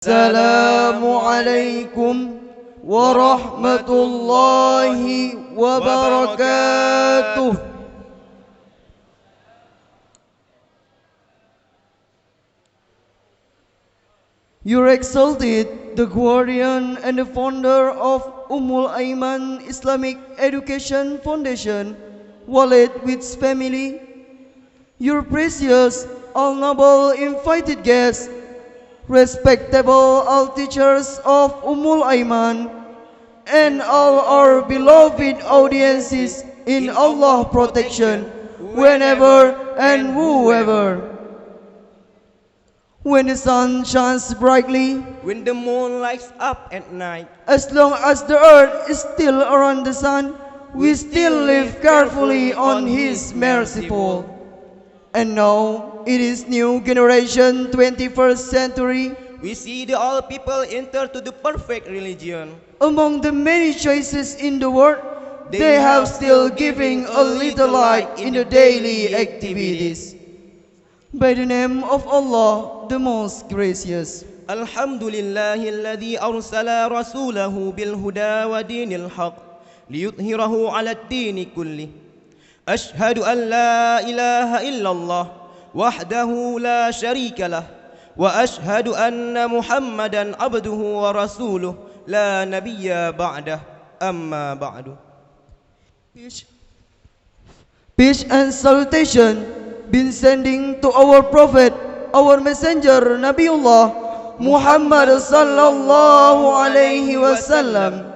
Assalamualaikum warahmatullahi wabarakatuh. Your Exalted, the guardian and the founder of Ummul Aiman Islamic Education Foundation, Walid with family, your precious, all-noble invited guests, respectable all teachers of Ummul Aiman, and all our beloved audiences in Allah protection, whenever and whoever. When the sun shines brightly, when the moon lights up at night, as long as the earth is still around the sun, we still live carefully on His merciful. And now, it is new generation 21st century. we see the all people enter to the perfect religion. Among the many choices in the world, they have still giving a little light in the daily activities. By the name of Allah, the most gracious. Alhamdulillahilladzi arsala rasulahu bil huda wa dinil haq liyudhhirahu 'ala ad-din kulli. Ashhadu an la ilaha illallah wahdahu la sharika lah wa ashhadu anna Muhammadan abduhu wa rasuluh la nabiyya ba'dah, amma ba'du. Peace and salutation been sending to our prophet, our messenger Nabiullah Muhammad sallallahu alaihi wasallam,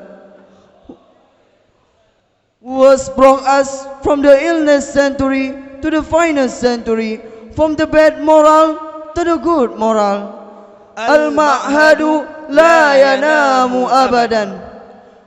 who has brought us from the illness century to the finest century, from the bad moral to the good moral. Al-Ma'hadu la yanamu abadan.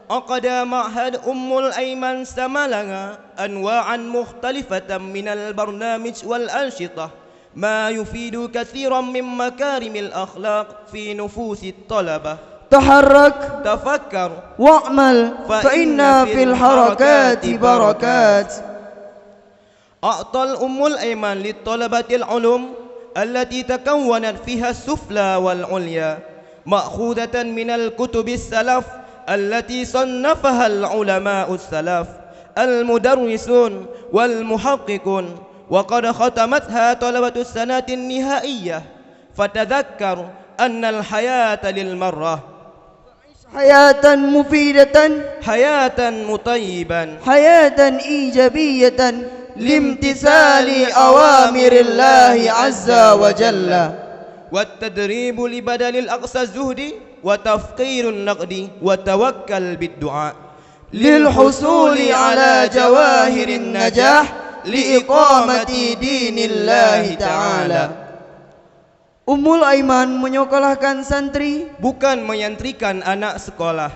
عقد معهد أم الأيمن سمالنا أنواعا مختلفة من البرنامج والأنشطة ما يفيد كثيرا من مكارم الأخلاق في نفوس الطلبة. تحرك تفكر واعمل فإن في الحركات بركات. أعطى الأم الأيمن للطلبة العلوم التي تكونت فيها السفلى والعليا مأخوذة من الكتب السلف التي صنفها العلماء السلف المدرسون والمحققون، وقد ختمتها طلبة السنة النهائية. فتذكر أن الحياة للمرة حياة مفيدة، حياة مطيبة، حياة إيجابية لامتثال أوامر الله عز وجل. والتدريب لبدل الأقصى الزهد وتفقير النقد وتوكل بالدعاء للحصول على جواهر النجاح لإقامة دين الله تعالى. Ummul Aiman menyekolahkan santri, bukan menyantrikan anak sekolah.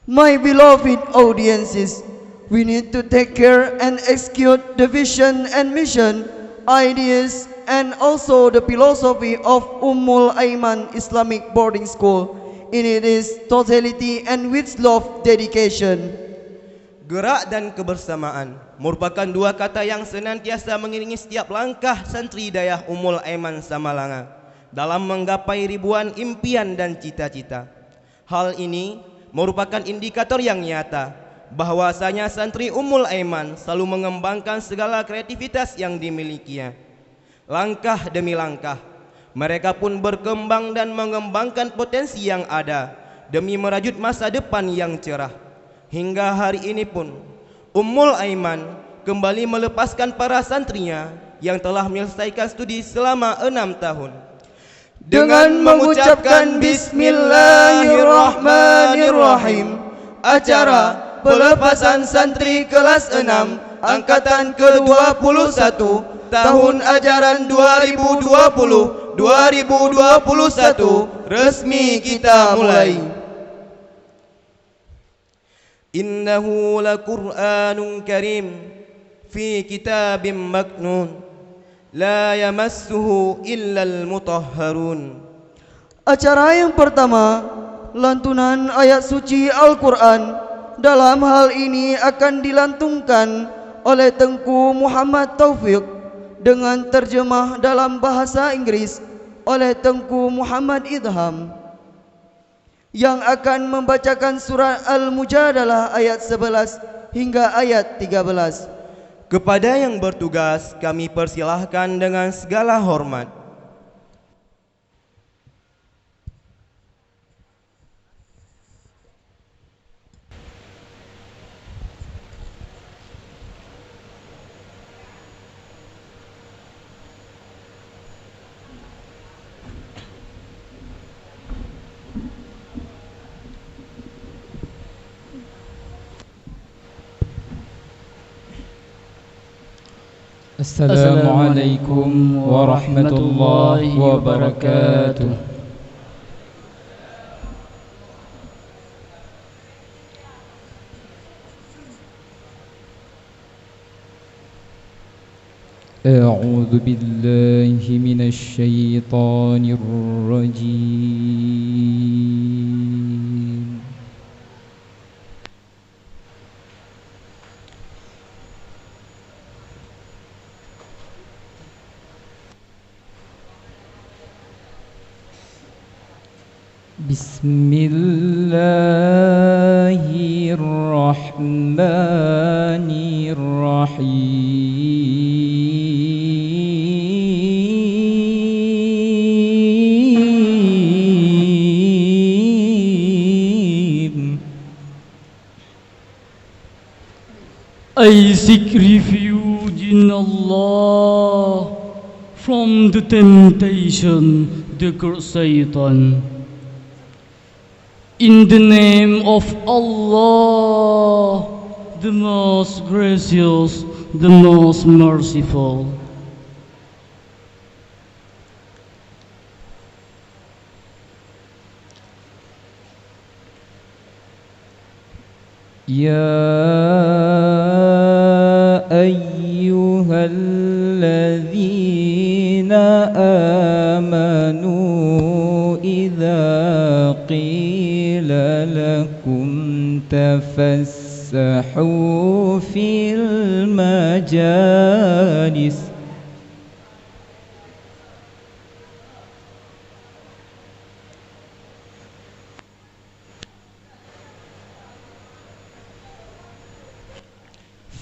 My beloved audiences, we need to take care and execute the vision and mission, ideas and also the philosophy of Ummul Aiman Islamic Boarding School in its totality and with love dedication. Gerak dan kebersamaan merupakan dua kata yang senantiasa mengiringi setiap langkah santri dayah Ummul Aiman Samalanga dalam menggapai ribuan impian dan cita-cita. Hal ini merupakan indikator yang nyata bahwasanya santri Ummul Aiman selalu mengembangkan segala kreativitas yang dimilikinya. Langkah demi langkah, mereka pun berkembang dan mengembangkan potensi yang ada demi merajut masa depan yang cerah. Hingga hari ini pun, Ummul Aiman kembali melepaskan para santrinya yang telah menyelesaikan studi selama 6 tahun. Dengan mengucapkan Bismillahirrahmanirrahim, acara pelepasan santri kelas 6 angkatan ke-21 tahun ajaran 2020-2021 resmi kita mulai. Innahu laqur'anun karim fi kitabim maknun la yamassuhu illal mutahharun. Acara yang pertama, lantunan ayat suci Al-Quran. Dalam hal ini akan dilantungkan oleh Tengku Muhammad Taufik dengan terjemah dalam bahasa Inggris oleh Tengku Muhammad Idham yang akan membacakan surat Al-Mujadalah ayat 11 hingga ayat 13. Kepada yang bertugas kami persilahkan dengan segala hormat. Assalamualaikum warahmatullahi wabarakatuh. A'udzu billahi minasy syaithanir rajim. Bismillahirrahmanirrahim. I seek refuge in Allah from the temptation, the curse Satan. In the name of Allah, the most gracious, the most merciful. Ya ayyuhalladzina amanu idza qila lakum tafassahu fil majalis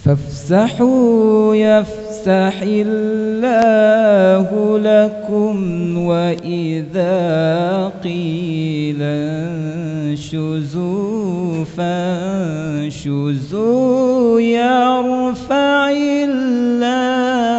فافسحوا يفسح الله لكم وإذا قيل انشزوا فانشزوا يرفع الله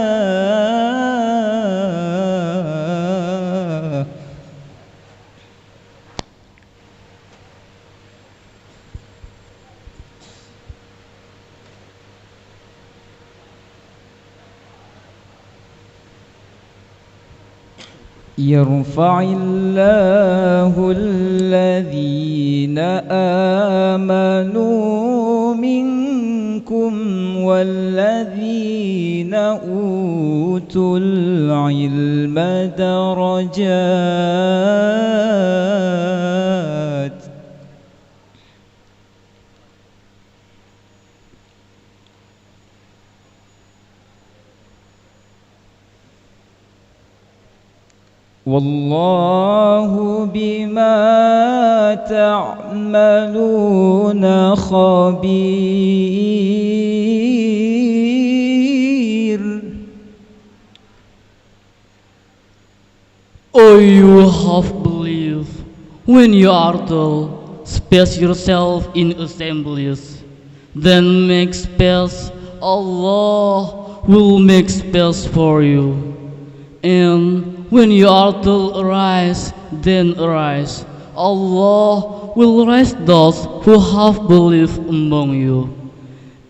يرفع الله الذين آمنوا منكم والذين أوتوا العلم درجات والله بما تعملون خبير. O you have believed, when you are told, space yourself in assemblies, then make space, Allah will make space for you. And when you are told arise, then arise. Allah will raise those who have believed among you,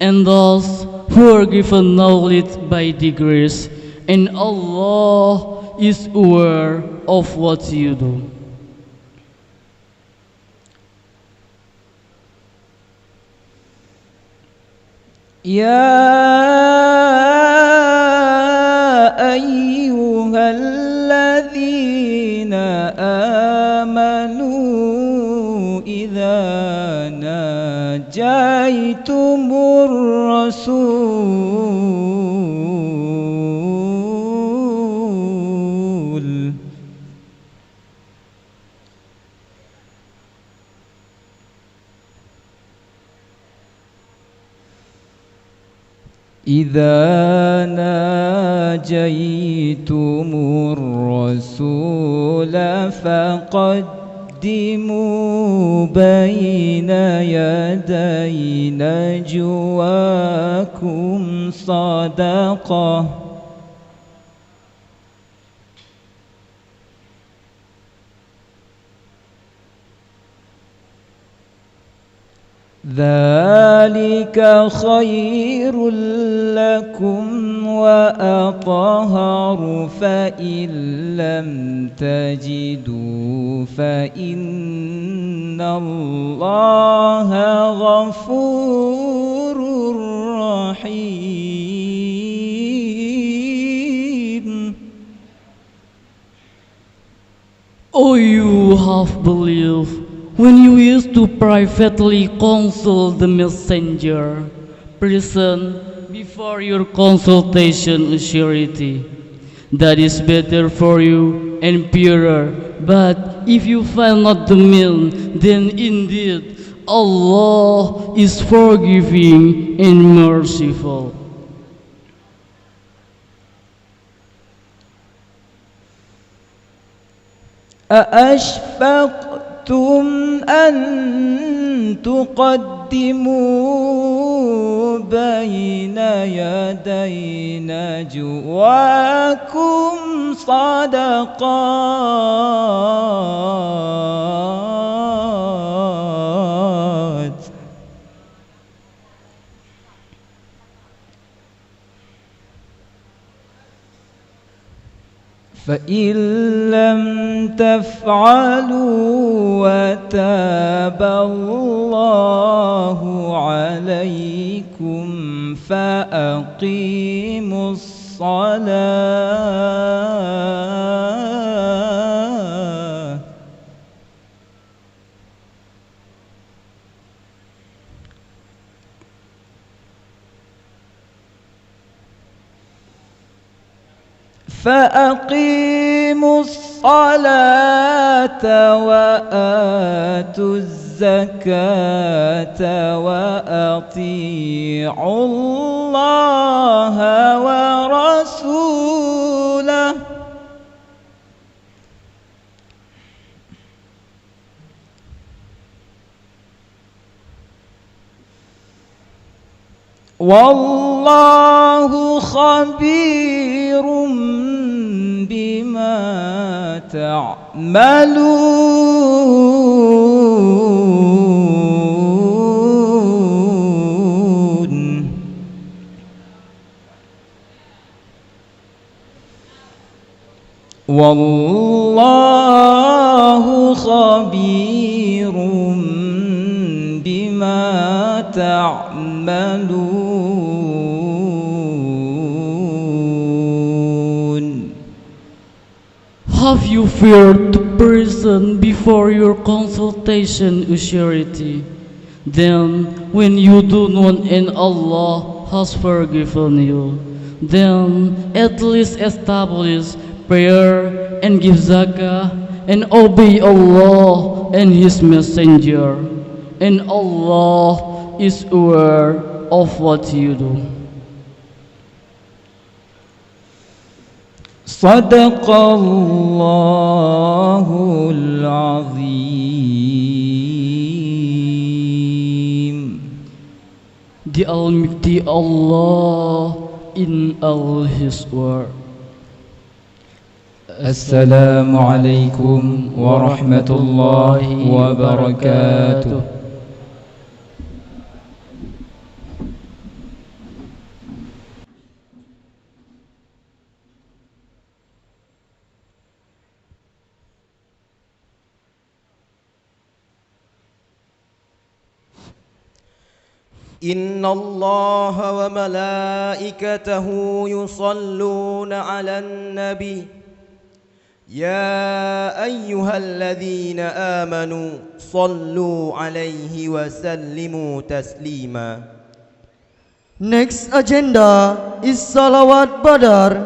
and those who are given knowledge by degrees, and Allah is aware of what you do. يا أيها الذين آمنوا إذا ناجيتم الرسول إذا ناجيتم الرسول فقدموا بين يدي نجواكم صدقة ذلك خير لكم وأطهر فإن لم تجدوا فإن الله غفور رحيم. O you have believed, when you used to privately consult the messenger, present before your consultation a surety. That is better for you and purer. But if you find not the mean, then indeed Allah is forgiving and merciful. أأشفقتم أن تقدموا بين يدي نجواكم صدقات فإن لم تفعلوا وتاب الله عليكم فأقيموا الصلاة فأقيموا الصلاة وآتوا الزكاة وأطيعوا الله ورسوله والله خبير بما تعملون والله خبير بما تعملون. Have you feared to present before your consultation a surety? Then, when you do not and Allah has forgiven you, then at least establish prayer and give zakah and obey Allah and His Messenger. And Allah is aware of what you do. صدق الله العظيم. The Almighty Allah in all His word. السلام عليكم ورحمة الله وبركاته. إن الله وملائكته يصلون على النبي يا أيها الذين آمنوا صلوا عليه وسلموا تسليما. Next agenda is Salawat Badar.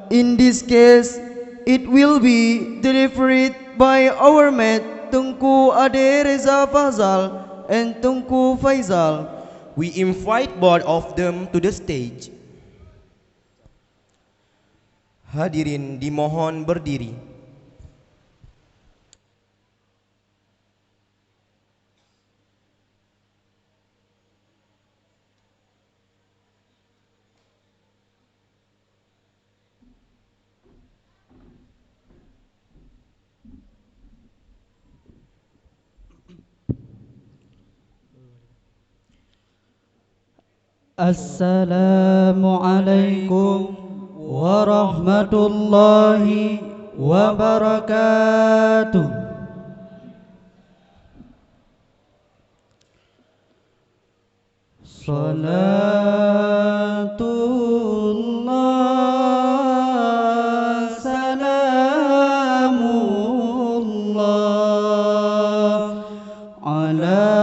In this case, it will be delivered by our mate Tunku Ade Reza Fazal and Tunku Faizal. We invite both of them to the stage. Hadirin dimohon berdiri. Assalamualaikum warahmatullahi wabarakatuh. Salatullah salamullah ala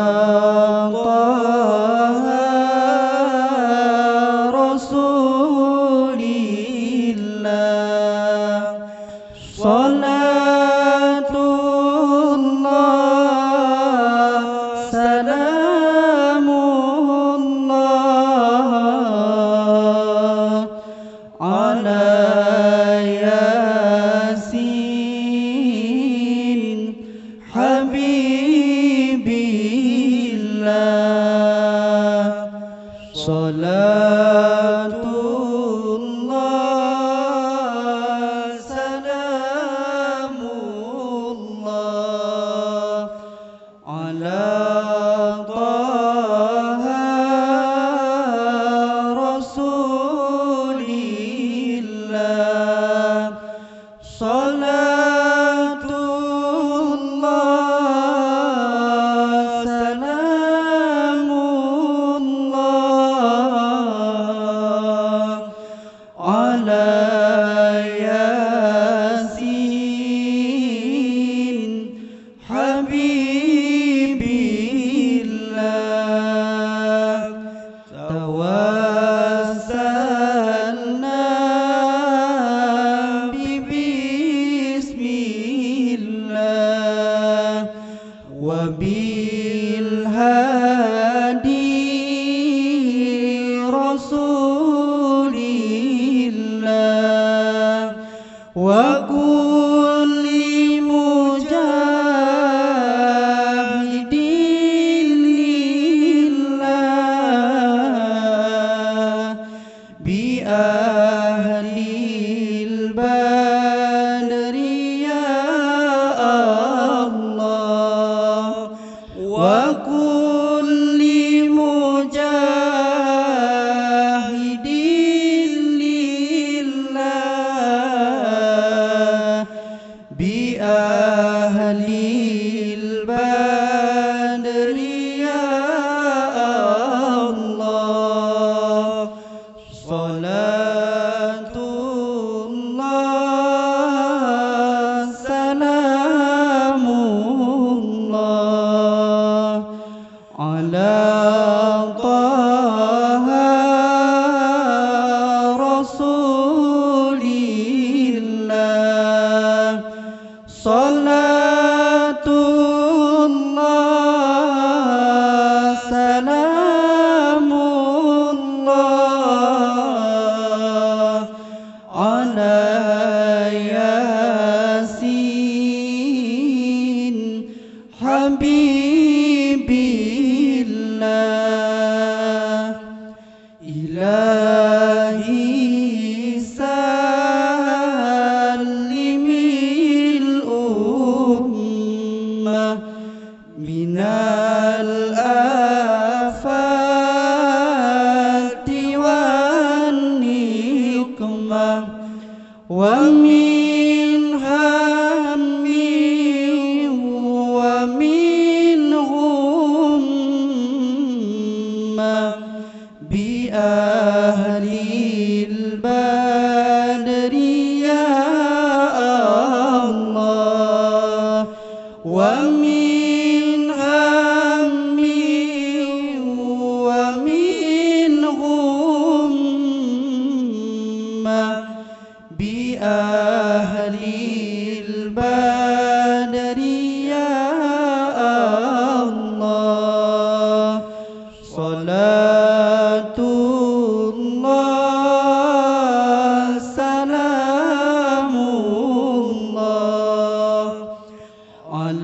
ومنها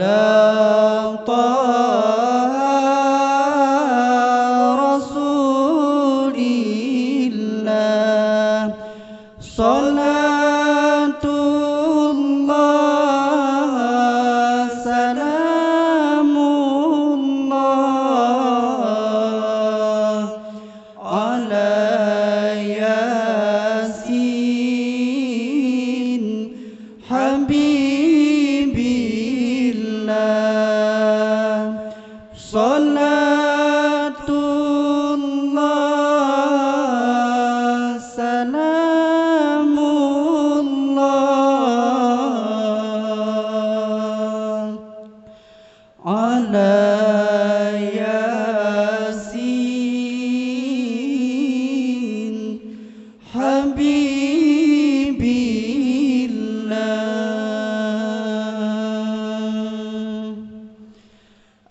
على طه رسول الله صلاة الله سلام الله على ياسين حبيب الله صلاة الله سلام الله على ياسين حبيب الله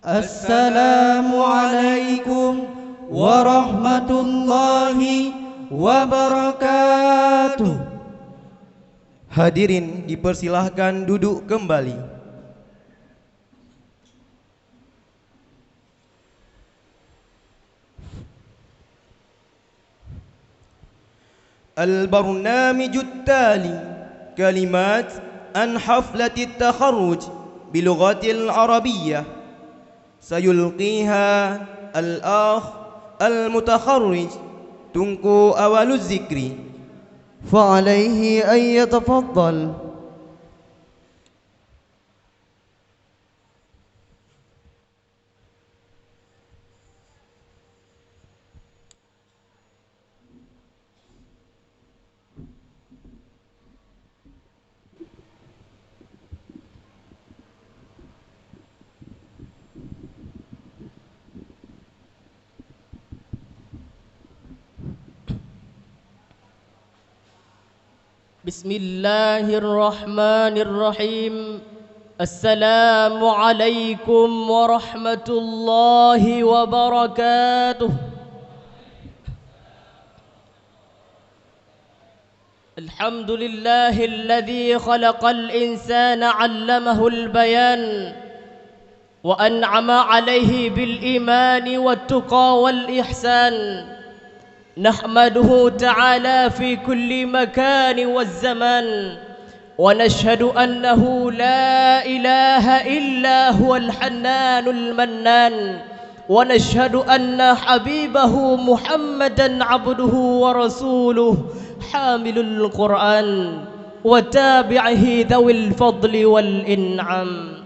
السلام عليكم ورحمة الله wabarakatuh. Hadirin dipersilahkan duduk kembali. البرنامج التالي كلمات عن حفلة التخرج بلغة العربية سيلقيها الأخ المتخرج تنكو أول الذكر، فعليه أن يتفضل. بسم الله الرحمن الرحيم. السلام عليكم ورحمة الله وبركاته. الحمد لله الذي خلق الإنسان علمه البيان وأنعم عليه بالإيمان والتقى والإحسان. نحمده تعالى في كل مكان والزمان، ونشهد أنه لا إله إلا هو الحنان المنان، ونشهد أن حبيبه محمدا عبده ورسوله حامل القرآن وتابعه ذوي الفضل والإنعام.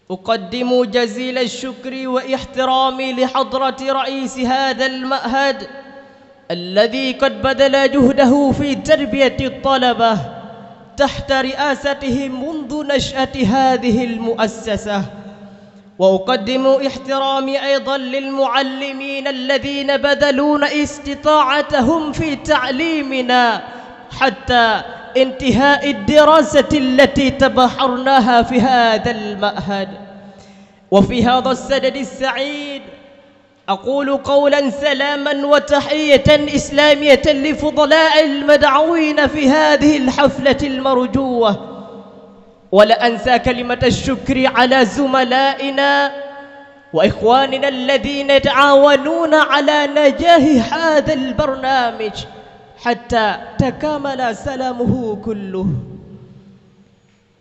أقدم جزيل الشكر واحترامي لحضرة رئيس هذا المعهد الذي قد بذل جهده في تربية الطلبة تحت رئاسته منذ نشأة هذه المؤسسة. وأقدم احترامي أيضا للمعلمين الذين بذلون استطاعتهم في تعليمنا حتى انتهاء الدراسة التي تبحرناها في هذا المعهد. وفي هذا السدد السعيد أقول قولا سلاما وتحية إسلامية لفضلاء المدعوين في هذه الحفلة المرجوة. ولا أنسى كلمة الشكر على زملائنا وإخواننا الذين يتعاونون على نجاح هذا البرنامج حتى تكامل سلامه كله.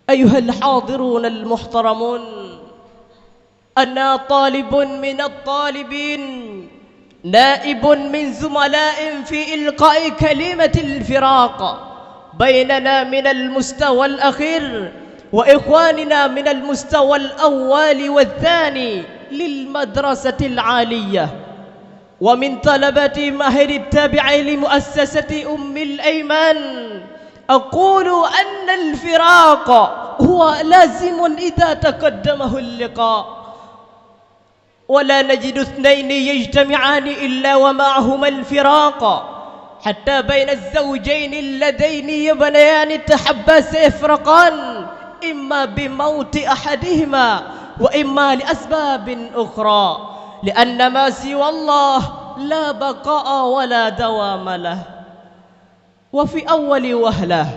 أيها الحاضرون المحترمون، أنا طالب من الطالبين، نائب من زملاء في إلقاء كلمة الفراق بيننا من المستوى الأخير وإخواننا من المستوى الأول والثاني للمدرسة العالية، ومن طلبة ماهر التابع لمؤسسة أم الأيمان. أقول أن الفراق هو لازم إذا تقدمه اللقاء، ولا نجد اثنين يجتمعان إلا ومعهما الفراق، حتى بين الزوجين اللذين يبنيان تحبا سيفرقان، إما بموت أحدهما وإما لأسباب أخرى، لأن ما سوى الله لا بقاء ولا دوام له. وفي أول وهلة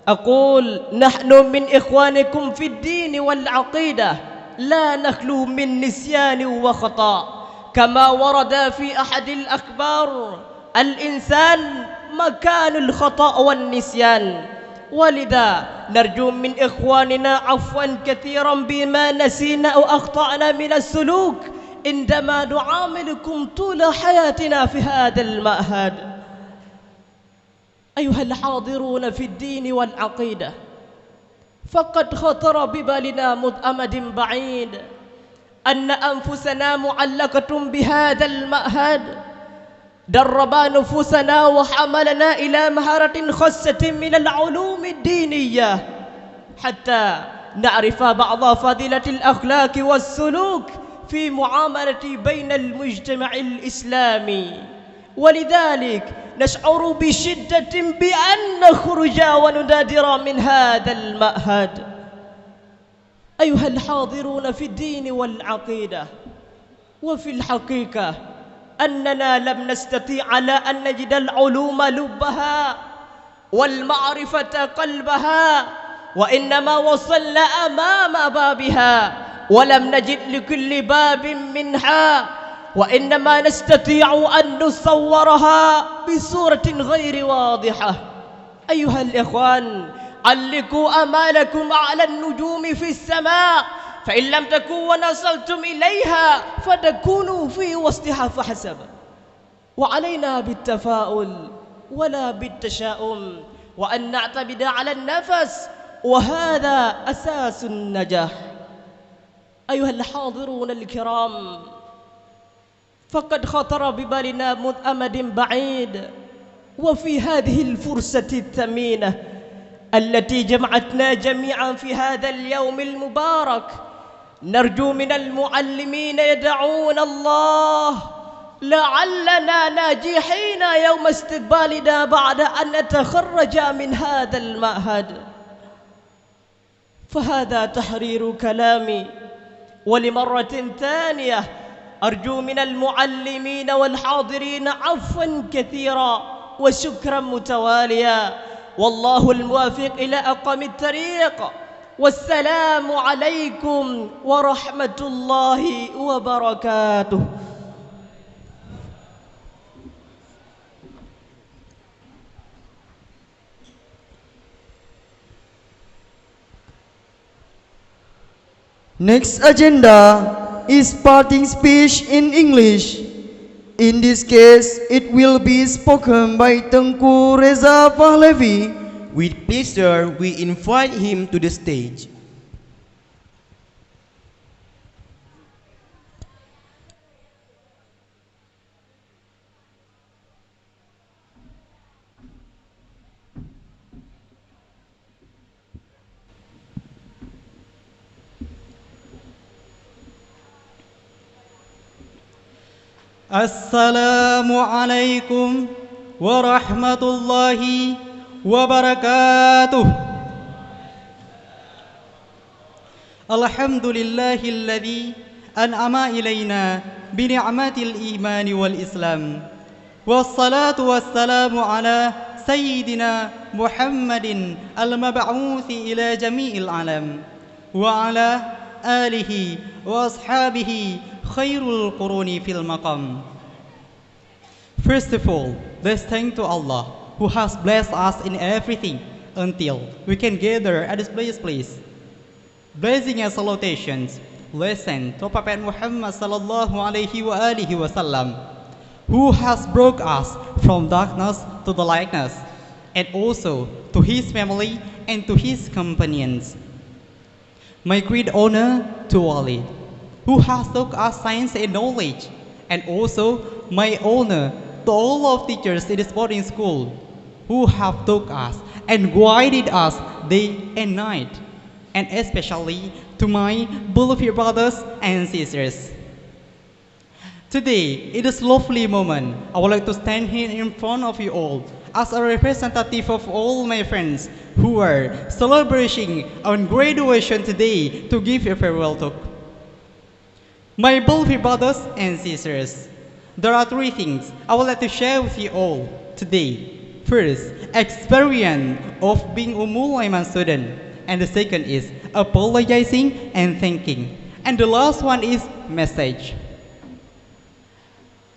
أقول نحن من إخوانكم في الدين والعقيدة لا نخلو من نسيان وخطأ، كما ورد في أحد الأخبار: الإنسان مكان الخطأ والنسيان. ولذا نرجو من إخواننا عفوا كثيرا بما نسينا أو أخطأنا من السلوك عندما نعاملكم طول حياتنا في هذا المعهد. أيها الحاضرون في الدين والعقيدة، فقد خطر ببالنا منذ أمد بعيد أن أنفسنا معلقة بهذا المعهد، درب نفوسنا وحملنا إلى مهارة خاصة من العلوم الدينية حتى نعرف بعض فضيلة الأخلاق والسلوك في معاملة بين المجتمع الإسلامي. ولذلك نشعر بشدة بأن نخرج وندادر من هذا المعهد. أيها الحاضرون في الدين والعقيدة، وفي الحقيقة أننا لم نستطيع على أن نجد العلوم لبها والمعرفة قلبها، وإنما وصلنا أمام بابها ولم نجد لكل باب منها، وإنما نستطيع أن نصورها بصورة غير واضحة. أيها الإخوان، علقوا أمالكم على النجوم في السماء، فإن لم تكونوا وصلتم إليها فتكونوا في وسطها فحسب. وعلينا بالتفاؤل ولا بالتشاؤم، وأن نعتمد على النفس، وهذا أساس النجاح. أيها الحاضرون الكرام، فقد خطر ببالنا منذ أمد بعيد وفي هذه الفرصة الثمينة التي جمعتنا جميعا في هذا اليوم المبارك، نرجو من المعلمين يدعون الله لعلنا ناجحين يوم استقبالنا بعد أن نتخرج من هذا المعهد. فهذا تحرير كلامي، ولمرة ثانية أرجو من المعلمين والحاضرين عفوا كثيرا وشكرا متواليا، والله الموافق إلى أقوم الطريق. والسلام عليكم ورحمة الله وبركاته. Next agenda is parting speech in English. In this case, it will be spoken by Tengku Reza Pahlavi. With pleasure, we invite him to the stage. Assalamualaikum warahmatullahi wabarakatuh. Alhamdulillahilladzi an'ama ilaina bi ni'matil imani wal islam. Wassalatu wassalamu ala sayyidina Muhammadin al-mab'uthi ila jami'il alam wa ala alihi wa ashabihi khairul quruni fil maqam. First of all, let's thank to Allah who has blessed us in everything until we can gather at this place. Blessing and salutations listen to Prophet Muhammad sallallahu alaihi wasallam, who has brought us from darkness to the lightness, and also to his family and to his companions. My great honor to Walid, who has taught us science and knowledge, and also my honor to all of teachers in this boarding school, who have taught us and guided us day and night, and especially to my beloved brothers and sisters. Today, in this lovely moment, I would like to stand here in front of you all as a representative of all my friends who are celebrating our graduation today to give a farewell talk. My beloved brothers and sisters, there are three things I would like to share with you all today. First, experience of being Ummul Aiman student. And the second is apologizing and thanking. And the last one is message.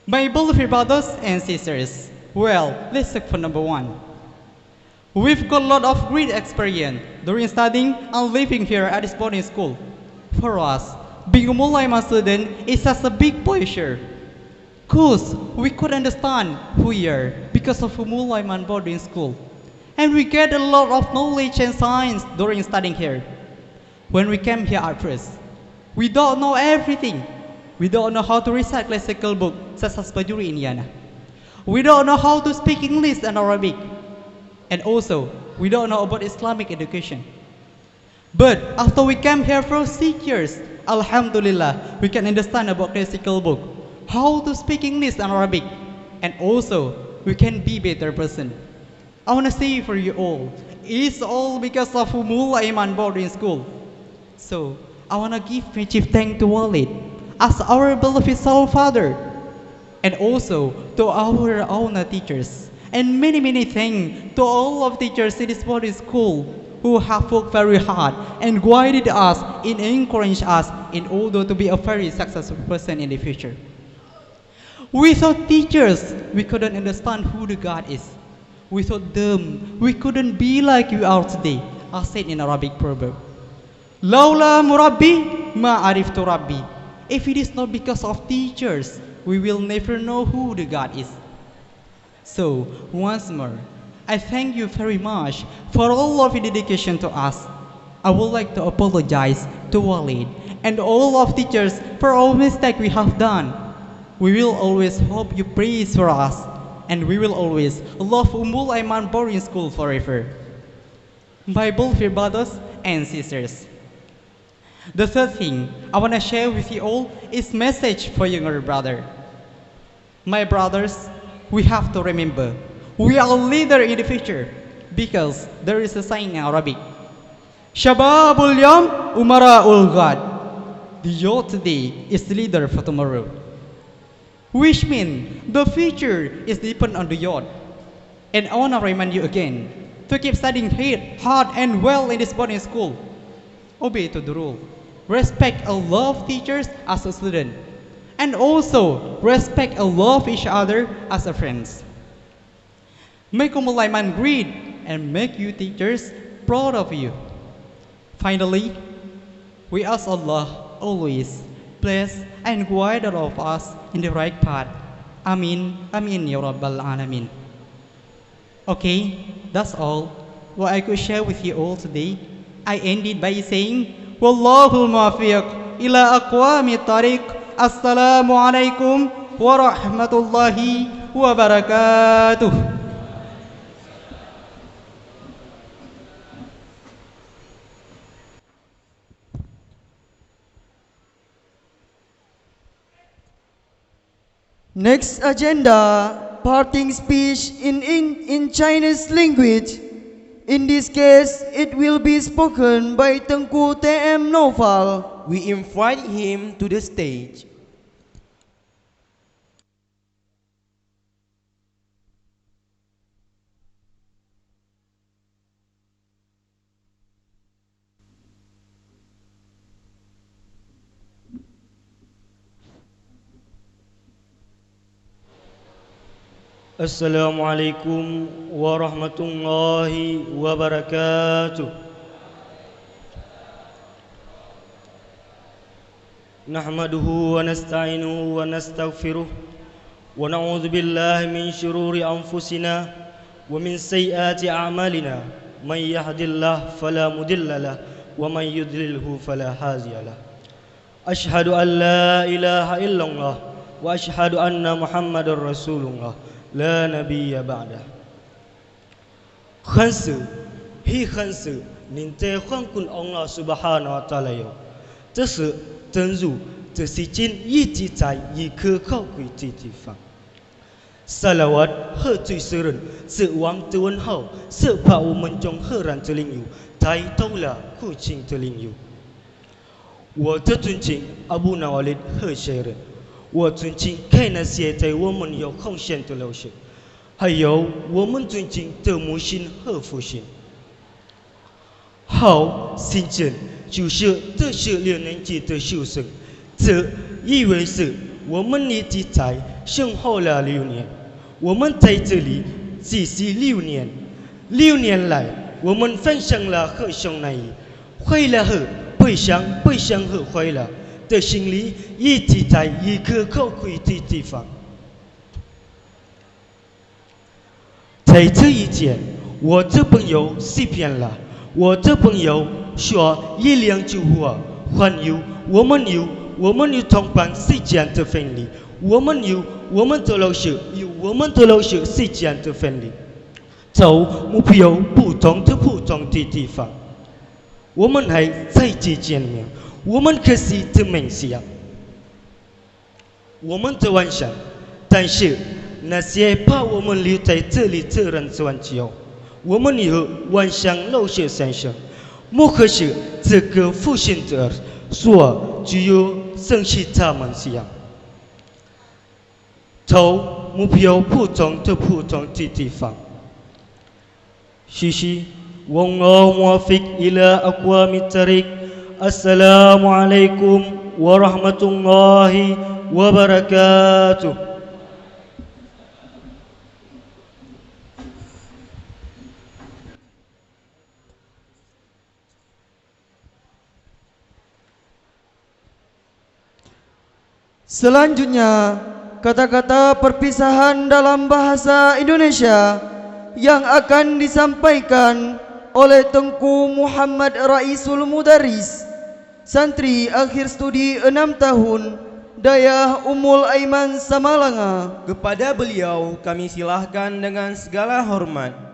My beloved brothers and sisters, well, let's look for number one. We've got a lot of great experience during studying and living here at this boarding school. For us, being a Mulaiman student is such a big pleasure. Cause we could understand who we are because of a Mulaiman boarding school. And we get a lot of knowledge and science during studying here. When we came here at first, we don't know everything. We don't know how to recite classical books such as Bajuri Indiana. We don't know how to speak English and Arabic. And also, we don't know about Islamic education. But after we came here for 6 years, Alhamdulillah, we can understand about classical book, how to speak English and Arabic, and also we can be better person. I want to say for you all, it's all because of Ummul Aiman boarding school. So I want to give my chief thanks to Walid as our beloved soul father, and also to our own teachers, and many thanks to all of teachers in this boarding school who have worked very hard and guided us and encouraged us in order to be a very successful person in the future. Without teachers, we couldn't understand who the God is. Without them, we couldn't be like we are today, as said in Arabic proverb. Laula murabbi ma ariftu rabbi. If it is not because of teachers, we will never know who the God is. So, once more, I thank you very much for all of your dedication to us. I would like to apologize to Walid and all of teachers for all mistakes we have done. We will always hope you praise for us, and we will always love Ummul Aiman boarding school forever. My beloved brothers and sisters, the third thing I want to share with you all is message for younger brother. My brothers, we have to remember, we are a leader in the future because there is a saying in Arabic, Shababul Yom Umara'ul God. The youth today is the leader for tomorrow. Which means the future is dependent on the youth. And I want to remind you again to keep studying hard and well in this boarding school. Obey to the rule. Respect and love teachers as a student. And also respect and love each other as a friends. Make Ummul Aiman great and make you teachers proud of you. Finally, we ask Allah always bless and guide all of us in the right path. Amin, amin ya rabbal alamin. Okay, that's all what I could share with you all today. I ended by saying, Wallahul muwaffiq ila aqwamit tariq. Assalamu alaikum warahmatullahi wabarakatuh. Next agenda, parting speech in Chinese language. In this case, it will be spoken by Tengku T.M. Noval. We invite him to the stage. Assalamualaikum warahmatullahi wabarakatuh. Nahmaduhu wa nasta'inuhu wa nastaghfiruh wa na'udzu billahi min shururi anfusina wa min sayyiati a'malina. May yahdihillahu fala mudilla lahu wa may yudlilhu fala hadiya lahu. Ashhadu an la ilaha illallah wa ashhadu anna Muhammadar Rasulullah. La nabiyya ba'da. Khansu, hi khansu, nin te khang kun Allah subhanahu wa ta'ala yo. 这是真如，这是今一直在一颗靠轨这地方。Salawat和最诗人，是王之文后，是把我们中赫然之灵友，抬头了苦情之灵友。我的尊敬阿布纳瓦利和学人。 我尊敬看那些在我们有贡献的老师，还有我们尊敬的母亲和父亲。好，新政就是这是6年级的修生，这意味着我们已经在生活了6年。我们在这里只是6年，6年来我们分享了和兄弟快乐和悲伤和快乐的心里一直在一个可贵的地方。在这一天，我这朋友失骗了，我这朋友说1、2句话，还有我们有同伴时间的分离，我们的老师有我们的老师时间的分离，走目标不同的地方，我们还在这见面，我们可是这梦想，我们的幻想，但是那些把我们留在这里的人是万久，我们有幻想老师先生，莫可是这个父亲者说只有生气他们想，走目标不同的地方。谢谢。والله موافق إلى أقوام الطريق. السلام عليكم ورحمة الله وبركاته. Selanjutnya, kata-kata perpisahan dalam bahasa Indonesia yang akan disampaikan oleh Tengku Muhammad Raisul Mudaris, santri akhir studi 6 tahun, Dayah Ummul Aiman Samalanga. Kepada beliau kami silahkan dengan segala hormat.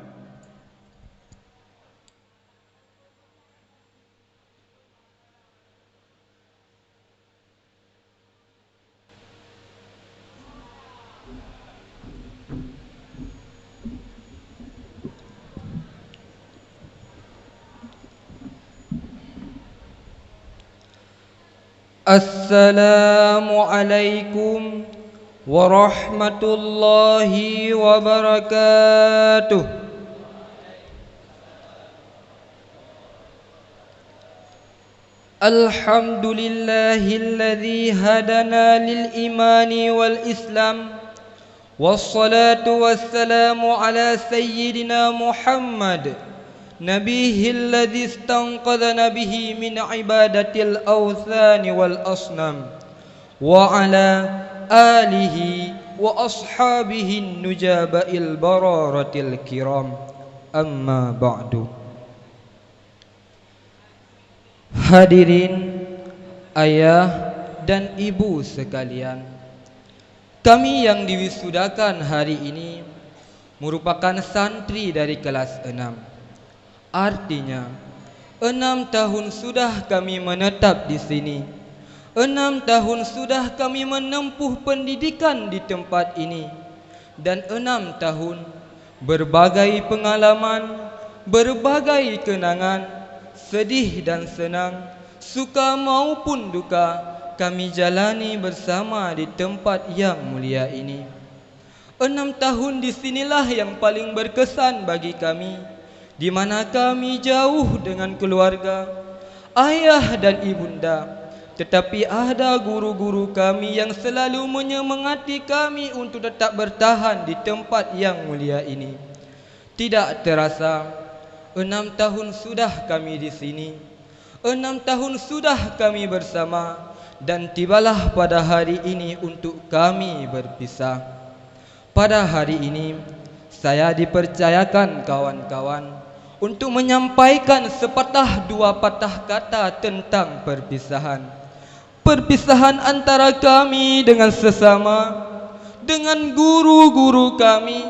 Assalamualaikum warahmatullahi wabarakatuh. Alhamdulillahilladzi hadana lil imani wal islam. Wassalatu wassalamu ala sayyidina Muhammad Nabihil ladzi istanqadhana bihi min ibadatil awthani wal asnam wa ala alihi wa ashabihi nujabail bararatil kiram, amma ba'du. Hadirin ayah dan ibu sekalian, kami yang diwisudakan hari ini merupakan santri dari kelas 6. Artinya 6 tahun sudah kami menetap di sini. 6 tahun sudah kami menempuh pendidikan di tempat ini. Dan 6 tahun berbagai pengalaman, berbagai kenangan, sedih dan senang, suka maupun duka kami jalani bersama di tempat yang mulia ini. 6 tahun di sinilah yang paling berkesan bagi kami, di mana kami jauh dengan keluarga, ayah dan ibunda, tetapi ada guru-guru kami yang selalu menyemangati kami untuk tetap bertahan di tempat yang mulia ini. Tidak terasa 6 tahun sudah kami di sini, 6 tahun sudah kami bersama, dan tibalah pada hari ini untuk kami berpisah. Pada hari ini saya dipercayakan kawan-kawan untuk menyampaikan sepatah dua patah kata tentang perpisahan. Perpisahan antara kami dengan sesama, dengan guru-guru kami,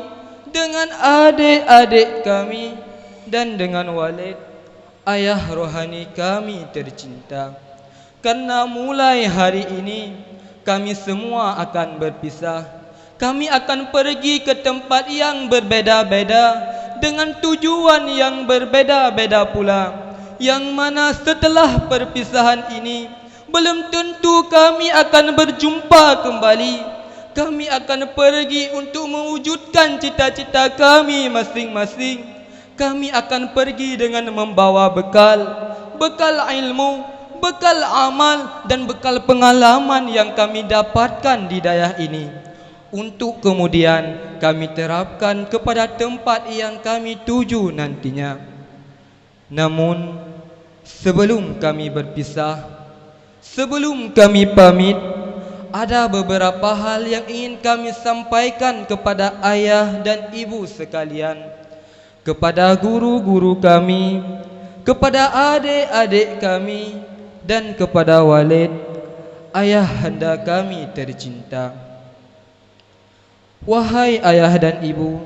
dengan adik-adik kami, dan dengan walid, ayah rohani kami tercinta. Karena mulai hari ini kami semua akan berpisah. Kami akan pergi ke tempat yang berbeda-beda, dengan tujuan yang berbeda-beda pula, yang mana setelah perpisahan ini belum tentu kami akan berjumpa kembali. kami akan pergi untuk mewujudkan cita-cita kami masing-masing. Kami akan pergi dengan membawa bekal ilmu, bekal amal dan bekal pengalaman yang kami dapatkan di daerah ini, untuk kemudian kami terapkan kepada tempat yang kami tuju nantinya. Namun sebelum kami berpisah, sebelum kami pamit, ada beberapa hal yang ingin kami sampaikan kepada ayah dan ibu sekalian, kepada guru-guru kami, kepada adik-adik kami, dan kepada walid, ayahanda kami tercinta. Wahai ayah dan ibu,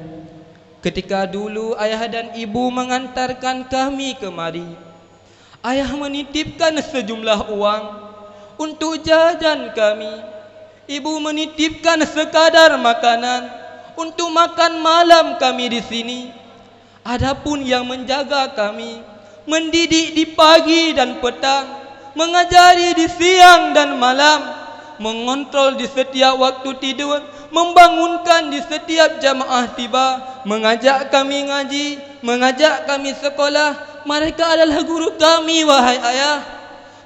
ketika dulu ayah dan ibu mengantarkan kami kemari, ayah menitipkan sejumlah uang untuk jajan kami. Ibu menitipkan sekadar makanan untuk makan malam kami di sini. Adapun yang menjaga kami, mendidik di pagi dan petang, mengajari di siang dan malam, mengontrol di setiap waktu tidur, membangunkan di setiap jamaah tiba, mengajak kami ngaji, mengajak kami sekolah. Mereka adalah guru kami, wahai ayah.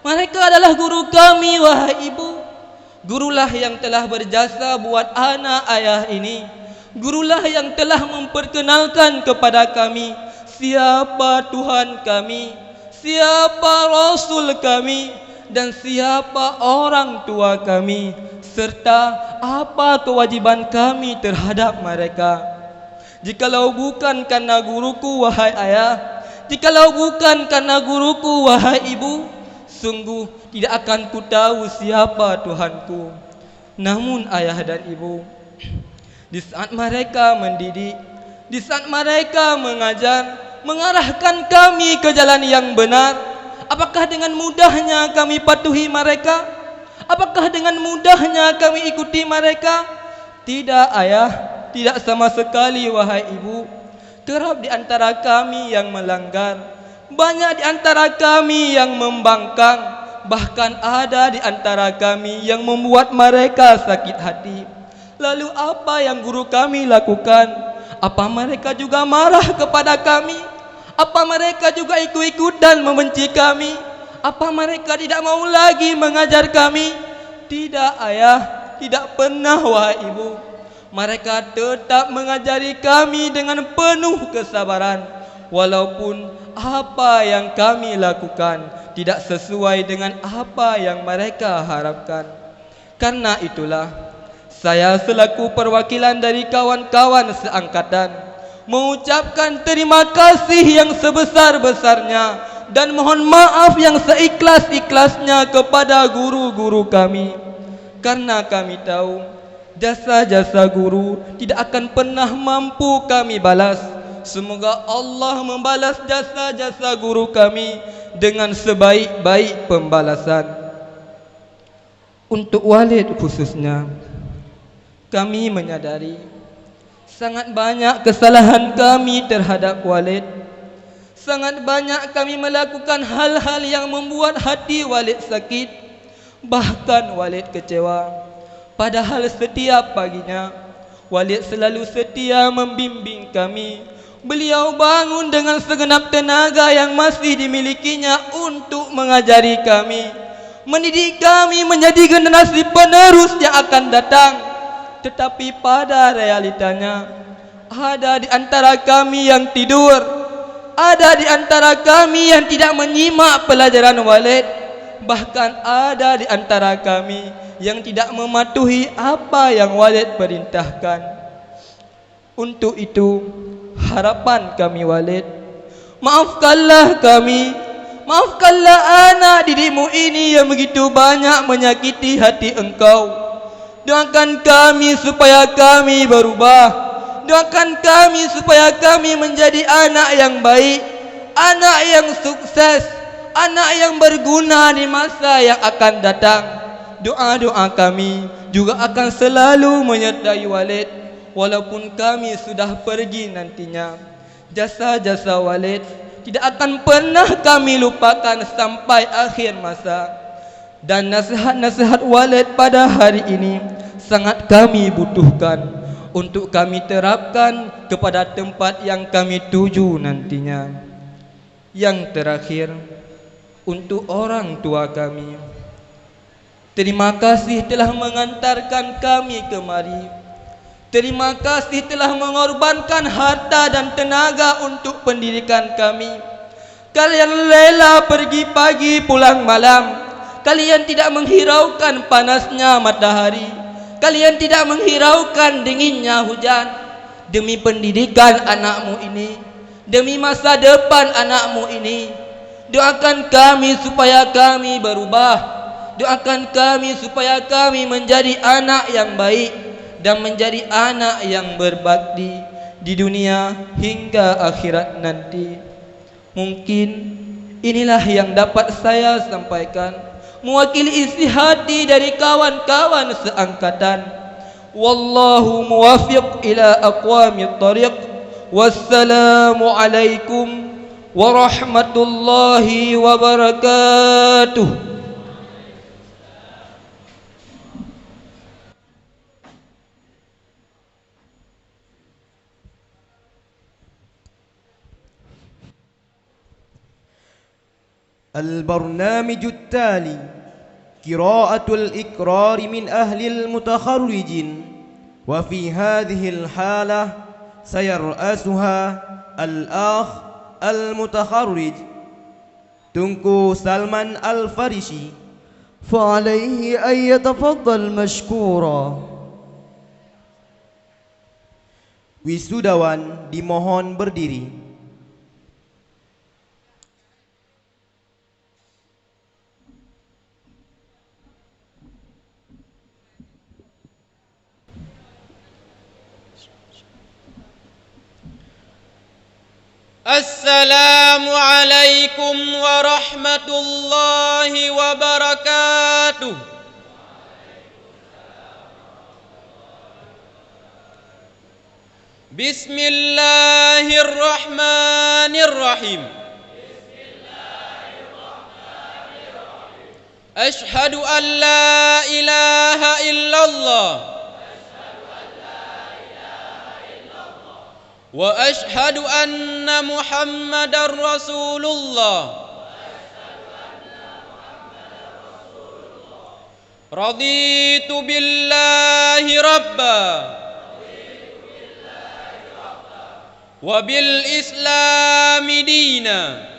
Mereka adalah guru kami, wahai ibu. Gurulah yang telah berjasa buat anak ayah ini. Gurulah yang telah memperkenalkan kepada kami siapa Tuhan kami, siapa Rasul kami, dan siapa orang tua kami, serta apa kewajiban kami terhadap mereka. Jikalau bukan karena guruku, wahai ayah, jikalau bukan karena guruku, wahai ibu, sungguh tidak akan ku tahu siapa Tuhanku. Namun ayah dan ibu, di saat mereka mendidik, di saat mereka mengajar, mengarahkan kami ke jalan yang benar, apakah dengan mudahnya kami patuhi mereka? Apakah dengan mudahnya kami ikuti mereka? Tidak ayah, tidak sama sekali wahai ibu. Kerap di antara kami yang melanggar, banyak di antara kami yang membangkang, bahkan ada di antara kami yang membuat mereka sakit hati. Lalu apa yang guru kami lakukan? Apa mereka juga marah kepada kami? Apa mereka juga ikut-ikutan membenci kami? Apa mereka tidak mau lagi mengajar kami? Tidak ayah, tidak pernah wahai ibu. Mereka tetap mengajari kami dengan penuh kesabaran, walaupun apa yang kami lakukan tidak sesuai dengan apa yang mereka harapkan. Karena itulah saya selaku perwakilan dari kawan-kawan seangkatan mengucapkan terima kasih yang sebesar-besarnya dan mohon maaf yang seikhlas-ikhlasnya kepada guru-guru kami. Karena kami tahu jasa-jasa guru tidak akan pernah mampu kami balas. Semoga Allah membalas jasa-jasa guru kami dengan sebaik-baik pembalasan. Untuk walid khususnya, kami menyadari sangat banyak kesalahan kami terhadap walid. Sangat banyak kami melakukan hal-hal yang membuat hati walid sakit, bahkan walid kecewa. Padahal setiap paginya walid selalu setia membimbing kami. Beliau bangun dengan segenap tenaga yang masih dimilikinya untuk mengajari kami, mendidik kami menjadi generasi penerus yang akan datang. Tetapi pada realitanya, ada di antara kami yang tidur, ada di antara kami yang tidak menyimak pelajaran walid, bahkan ada di antara kami yang tidak mematuhi apa yang walid perintahkan. Untuk itu, harapan kami walid, maafkanlah kami, maafkanlah anak didikmu ini yang begitu banyak menyakiti hati engkau. Doakan kami supaya kami berubah, doakan kami supaya kami menjadi anak yang baik, anak yang sukses, anak yang berguna di masa yang akan datang. Doa-doa kami juga akan selalu menyertai walid, walaupun kami sudah pergi nantinya. Jasa-jasa walid tidak akan pernah kami lupakan sampai akhir masa. Dan nasihat-nasihat walid pada hari ini sangat kami butuhkan untuk kami terapkan kepada tempat yang kami tuju nantinya. Yang terakhir, untuk orang tua kami, terima kasih telah mengantarkan kami kemari. Terima kasih telah mengorbankan harta dan tenaga untuk pendidikan kami. Kalian rela pergi pagi pulang malam. Kalian tidak menghiraukan panasnya matahari. Kalian tidak menghiraukan dinginnya hujan. Demi pendidikan anakmu ini, demi masa depan anakmu ini, doakan kami supaya kami berubah. Doakan kami supaya kami menjadi anak yang baik dan menjadi anak yang berbakti di dunia hingga akhirat nanti. Mungkin inilah yang dapat saya sampaikan mewakili isi hati dari kawan-kawan seangkatan. Wallahu muwafiq ila aqwamit thariq. Wassalamu alaikum warahmatullahi wabarakatuh. البرنامج التالي قراءة الإقرار من أهل المتخرجين، وفي هذه الحالة سيرأسها الأخ المتخرج تنكو سلمان الفارسي، فعليه أن يتفضل مشكورا. Wisudawan dimohon berdiri. Assalamualaikum warahmatullahi wabarakatuh. Bismillahirrahmanirrahim. Ashhadu an la ilaha illallah wa ashhadu anna Muhammadar Rasulullah. Raditu billahi rabba wa bil islami dina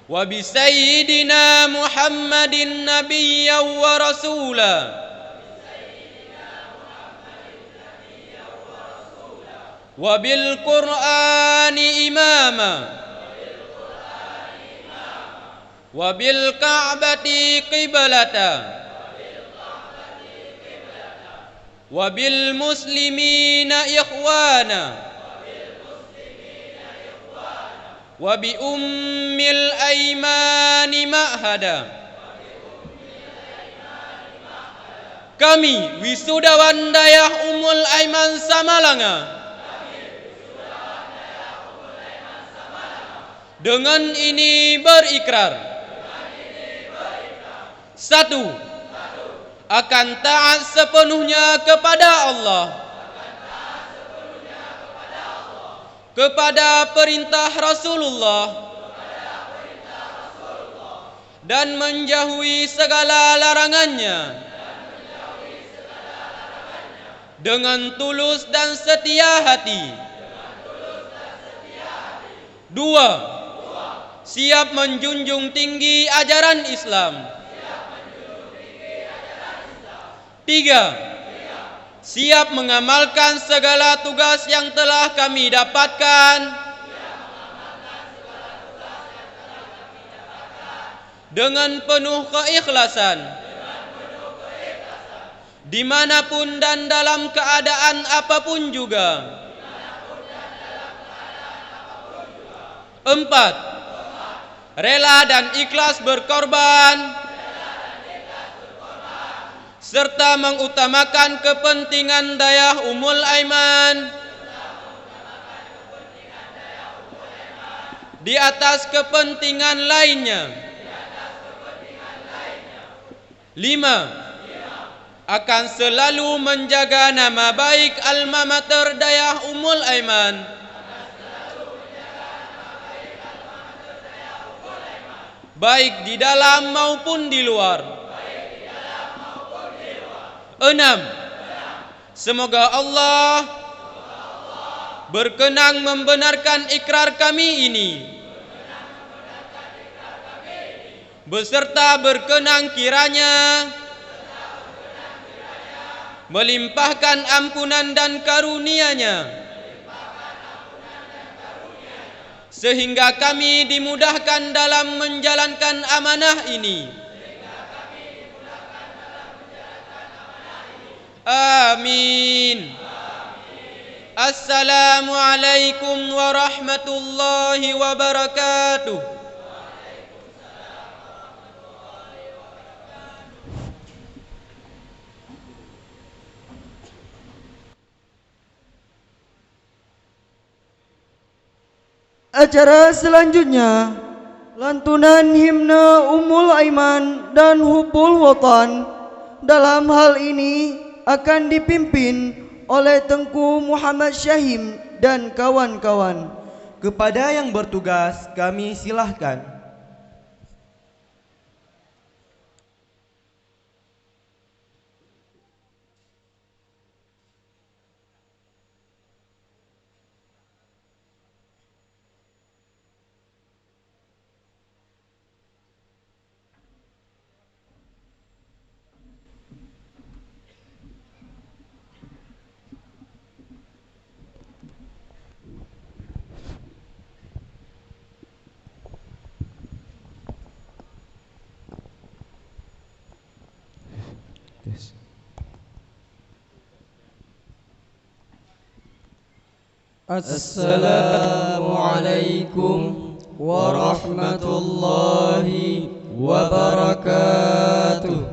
wa bi sayyidina Muhammadin nabiyyan wa rasula wa bil Qur'ani imama wa bil Ka'bati qiblata wa bil muslimina ikhwana wa bi ummil aymani ma'hada. Kami wisudawan Dayah Ummul Aiman Samalanga dengan ini berikrar. 1. Akan taat sepenuhnya kepada Allah, kepada perintah Rasulullah, dan menjauhi segala larangannya dengan tulus dan setia hati. 2. Siap menjunjung tinggi ajaran Islam. 3. Siap mengamalkan segala tugas yang telah kami dapatkan dengan penuh keikhlasan, dimanapun dan dalam keadaan apapun juga. 4. Rela dan ikhlas berkorban serta mengutamakan kepentingan Dayah Ummul Aiman di atas kepentingan lainnya. 5. akan selalu menjaga nama baik Alma Mater Dayah Ummul Aiman, baik di dalam maupun di luar. 6. Semoga Allah berkenan membenarkan ikrar kami ini, beserta berkenan kiranya melimpahkan ampunan dan karunia-Nya, sehingga kami dimudahkan dalam menjalankan amanah ini. Amin. Assalamualaikum warahmatullahi wabarakatuh. Acara selanjutnya, lantunan himne Ummul Aiman dan Hubbul Watan. Dalam hal ini akan dipimpin oleh Tengku Muhammad Syahim dan kawan-kawan. Kepada yang bertugas kami silahkan. Assalamualaikum warahmatullahi wabarakatuh.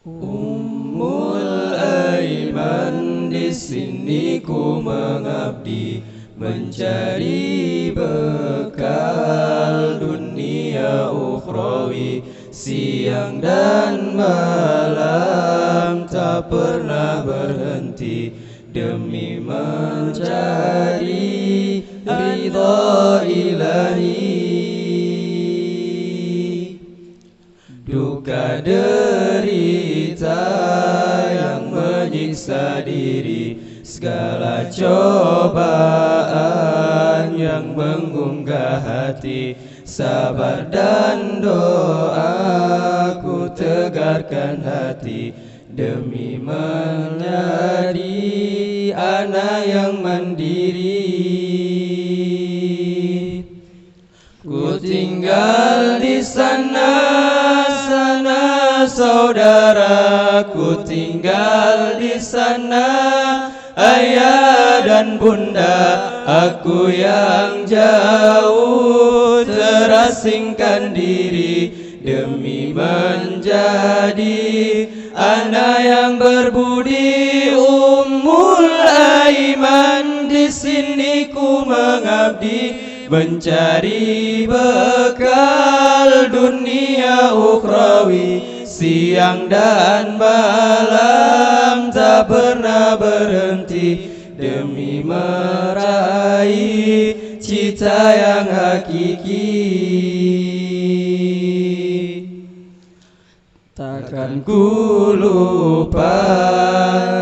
Ummul Aiman, di sini ku mengabdi, mencari bekal dunia ukhrawi. Siang dan malam tak pernah berhenti demi mencari ridha ilahi. Duka derita yang menyiksa diri, segala cobaan yang mengunggah hati, sabar dan doa ku tegarkan hati demi menjadi anak yang mandiri. Ku tinggal di sana saudara, ku tinggal di sana ayah dan bunda. Aku yang jauh terasingkan diri demi menjadi anak yang berbudi. Ummul Aiman, di sini ku mengabdi, mencari bekal dunia ukhrawi. Siang dan malam tak pernah berhenti demi meraih cita yang hakiki. Takkan ku lupa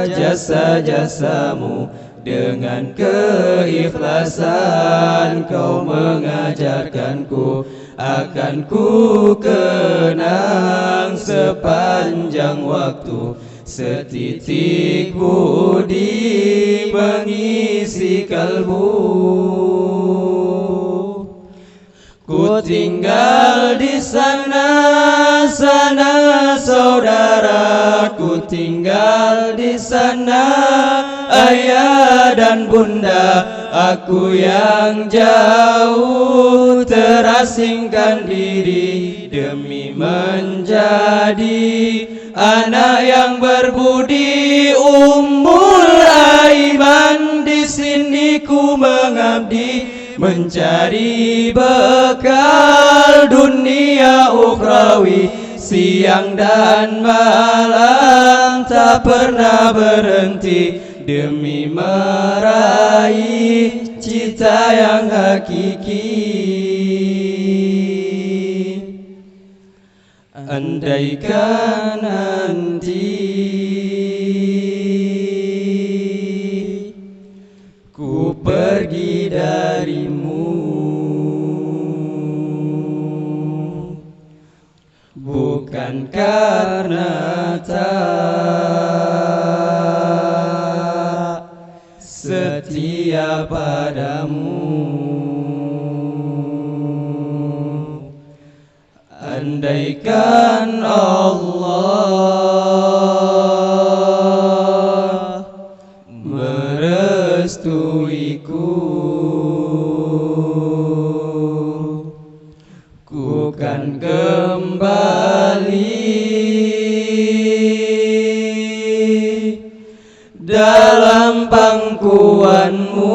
jasa-jasamu, dengan keikhlasan kau mengajarkanku. Akan ku kenang sepanjang waktu, setitik budi mengisi kalbu. Ku tinggal di sana saudara, ku tinggal di sana ayah dan bunda. Aku yang jauh terasingkan diri demi menjadi anak yang berbudi. Ummul Aiman, di sini ku mengabdi, mencari bekal dunia ukhrawi, siang dan malam tak pernah berhenti demi meraih cita yang hakiki. Andaikan nanti ku pergi darimu, bukan karena tak setia padamu. Andaikan Allah merestuiku, ku kan kembali dalam pangkuanmu.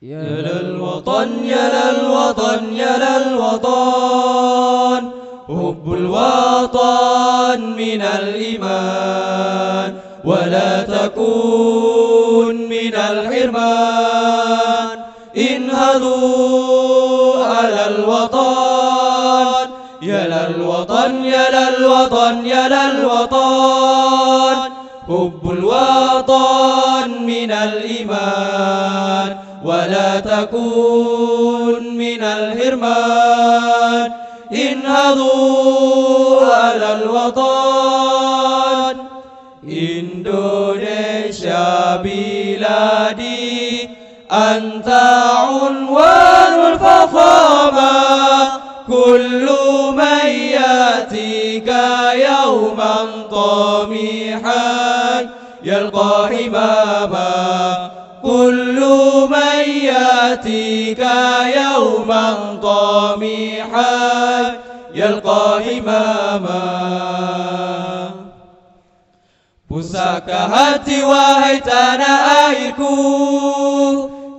Ya lal watan, ya lal watan, ya lal watan, hubbul watan minal iman, wala takun minal hirman. Inhadu alal watan, ya lal watan, ya lal watan, ya lal watan, hubbul watan minal iman, ولا تكن من الهرمان. انهضوا على الوطن. Indonesia biladi anta unwanul fafama, kullu man yatika yawman tamihan yalqa himama. Kullu man yatika yawman tamihan yalqa himama. Pusaka hati wahai tanah airku,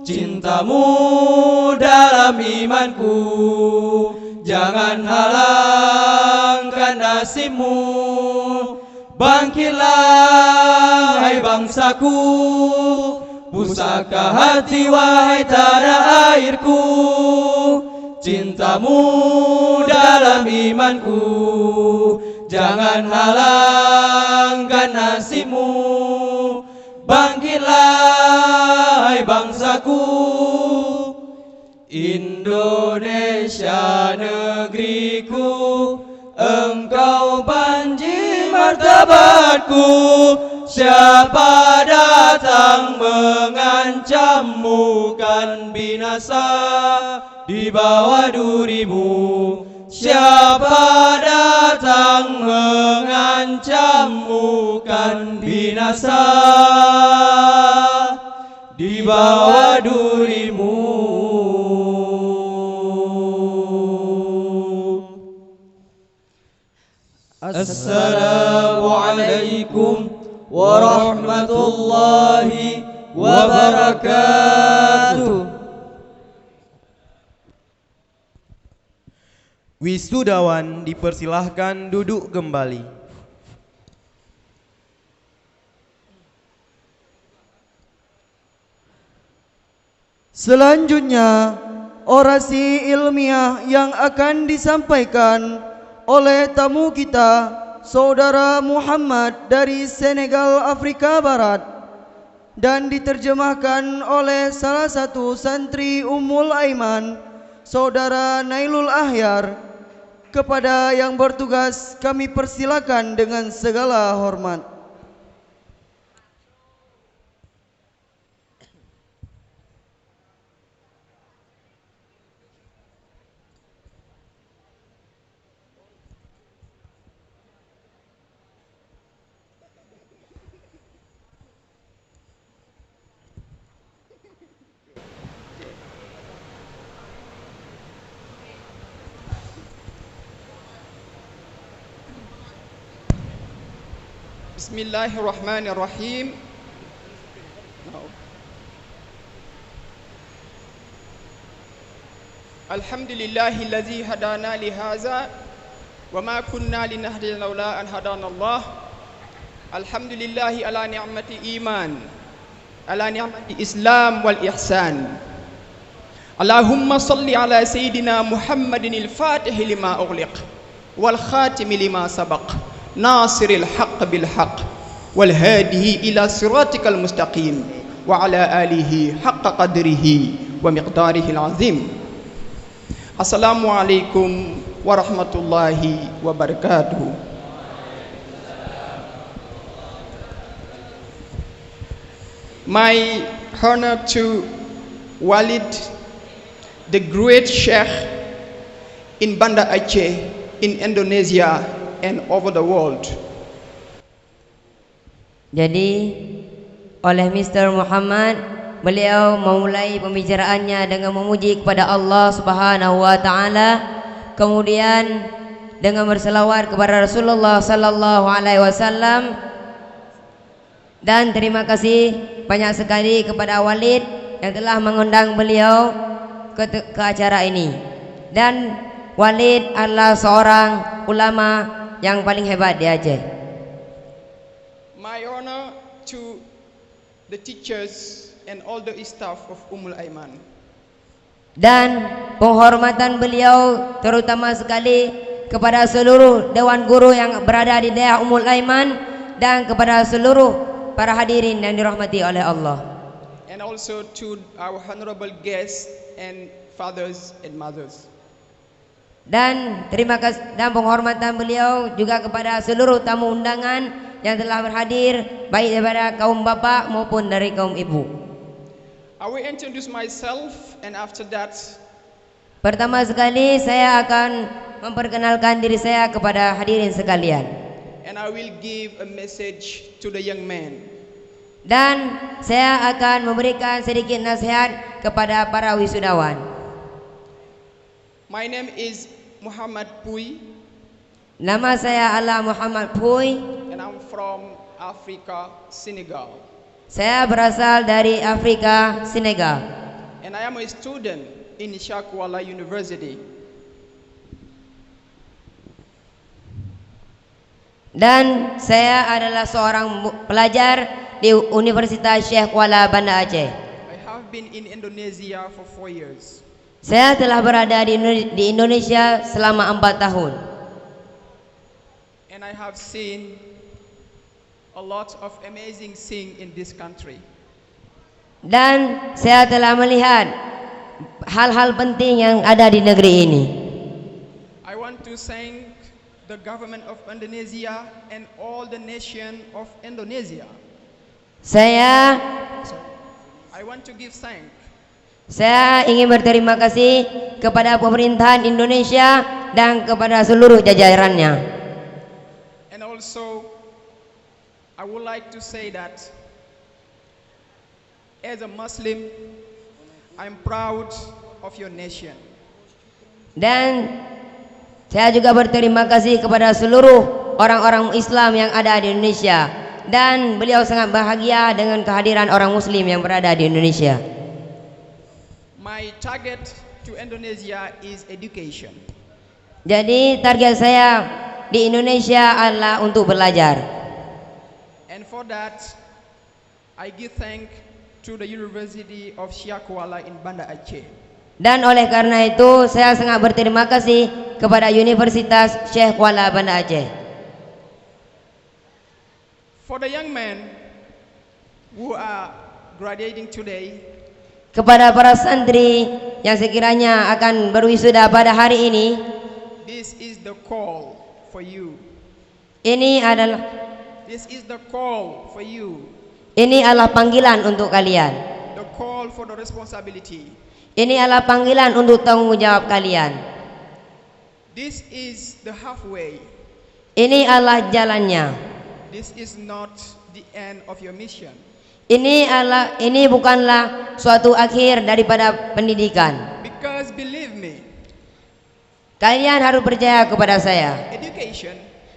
cintamu dalam imanku. Jangan halangkan nasibmu, bangkitlah hai bangsaku. Pusaka hati wahai tanah airku, cintamu dalam imanku. Jangan halangkan nasibmu, bangkitlah hai bangsaku. Indonesia negeriku, engkau panji martabatku. Siapa datang mengancammu kan binasa di bawah durimu. Siapa datang mengancammu kan binasa di bawah durimu. Assalamualaikum warahmatullahi wabarakatuh. Wisudawan dipersilahkan duduk kembali. Selanjutnya, orasi ilmiah yang akan disampaikan oleh tamu kita, Saudara Muhammad dari Senegal, Afrika Barat, dan diterjemahkan oleh salah satu santri Ummul Aiman, Saudara Nailul Ahyar. Kepada yang bertugas kami persilakan dengan segala hormat. Bismillahirrahmanirrahim. Alhamdulillahillazi hadana lihaza wa ma kunna linahtadiya laula an hadana Allah. Alhamdulillahi ala ni'mati iman, ala ni'mati Islam wal ihsan. Allahumma salli ala sayyidina Muhammadin al-Fatih lima ughliq wal khatim lima sabaq, nasiril haqq bil haqq wal hadihi ila siratikal mustaqim wa ala alihi haqqa qadrihi wa miqdarihi al-azim. Assalamualaikum warahmatullahi wabarakatuh. My honor to Walid, the great Sheikh in Banda Aceh, in Indonesia and over the world. Jadi oleh Mr. Muhammad, beliau memulai pembicaraannya dengan memuji kepada Allah Subhanahu wa taala, kemudian dengan berselawat kepada Rasulullah sallallahu alaihi wasallam, dan terima kasih banyak sekali kepada Walid yang telah mengundang beliau ke acara ini. Dan Walid adalah seorang ulama yang paling hebat di Aceh. My honor to the teachers and all the staff of Aiman. Dan penghormatan beliau terutama sekali kepada seluruh dewan guru yang berada di daerah Aiman dan kepada seluruh para hadirin yang dirahmati oleh Allah. And also to our honorable guests and fathers and mothers. Dan terima kasih dan penghormatan beliau juga kepada seluruh tamu undangan yang telah berhadir, baik daripada kaum bapak maupun dari kaum ibu. I will introduce myself, and after that, pertama sekali saya akan memperkenalkan diri saya kepada hadirin sekalian. And I will give a message to the young man. Dan saya akan memberikan sedikit nasihat kepada para wisudawan. My name is Muhammad Pui. Nama saya adalah Muhammad Pui. And I'm from Africa, Senegal. Saya berasal dari Afrika, Senegal. And I am a student in Sheikh Kuala University. Dan saya adalah seorang pelajar di Universitas Syekh Kuala Banda Aceh. I have been in Indonesia for 4 years. Saya telah berada di Indonesia selama 4 tahun. And I have seen a lot of amazing things in this country. Dan saya telah melihat hal-hal penting yang ada di negeri ini. I want to thank the government of Indonesia and all the nation of Indonesia. I want to give thanks. Saya ingin berterima kasih kepada pemerintahan Indonesia dan kepada seluruh jajarannya. And also, I would like to say that as a Muslim, I'm proud of your nation. Dan saya juga berterima kasih kepada seluruh orang-orang Islam yang ada di Indonesia, dan beliau sangat bahagia dengan kehadiran orang Muslim yang berada di Indonesia. My target to Indonesia is education. Jadi target saya di Indonesia adalah untuk belajar. And for that, I give thanks to the University of Syekh Kuala in Banda Aceh. Dan oleh karena itu saya sangat berterima kasih kepada Universitas Syekh Kuala Banda Aceh. For the young men who are graduating today, kepada para santri yang sekiranya akan berwisuda pada hari ini, this is the call for you. Ini adalah panggilan untuk kalian. The call for the responsibility. Ini adalah panggilan untuk tanggung jawab kalian. This is the halfway. Ini adalah jalannya. This is not the end of your mission. Ini bukanlah suatu akhir daripada pendidikan. Because believe me, kalian harus percaya kepada saya. Education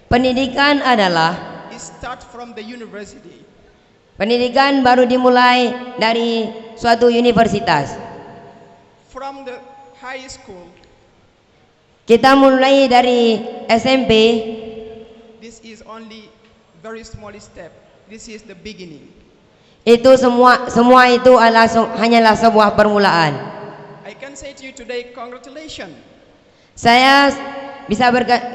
Pendidikan adalah is start from the university. Pendidikan baru dimulai dari suatu universitas. From the high school, Kita mulai dari SMP. this is only very small step. This is the beginning. Itu semua itu hanyalah sebuah permulaan. I can say to you today, congratulations. Saya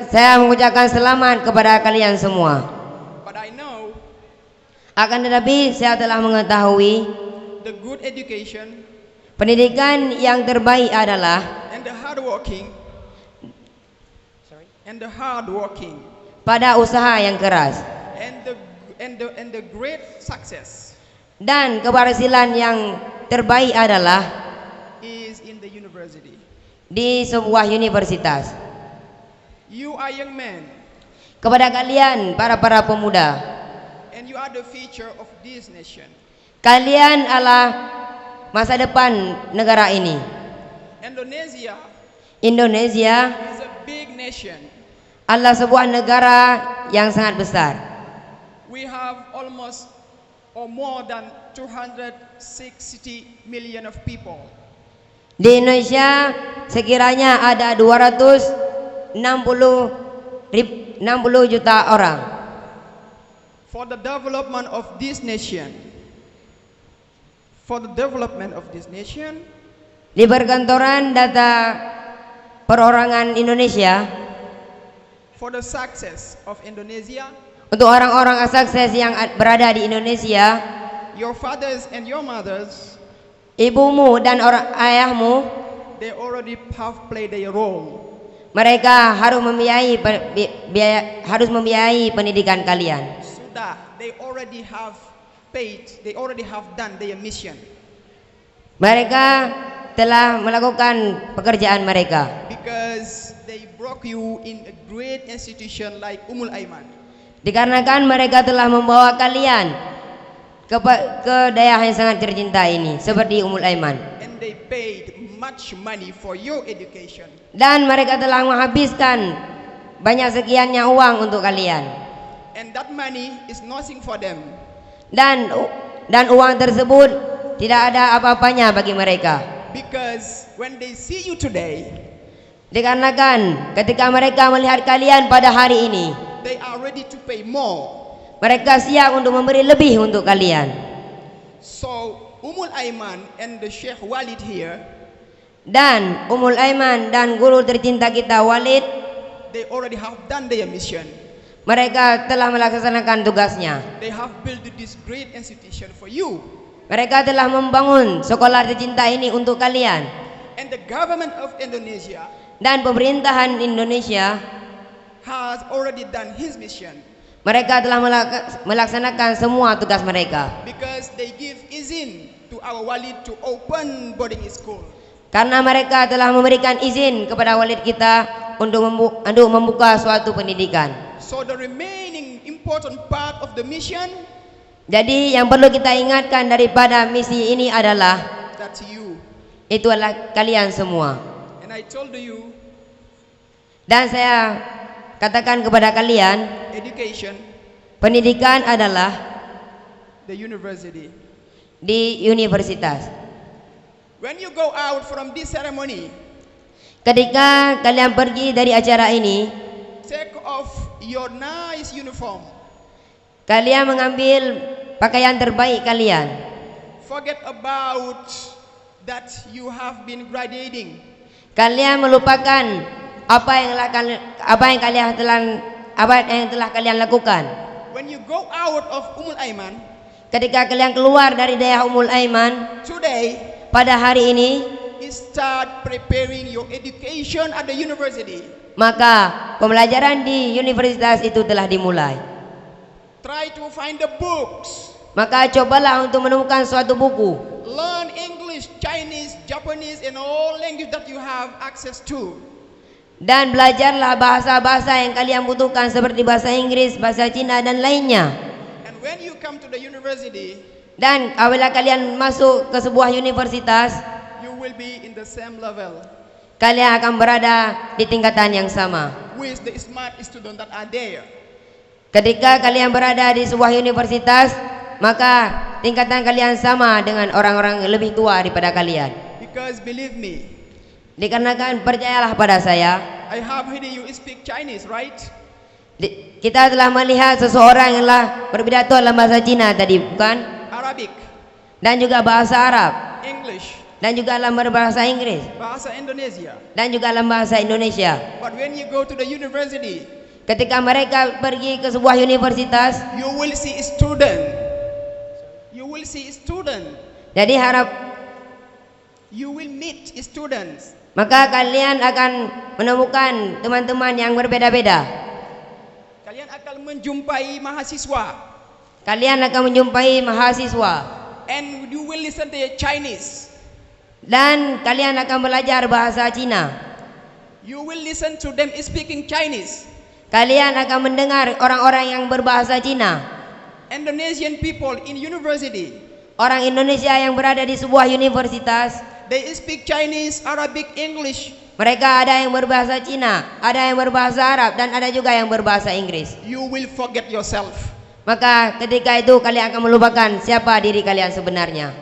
saya mengucapkan selamat kepada kalian semua. But I know Akan tetapi saya telah mengetahui the good education pendidikan yang terbaik adalah and the hard working pada usaha yang keras and the great success dan keberhasilan yang terbaik adalah is in the university. di sebuah universitas. You are young men Kepada kalian para pemuda, and you are the future of this nation. kalian adalah masa depan negara ini. Indonesia is a big nation. adalah sebuah negara yang sangat besar. We have almost or more than 260 million of people. Di Indonesia sekiranya ada 260 juta orang. For the development of this nation, Di perkantoran data perorangan Indonesia, for the success of Indonesia, untuk orang-orang sukses yang berada di Indonesia, your fathers and your mothers, ibumu dan ayahmu, they already have played their role. mereka harus membiayai pendidikan kalian. Sudah, they already have paid, they already have done their mission. Mereka telah melakukan pekerjaan mereka. Because they brought you in a great institution like Aiman. Dikarenakan mereka telah membawa kalian ke daerah yang sangat tercinta ini, seperti Aiman. And they paid much money for your education. Dan mereka telah menghabiskan banyak sekiannya uang untuk kalian. And that money is nothing for them. Dan uang tersebut tidak ada apa-apanya bagi mereka. Because when they see you today, dikarenakan ketika mereka melihat kalian pada hari ini, they are ready to pay more. Mereka siap untuk memberi lebih untuk kalian. So Aiman and the Sheikh Walid here, dan Aiman dan guru tercinta kita Walid, they already have done their mission. Mereka telah melaksanakan tugasnya. They have built this great institution for you. Mereka telah membangun sekolah tercinta ini untuk kalian. And the government of Indonesia, dan pemerintahan Indonesia has already done his mission. Mereka telah melaksanakan semua tugas mereka. Because they give izin to our Walid to open boarding school. Karena mereka telah memberikan izin kepada Walid kita untuk membuka suatu pendidikan. So the remaining important part of the mission, jadi yang perlu kita ingatkan daripada misi ini adalah that's you. Itu adalah kalian semua. And I told you, dan saya katakan kepada kalian, education, pendidikan adalah the university. Di universitas. When you go out from this ceremony, ketika kalian pergi dari acara ini, take off your nice uniform. Kalian mengambil pakaian terbaik kalian. Forget about that you have been graduating. Kalian melupakan apa yang telah kalian lakukan. When you go out of Aiman, ketika kalian keluar dari daerah Aiman, today, pada hari ini, start preparing your education at the university. Maka pembelajaran di universitas itu telah dimulai. Try to find the books. Maka cobalah untuk menemukan suatu buku. Learn English, Chinese, Japanese, and all language that you have access to. Dan belajarlah bahasa-bahasa yang kalian butuhkan seperti bahasa Inggris, bahasa Cina dan lainnya. And when you come to the university, dan apabila kalian masuk ke sebuah universitas, you will be in the same level. Kalian akan berada di tingkatan yang sama. With the smart students that are there. Ketika kalian berada di sebuah universitas, maka tingkatan kalian sama dengan orang-orang yang lebih tua daripada kalian. Because believe me, Dikarenakan percayalah pada saya, I have heard you speak Chinese, right? kita telah melihat seseorang yang telah berpidato dalam bahasa Cina tadi, bukan? Arabic, Dan juga bahasa Arab, English, dan juga dalam berbahasa Inggris, bahasa Indonesia. dan juga dalam bahasa Indonesia. But when you go to the university, Ketika mereka pergi ke sebuah universitas, you will see student. You will see student. jadi You will meet students. maka kalian akan menemukan teman-teman yang berbeda-beda. Kalian akan menjumpai mahasiswa. Kalian akan menjumpai mahasiswa, And you will listen to Chinese. dan kalian akan belajar bahasa Cina. You will listen to them speaking Chinese. Kalian akan mendengar orang-orang yang berbahasa Cina. Indonesian people in university, Orang Indonesia yang berada di sebuah universitas, they speak Chinese, Arabic, English. mereka ada yang berbahasa Cina, ada yang berbahasa Arab, dan ada juga yang berbahasa Inggris. You will forget yourself. Maka ketika itu kalian akan melupakan siapa diri kalian sebenarnya.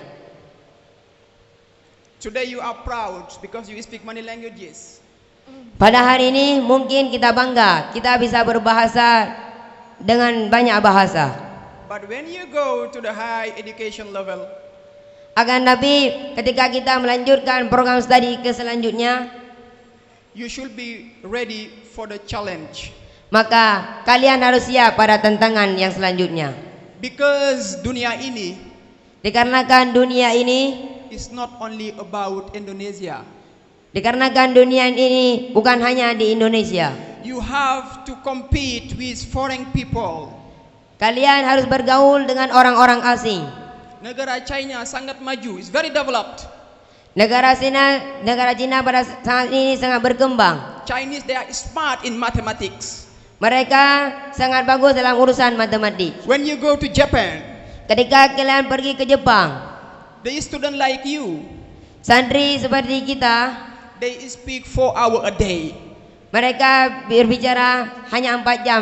Today you are proud because you speak many languages. Pada hari ini mungkin kita bangga, kita bisa berbahasa dengan banyak bahasa. But when you go to the high education level, Akan tapi ketika kita melanjutkan program studi ke selanjutnya, you should be ready for the challenge. maka kalian harus siap pada tantangan yang selanjutnya. Because dunia ini Dikarenakan dunia ini, is not only about Indonesia. dikarenakan dunia ini bukan hanya di Indonesia. You have to compete with foreign people. Kalian harus bergaul dengan orang-orang asing. Negara China sangat maju, is very developed. Negara Cina pada saat ini sangat berkembang. Chinese, they are smart in mathematics. Mereka sangat bagus dalam urusan matematik. When you go to Japan, Ketika kalian pergi ke Jepang, the student like you, santri seperti kita, they speak 4 hours a day. mereka berbicara hanya 4 jam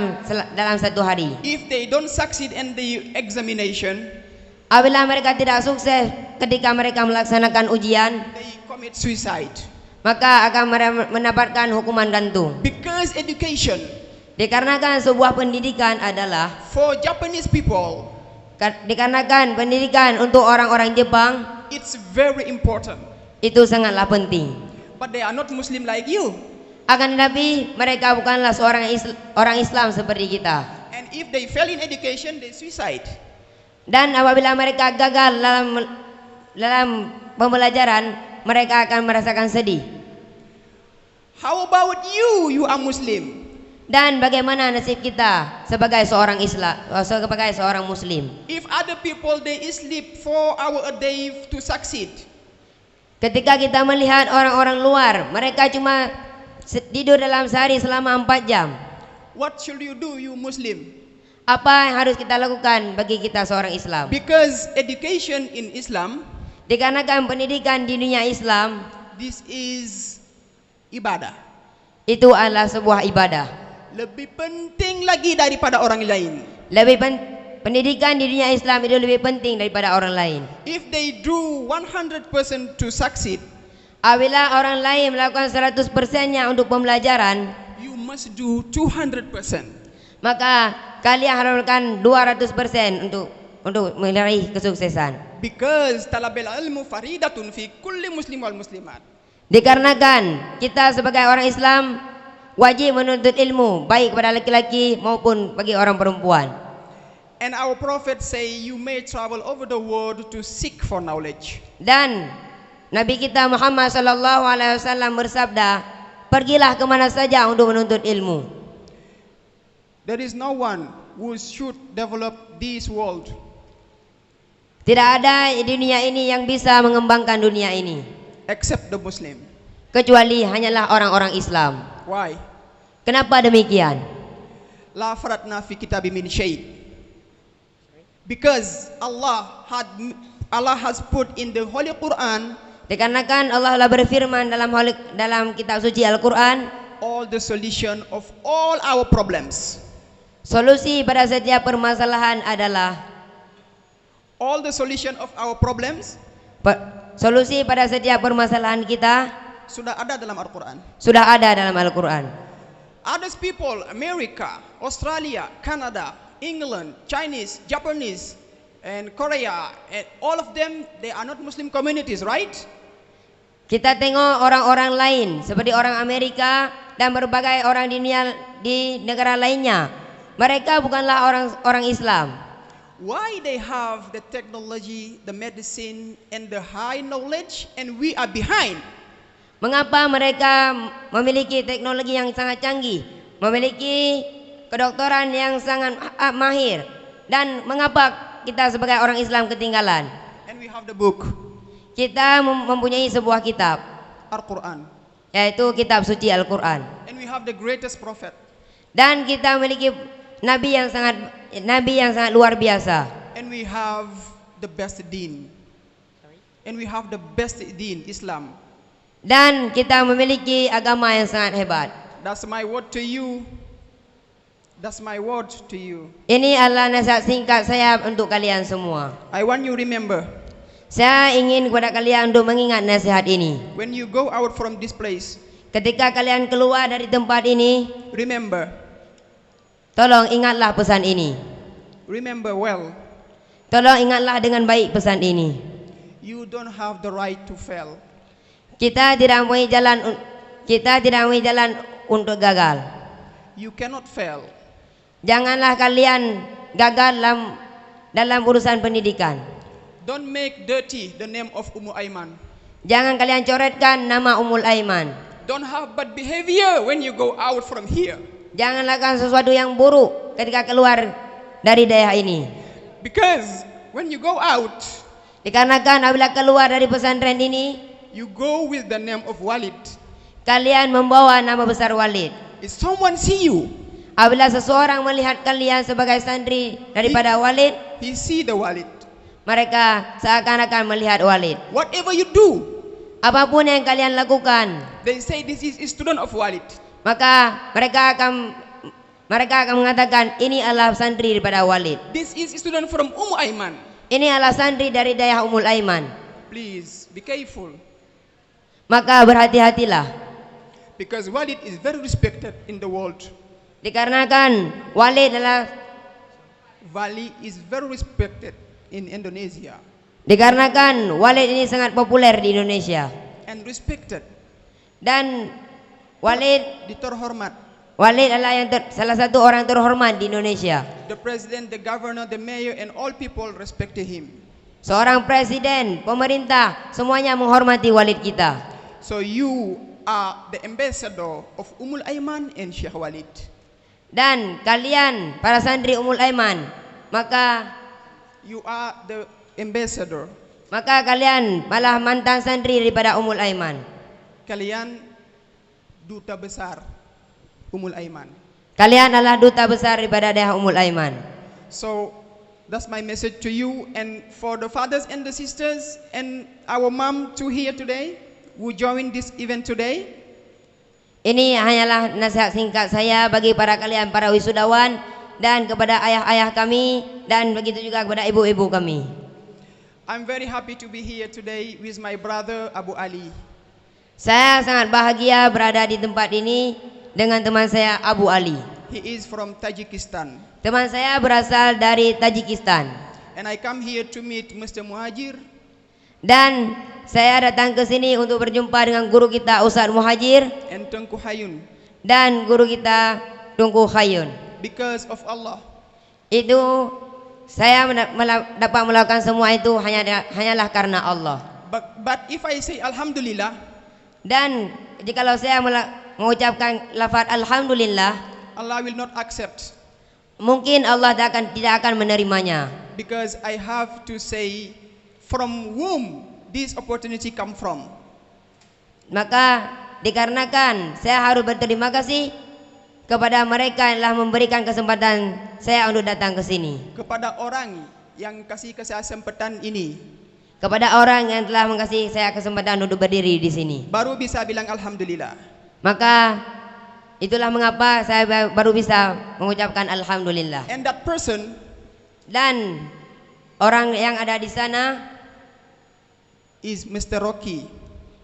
dalam satu hari. If they don't succeed in the examination, Apabila mereka tidak sukses ketika mereka melaksanakan ujian, they commit suicide. maka akan mendapatkan hukuman gantung. Because education Dikarenakan sebuah pendidikan adalah for Japanese people, dikarenakan pendidikan untuk orang-orang Jepang it's very important. itu sangatlah penting. But they are not Muslim like you. Akan tetapi mereka bukanlah orang Islam seperti kita. And if they fail in education, they suicide. Dan apabila mereka gagal dalam pembelajaran, mereka akan merasakan sedih. How about you? You are Muslim. Dan bagaimana nasib kita sebagai seorang Muslim? If other people they sleep 4 hours a day to succeed, Ketika kita melihat orang-orang luar, mereka cuma tidur dalam sehari selama 4 jam. what should you do, you Muslim? Apa yang harus kita lakukan bagi kita seorang Islam? Because education in Islam, Dikarenakan pendidikan di dunia Islam this is ibadah. itu adalah sebuah ibadah. Lebih penting lagi daripada orang lain. Pendidikan di dunia Islam itu lebih penting daripada orang lain. If they do 100% to succeed, Apabila orang lain melakukan 100%-nya untuk pembelajaran, you must do 200%. maka kalian harus melakukan 200% untuk meraih kesuksesan. Because talabil ilmu faridatun fi kulli muslim wal muslimat. Dikarenakan kita sebagai orang Islam wajib menuntut ilmu baik kepada laki-laki maupun bagi orang perempuan. And our prophet say you may travel over the world to seek for knowledge. Dan Nabi kita Muhammad sallallahu alaihi wasallam bersabda, pergilah ke mana saja untuk menuntut ilmu. There is no one who should develop this world Tidak ada di dunia ini yang bisa mengembangkan dunia ini except the Muslim. kecuali hanyalah orang-orang Islam. Why? Kenapa demikian? La faratna fi kitabi min syai'. Because Allah has put in the Holy Quran Dikarenakan Allah telah berfirman dalam kitab suci Al-Quran, all the solution of all our problems. Solusi pada setiap permasalahan adalah all the solution of our problems solusi pada setiap permasalahan kita sudah ada dalam Al-Quran. sudah ada dalam Al-Quran. Others people, America, Australia, Canada, England, Chinese, Japanese, and Korea, and all of them, they are not Muslim communities, right? Kita tengok orang-orang lain seperti orang Amerika dan berbagai orang di negara lainnya. Mereka bukanlah orang Islam. Why they have the technology, the medicine, and the high knowledge, and we are behind? Mengapa mereka memiliki teknologi yang sangat canggih, memiliki kedokteran yang sangat mahir, dan mengapa kita sebagai orang Islam ketinggalan? And we have the book, Kita mempunyai sebuah kitab, Al-Quran, yaitu kitab suci Al-Quran. and we have the greatest prophet, Dan kita memiliki nabi yang sangat luar biasa. and we have the best deen, and we have the best deen, Islam. Dan kita memiliki agama yang sangat hebat. That's my word to you. That's my word to you. Ini adalah nasihat singkat saya untuk kalian semua. I want you remember, Saya ingin kepada kalian untuk mengingat nasihat ini. when you go out from this place, Ketika kalian keluar dari tempat ini, remember, tolong ingatlah pesan ini. remember well, Tolong ingatlah dengan baik pesan ini. you don't have the right to fail. Kita tidak mempunyai jalan untuk gagal. You cannot fail. Janganlah kalian gagal dalam urusan pendidikan. Don't make dirty the name of Ummu Aiman. Jangan kalian coretkan nama Ummul Aiman. Don't have bad behavior when you go out from here. Jangan lakukan sesuatu yang buruk ketika keluar dari daerah ini. Because when you go out, Dikarenakan apabila keluar dari pesantren ini, you go with the name of Walid. kalian membawa nama besar Walid. If someone see you, Apabila seseorang melihat kalian sebagai santri daripada Walid, he see the Walid. mereka seakan-akan melihat Walid. Whatever you do, Apapun yang kalian lakukan, they say this is a student of Walid. maka mereka akan mengatakan ini adalah santri daripada Walid. This is a student from Aiman. Ini adalah santri dari daerah Ummul Aiman. Please be careful, Maka berhati-hatilah, because Walid is very respected in the world. dikarenakan Walid is very respected in Indonesia dikarenakan Walid ini sangat populer di Indonesia. and respected. Dan Walid Terhormat. adalah salah satu orang terhormat di Indonesia. The president, the governor, the mayor, and all people respected him. Seorang presiden, pemerintah, semuanya menghormati Walid kita. So you are the ambassador of Ummul Aiman and Sheikh Walid. Dan kalian para santri Ummul Aiman, maka You are the ambassador. kalian malah mantan santri daripada Ummul Aiman. Kalian duta besar Ummul Aiman. Kalian adalah duta besar daripada daerah Ummul Aiman. So that's my message to you, and for the fathers and the sisters and our mom to here today who join this event today. Ini hanyalah nasihat singkat saya bagi para kalian para wisudawan dan kepada ayah-ayah kami dan begitu juga kepada ibu-ibu kami. I'm very happy to be here today with my brother Abu Ali. Saya sangat bahagia berada di tempat ini dengan teman saya Abu Ali. He is from Tajikistan. Teman saya berasal dari Tajikistan. And I come here to meet Mr. Muhajir. Dan saya datang ke sini untuk berjumpa dengan guru kita Ustaz Muhajir And Tengku Hayun. dan guru kita Tungku Hayun. Because of Allah. Itu saya dapat melakukan semua itu hanyalah karena Allah. But if I say Alhamdulillah, dan jikalau saya mengucapkan lafaz Alhamdulillah, Allah will not accept. mungkin Allah tidak akan menerimanya. Because I have to say from whom this opportunity come from. Maka dikarenakan saya harus berterima kasih kepada mereka yang telah memberikan kesempatan saya untuk datang ke sini. Kepada orang yang kasih kesempatan ini. Kepada orang yang telah mengasihi saya kesempatan untuk berdiri di sini. Baru bisa bilang Alhamdulillah. Maka Itulah mengapa saya baru bisa mengucapkan alhamdulillah. And that person Dan orang yang ada di sana is Mr. Rocky.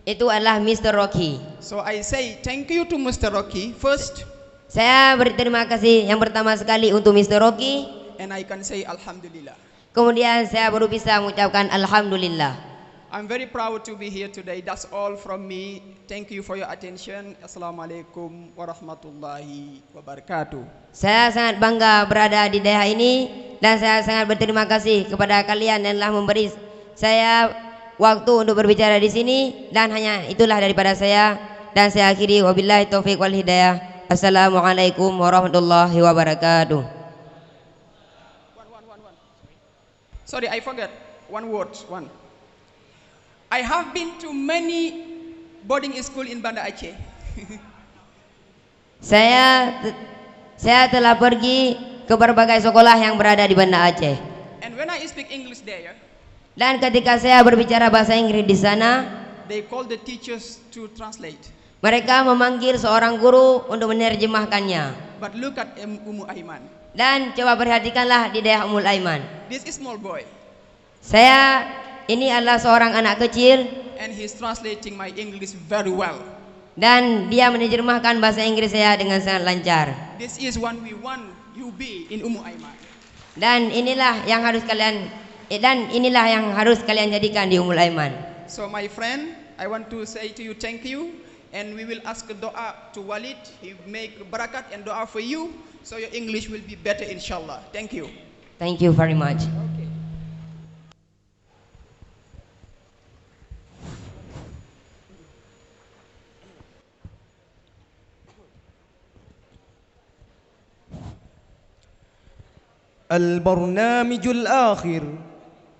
itu adalah Mr. Rocky. So I say thank you to Mr. Rocky first, Saya berterima kasih yang pertama sekali untuk Mr. Rocky. and I can say Alhamdulillah. Kemudian saya baru bisa mengucapkan alhamdulillah. I'm very proud to be here today. That's all from me. Thank you for your attention. Assalamualaikum warahmatullahi wabarakatuh. Saya sangat bangga berada di daerah ini dan saya sangat berterima kasih kepada kalian yang telah memberi saya waktu untuk berbicara di sini, dan hanya itulah daripada saya, dan saya akhiri wabillahi taufiq wal hidayah. Assalamualaikum warahmatullahi wabarakatuh. Sorry, I forgot one word. I have been to many boarding school in Banda Aceh. Saya telah pergi ke berbagai sekolah yang berada di Banda Aceh. And when I speak English there, Dan ketika saya berbicara bahasa Inggris di sana, they call the teachers to translate. mereka memanggil seorang guru untuk menerjemahkannya. But look at Ummu Aiman. Dan coba perhatikanlah di daerah Ummul Aiman. This is small boy, Ini adalah seorang anak kecil, and he's translating my English very well. dan dia menerjemahkan bahasa Inggris saya dengan sangat lancar. This is what we want you be in Ummu Aiman. Dan inilah yang harus kalian jadikan di Ummul Aiman. So my friend, I want to say to you thank you, and we will ask a doa to Walid. He make barakat and doa for you, so your English will be better inshallah. Thank you. Thank you very much. البرنامج الآخر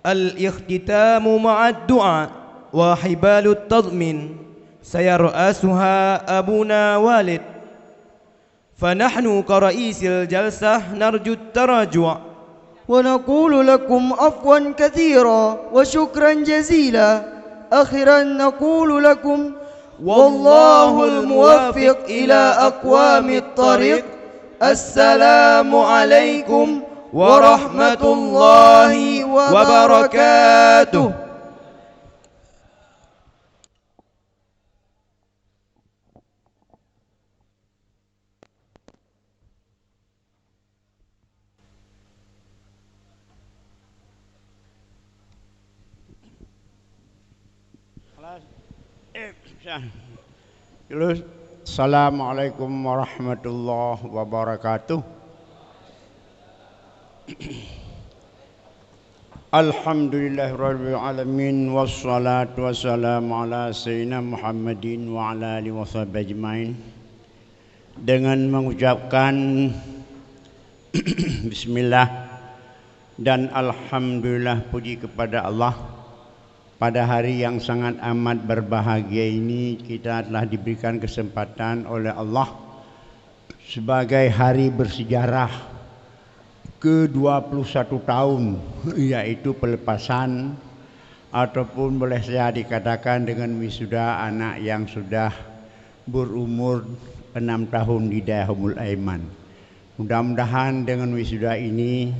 الاختتام مع الدعاء وحبال التضمين سيرأسها أبونا والد، فنحن كرئيس الجلسة نرجو التراجع ونقول لكم عفوا كثيرا وشكرا جزيلا. أخيرا نقول لكم والله الموفق إلى أقوام الطريق. السلام عليكم ورحمة الله وبركاته. Assalamualaikum warahmatullahi wabarakatuh. Alhamdulillahirabbil alamin wassalatu wassalamu ala sayyidina Muhammadin wa ala alihi washabihi ajmain. Dengan mengucapkan bismillah dan alhamdulillah, puji kepada Allah. Pada hari yang sangat amat berbahagia ini, kita telah diberikan kesempatan oleh Allah sebagai hari bersejarah ke-21 tahun, yaitu pelepasan ataupun boleh saya dikatakan dengan wisuda anak yang sudah berumur 6 tahun di daerah Ummul Aiman. Mudah-mudahan dengan wisuda ini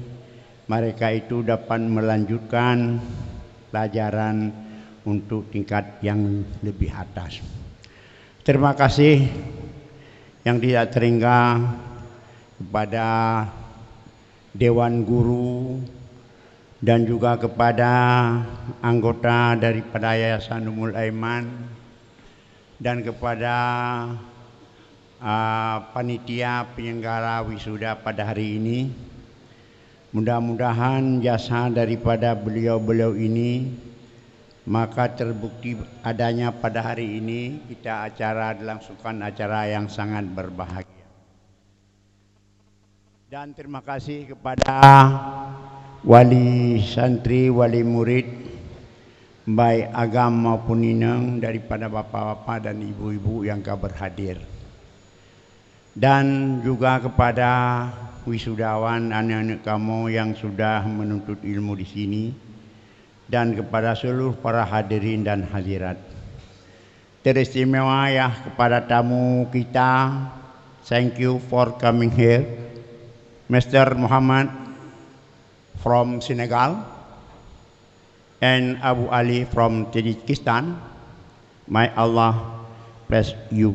mereka itu dapat melanjutkan pelajaran untuk tingkat yang lebih atas. Terima kasih yang tidak terhingga kepada Dewan Guru dan juga kepada anggota daripada Yayasan Ummul Aiman dan kepada panitia penyelenggara wisuda pada hari ini. Mudah-mudahan jasa daripada beliau-beliau ini maka terbukti adanya pada hari ini kita dilangsungkan acara yang sangat berbahagia. Dan terima kasih kepada wali santri, wali murid, baik agama maupun ineng, daripada bapak-bapak dan ibu-ibu yang berhadir. Dan juga kepada wisudawan anak-anak kamu yang sudah menuntut ilmu di sini, dan kepada seluruh para hadirin dan hadirat. Teristimewa ya kepada tamu kita Thank you for coming here. Mr. Muhammad from Senegal and Abu Ali from Tajikistan. May Allah bless you.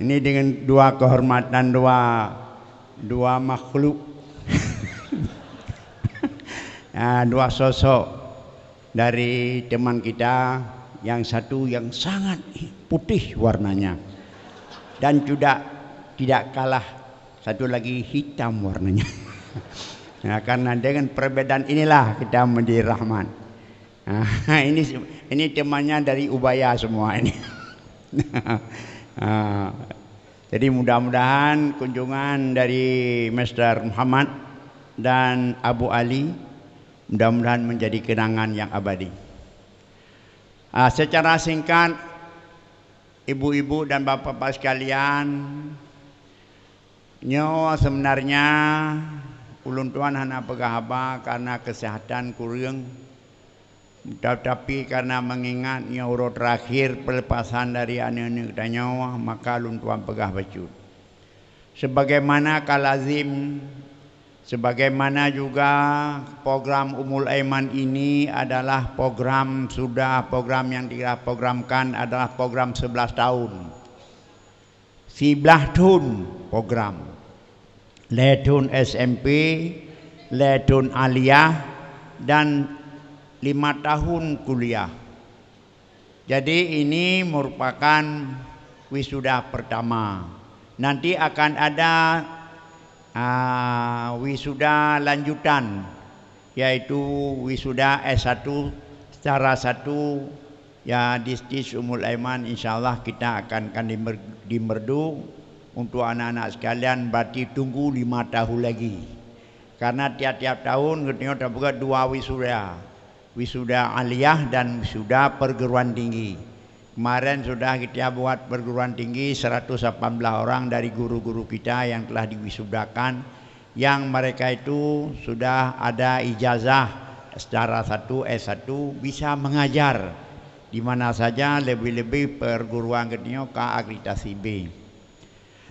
Ini dengan dua kehormatan dua makhluk, dua sosok dari teman kita, yang satu yang sangat putih warnanya dan juga tidak kalah satu lagi hitam warnanya. Nah, karena dengan perbedaan inilah kita menjadi rahmat. Nah, ini temannya dari Ubaya semua ini. Jadi mudah-mudahan kunjungan dari Mr. Muhammad dan Abu Ali mudah-mudahan menjadi kenangan yang abadi. Secara singkat, ibu-ibu dan bapak-bapak sekalian, nyawa sebenarnya ulun tuan hana pegahaba karena kesehatan kurang, tetapi karena mengingat nyawa terakhir pelepasan dari anak-anak dan nyawa, maka ulun tuan pegah bacut. Sebagaimana kalazim, sebagaimana juga program Ummul Aiman ini adalah program yang kita programkan adalah program 11 tahun. 11 tahun program. Ledun SMP, ledun aliyah, dan 5 tahun kuliah. Jadi ini merupakan wisuda pertama. Nanti akan ada wisuda lanjutan, yaitu wisuda S1 secara satu ya di Ummul Aiman. Insyaallah kita akan di Merdu. Untuk anak-anak sekalian berarti tunggu 5 tahun lagi, karena tiap-tiap tahun kita terbuka 2 wisuda, wisuda aliyah dan wisuda perguruan tinggi. Kemarin sudah kita buat perguruan tinggi 118 orang dari guru-guru kita yang telah diwisudakan, yang mereka itu sudah ada ijazah secara S1 bisa mengajar di mana saja, lebih-lebih perguruan tinggi ke akreditasi B.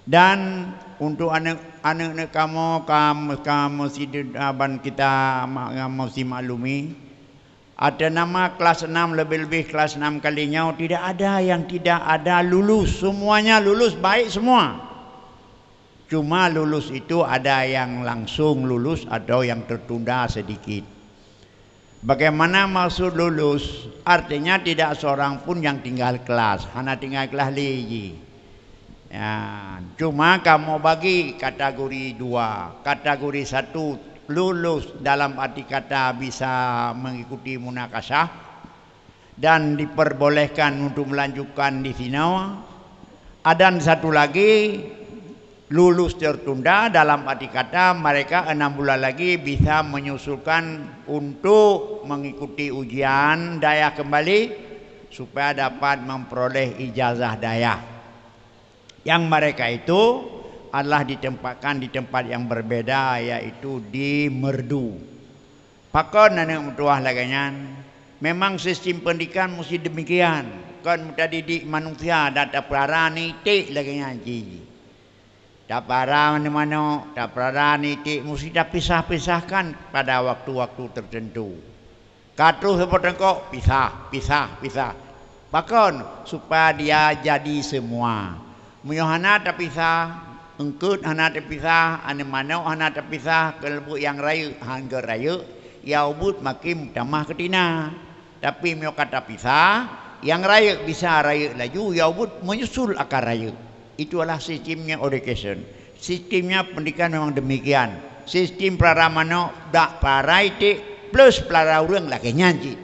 Dan untuk anak-anak kamu kita mesti maklumi, ada nama kelas 6, lebih-lebih kelas 6 kalinya tidak ada yang tidak ada lulus, semuanya lulus baik semua. Cuma lulus itu ada yang langsung lulus atau yang tertunda sedikit. Bagaimana maksud lulus? Artinya tidak seorang pun yang tinggal kelas, hanya tinggal kelas lagi. Ya, cuma kamu bagi kategori 2, kategori 1 lulus dalam arti kata bisa mengikuti munakasah dan diperbolehkan untuk melanjutkan di sini. Ada satu lagi lulus tertunda dalam arti kata mereka 6 bulan lagi bisa menyusulkan untuk mengikuti ujian daya kembali supaya dapat memperoleh ijazah daya. Yang mereka itu adalah ditempatkan di tempat yang berbeda, yaitu di Merdu. Pakon anak mutuah laganyan. Memang sistem pendidikan mesti demikian. Kan muda didik manusia data perarani tik laganyan ji. Dapara mana-mana, dapara nitik mesti dipisah-pisahkan pada waktu-waktu tertentu. Katu seperti kok pisah. Pakon supaya dia jadi semua. Muyohana terpisah, engkut hana terpisah, ane manau hana terpisah, kelebuk yang raya hangga raya, ya ubud makin tamah ketina. Tapi mio kata pisah, yang raya bisa raya laju, ya ubud menyusul akar raya. Itu adalah sistemnya education. Sistemnya pendidikan memang demikian. Sistem praramano dak paraiti plus pelara urang lagi nyanyi.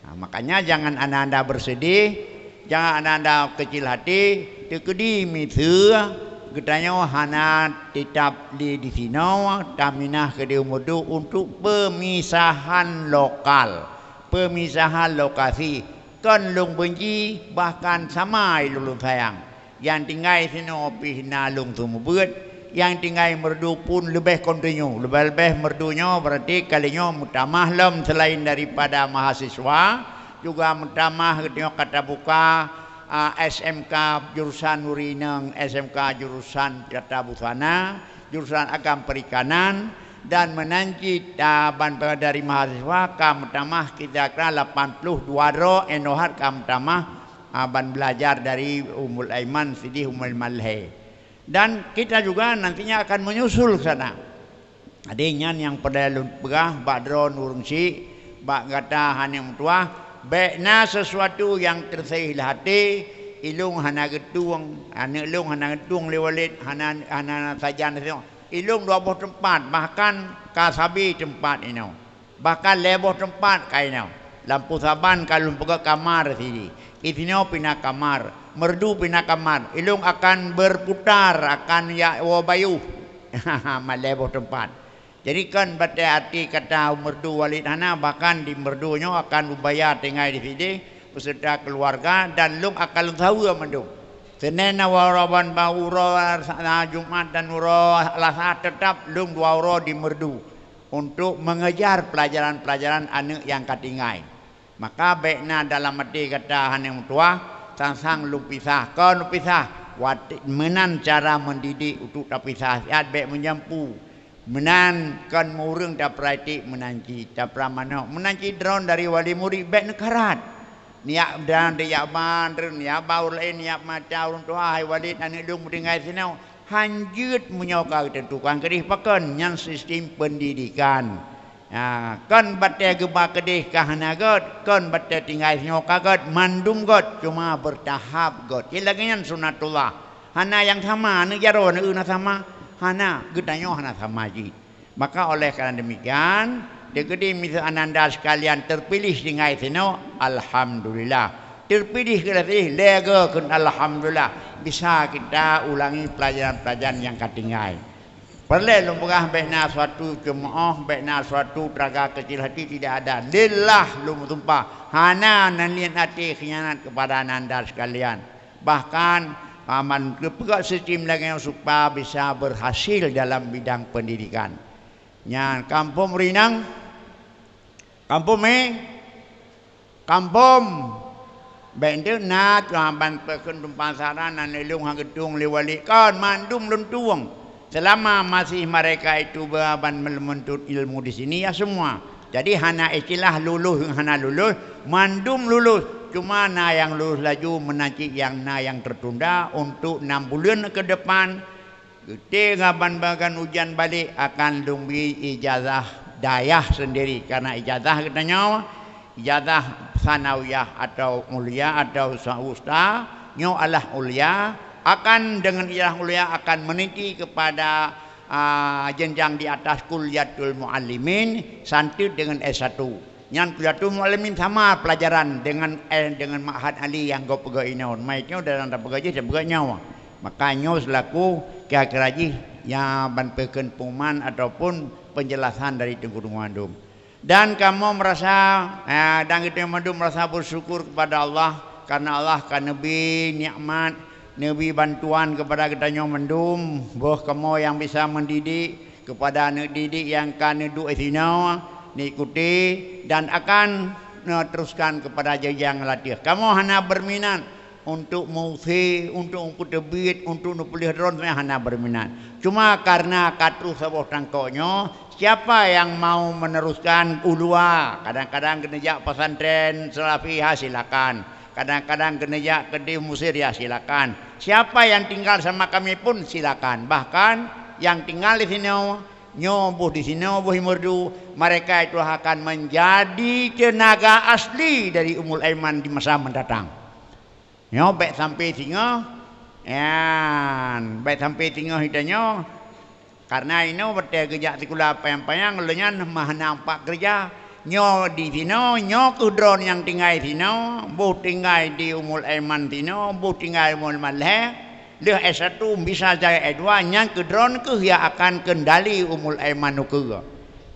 Nah, makanya jangan anda bersedih, jangan anda kecil hati. Tekedi mitu getanya hana tetap di sini taminah ke Merdu untuk pemisahan lokal, pemisahan lokasi. Kan lung benci bahkan sama lulung sayang. Yang tinggal sini pihna lung sumubut, yang tinggal Merdu pun lebih kontinu, lebih merdunya berarti kalinya mutamah lem selain daripada mahasiswa, juga mentamah kata buka SMK jurusan Nurineng, SMK jurusan Tata Busana, jurusan Agam Perikanan, dan menanti dari mahasiswa kam tamah kita kira 82 ro enohat kam tamah ban belajar dari Ummul Aiman Sidi Ummul Malhe. Dan kita juga nantinya akan menyusul ke sana. Adanya yang pada pegah Badro Nurungsi, bak kata yang tua, baiknya sesuatu yang tersehil hati, ilung hana getung, ilung hana getung lewalid, hana sajan itu, ilung 20 tempat, bahkan kasabi tempat ini, bahkan leboh tempat kainau, lampu saban kalau pegah kamar sini, itino pindah kamar, merdu pindah kamar, ilung akan berputar, akan ya wabayu, maleboh tempat. Jadi kan pada hati kata merdu walid hana, bahkan di merdunya akan ubaya tinggal di sini beserta keluarga dan lung akan tahu mendung. Senin waraban bauro Jumat dan uro Selasa tetap lung 2 uro di merdu untuk mengejar pelajaran-pelajaran anak yang katingai. Maka baiknya dalam hati kata yang tua sang lung pisah, kau pisah menan cara mendidik untuk tak pisah siat baik menyampu. Menan kan murung tak perhati menanci tak pramano menanci drone dari wali murid baik nekarat niat dan dia bandar niat baur lain niat macam orang tua hai wali anak dong mendengar sinau hanjut menyoka tentukan kedih pakan yang sistem pendidikan kan batai gebak kedih kahana god kan batai tinggal sinyoka god mandum god cuma bertahap god ilagian sunatullah hana yang sama negara negara sama hana gedanya hana sama ji. Maka oleh karena demikian degede misal ananda sekalian terpilih dengan sino alhamdulillah. Terpilih kelih lega kun alhamdulillah bisa kita ulangi pelajaran-pelajaran yang katingai. Perle lumpurah baikna suatu jemaah baikna suatu teraga kecil hati tidak ada. Lillah lum tumpah hana nanian hati khianat kepada ananda sekalian. Bahkan aman kepegak sistem lagi yang supaya bisa berhasil dalam bidang pendidikan. Nya kampung Rinang, kampung bende nak ban pekun pasaran nan elung hang gedung lewali kan mandum lentuang. Selama masih mereka itu ban menuntut ilmu di sini ya semua. Jadi hana istilah lulus hana lulus, mandum lulus. Cuma na yang lulus laju menanti yang tertunda untuk 6 bulan ke depan. Ketika bagan ujian balik akan lumbi ijazah dayah sendiri karena ijazah katanya ijazah sanawiyah atau mulia atau sausta nyo alah ulia akan dengan ijazah mulia akan meniti kepada jenjang di atas kuliatul muallimin santit dengan S1. Yang kuliatul muallimin sama pelajaran dengan Ma'had Ali yang kau pegawai inaun. Maiknya dalam tak pegawai je pegawai nyawa. Makanya selaku kira-kira yang banpeken pengumuman ataupun penjelasan dari Tengku Mandum. Dan kamu merasa dan kita Mandum merasa bersyukur kepada Allah karena Allah kan Nabi nikmat, Nabi bantuan kepada kita Mandum. Boh kamu yang bisa mendidik kepada anak didik yang kan duduk esina ikuti dan akan teruskan kepada jenjang latih. Kamu hanya berminat untuk musi, untuk tebit, untuk nupulih drone hanya berminat. Cuma karena katu sebuah tangkonya, siapa yang mau meneruskan ulua? Kadang-kadang genejak pesantren Salafi silakan. Kadang-kadang genejak kedai musir ya silakan. Siapa yang tinggal sama kami pun silakan. Bahkan yang tinggal di sini nyobuh di sini nyobuh merdu mereka itu akan menjadi tenaga asli dari Ummul Aiman di masa mendatang. Nyobek sampai singa, baik sampai singa hitanya karena ini berarti kerja sekolah payang-payang lenyan mah nampak kerja nyo di sini nyo kudron yang tinggal di sini bu tinggal di Ummul Aiman sini bu tinggal Ummul Malhe. Leh S1 bisa jadi S2 yang kedron ke ya akan kendali Ummul Aiman ke.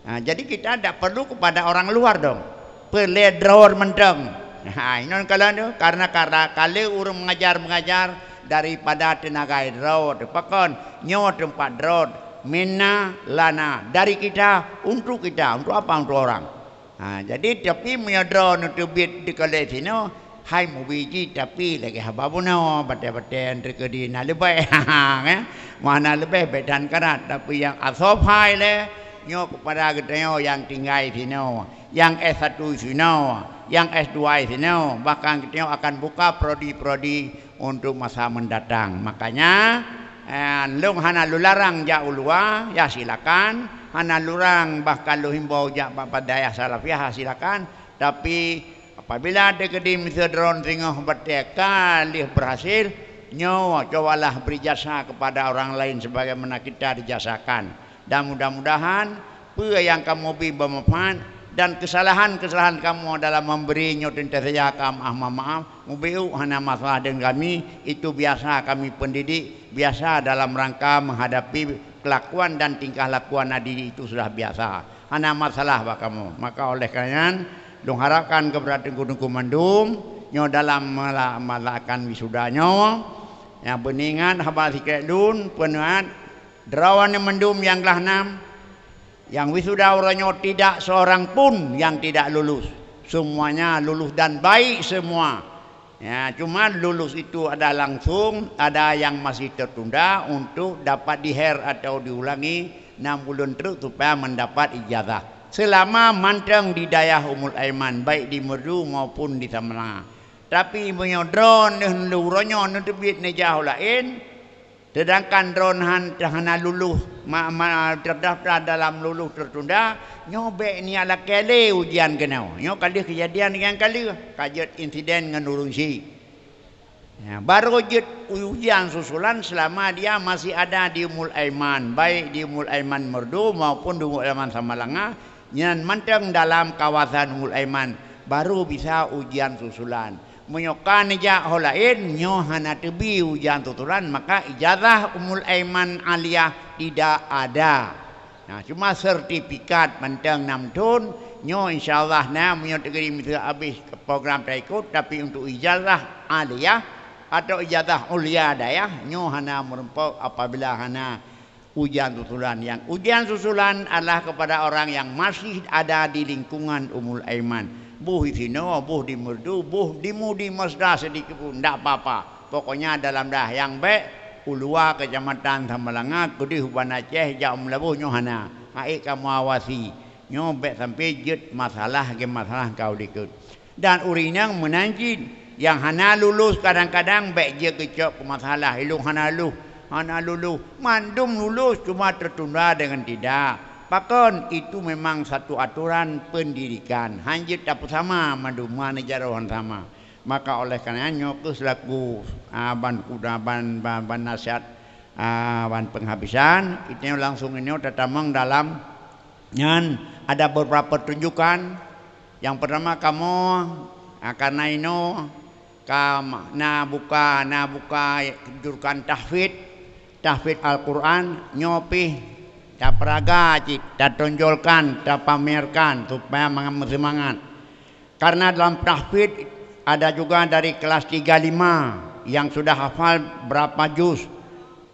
Jadi kita tidak perlu kepada orang luar dong. Peledron menteng. Ini kalau karena kalau orang mengajar daripada tenaga hidro pakon nyo tempat drone mina lana dari kita untuk apa untuk orang Jadi tapi menyadar untuk bit di kolej sini, hai mu biji tapi lagi haba buno, bate-bate terkedi na lebih, mana lebih bedan karat. Tapi yang asal hai le, nyo kepada kita yang tinggal sini, yang S1 sini, yang S2 sini, bahkan kita akan buka prodi-prodi untuk masa mendatang. Makanya, lung hana lu larang ja ulua, ya silakan. Hana lurang bahkan lu himbau jak bapak daya salafiyah silakan. Tapi apabila ada kedim sedron tengah bertekad berhasil, nyo cobalah beri jasa kepada orang lain sebagaimana kita dijasakan. Dan mudah-mudahan apa yang kamu beri bermanfaat dan kesalahan-kesalahan kamu dalam memberi nyo tentu saja kamu maaf mubiu hana masalah dengan kami, itu biasa kami pendidik, biasa dalam rangka menghadapi kelakuan dan tingkah lakuan adik itu sudah biasa. Hana masalah bak kamu. Maka oleh kerana dong harapkan kepada tengku-tengku mandum nyo dalam melakukan wisudanya yang beningan haba sikit dun penuat derawan mendum yang kelas 6 yang wisuda orangnya tidak seorang pun yang tidak lulus. Semuanya lulus dan baik semua. Ya, cuma lulus itu ada langsung, ada yang masih tertunda untuk dapat diher atau diulangi 6 bulan terus supaya mendapat ijazah. Selama manteng di Dayah Ummul Aiman, baik di Merdu maupun di Samalanga. Tapi punya drone luronyo nutubit ne jauh lain. Sedangkan drone hana lulus terdaftar dalam lulus tertunda, nyobek ni ala kele ujian kenau. Nyo kali kejadian yang kali kajet insiden ngenurung si. Ya, baru ujian susulan selama dia masih ada di Ummul Aiman, baik di Ummul Aiman Merdu maupun di Ummul Aiman Samalanga, yang manteng dalam kawasan Ummul Aiman, baru bisa ujian susulan. Menyokan ijazah holain nyo hana tebi ujian tutulan, maka ijazah Ummul Aiman Aliyah tidak ada. Nah, cuma sertifikat manteng 6 tahun nyo insyaallah na menyo tegeri mesti habis ke program terikut, tapi untuk ijazah Aliyah atau ijazah ulia dayah nyo hana merempok apabila hana ujian susulan. Yang ujian susulan adalah kepada orang yang masih ada di lingkungan Ummul Aiman. Buh di sini, buh di Merdu, buh di Mudi Masda sedikit pun tidak apa-apa. Pokoknya dalam dah yang baik, Ulua Kecamatan Samalanga, Kudi Huban Aceh, Jauh Melabuh Nyohana. Aik kamu awasi, nyobek sampai jet masalah ke masalah kau dikut. Dan urinang menanjin, yang hana lulus kadang-kadang baik je kecok ke masalah. Ilung hana lulus, mandum lulus cuma tertunda dengan tidak. Pakon itu memang satu aturan pendidikan. Hanjit dapat sama, manduma negarawan sama. Maka oleh karenanya ke selaku ban nasihat ban penghabisan, itu langsung ini tetamang dalam yang ada beberapa tunjukan. Yang pertama kamu karena ini na buka jurukan tahfidz Al-Quran nyopi tak peraga, tak tonjolkan, tak pamerkan supaya mengambil semangat. Karena dalam tahfidz ada juga dari kelas 35 yang sudah hafal berapa juz.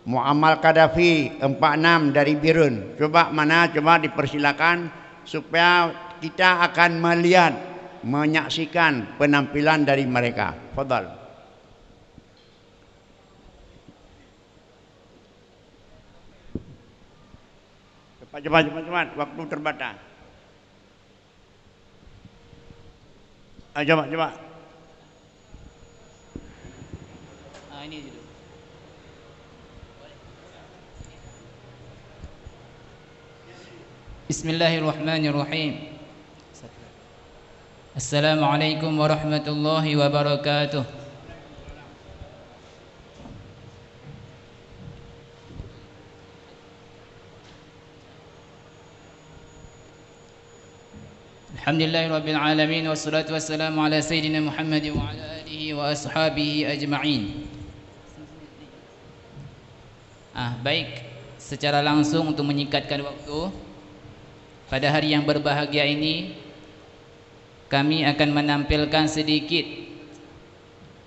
Muammal Qaddafi 46 dari Birun. Coba dipersilakan supaya kita akan melihat, menyaksikan penampilan dari mereka. Fadhal. Cepat, waktu terbatas. Coba. Ini dulu. Bismillahirrahmanirrahim. Assalamualaikum warahmatullahi wabarakatuh. Alhamdulillahirabbil alamin wassalatu wassalamu ala sayyidina Muhammad wa ala alihi wa ashabihi ajma'in. Baik, secara langsung untuk menyingkatkan waktu, pada hari yang berbahagia ini kami akan menampilkan sedikit,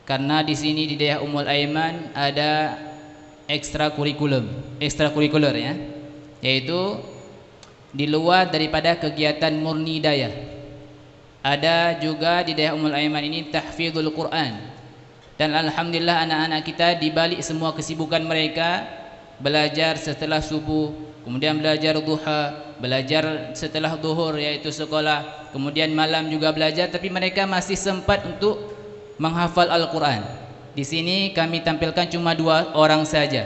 karena di sini di Dayah Ummul Aiman ada ekstrakurikuler ya, yaitu di luar daripada kegiatan murni dayah. Ada juga di daerah Ummul Aiman ini tahfidzul Quran. Dan alhamdulillah anak-anak kita di balik semua kesibukan mereka, belajar setelah subuh, kemudian belajar duha, belajar setelah zuhur yaitu sekolah, kemudian malam juga belajar, tapi mereka masih sempat untuk menghafal Al-Quran. Di sini kami tampilkan cuma 2 orang saja.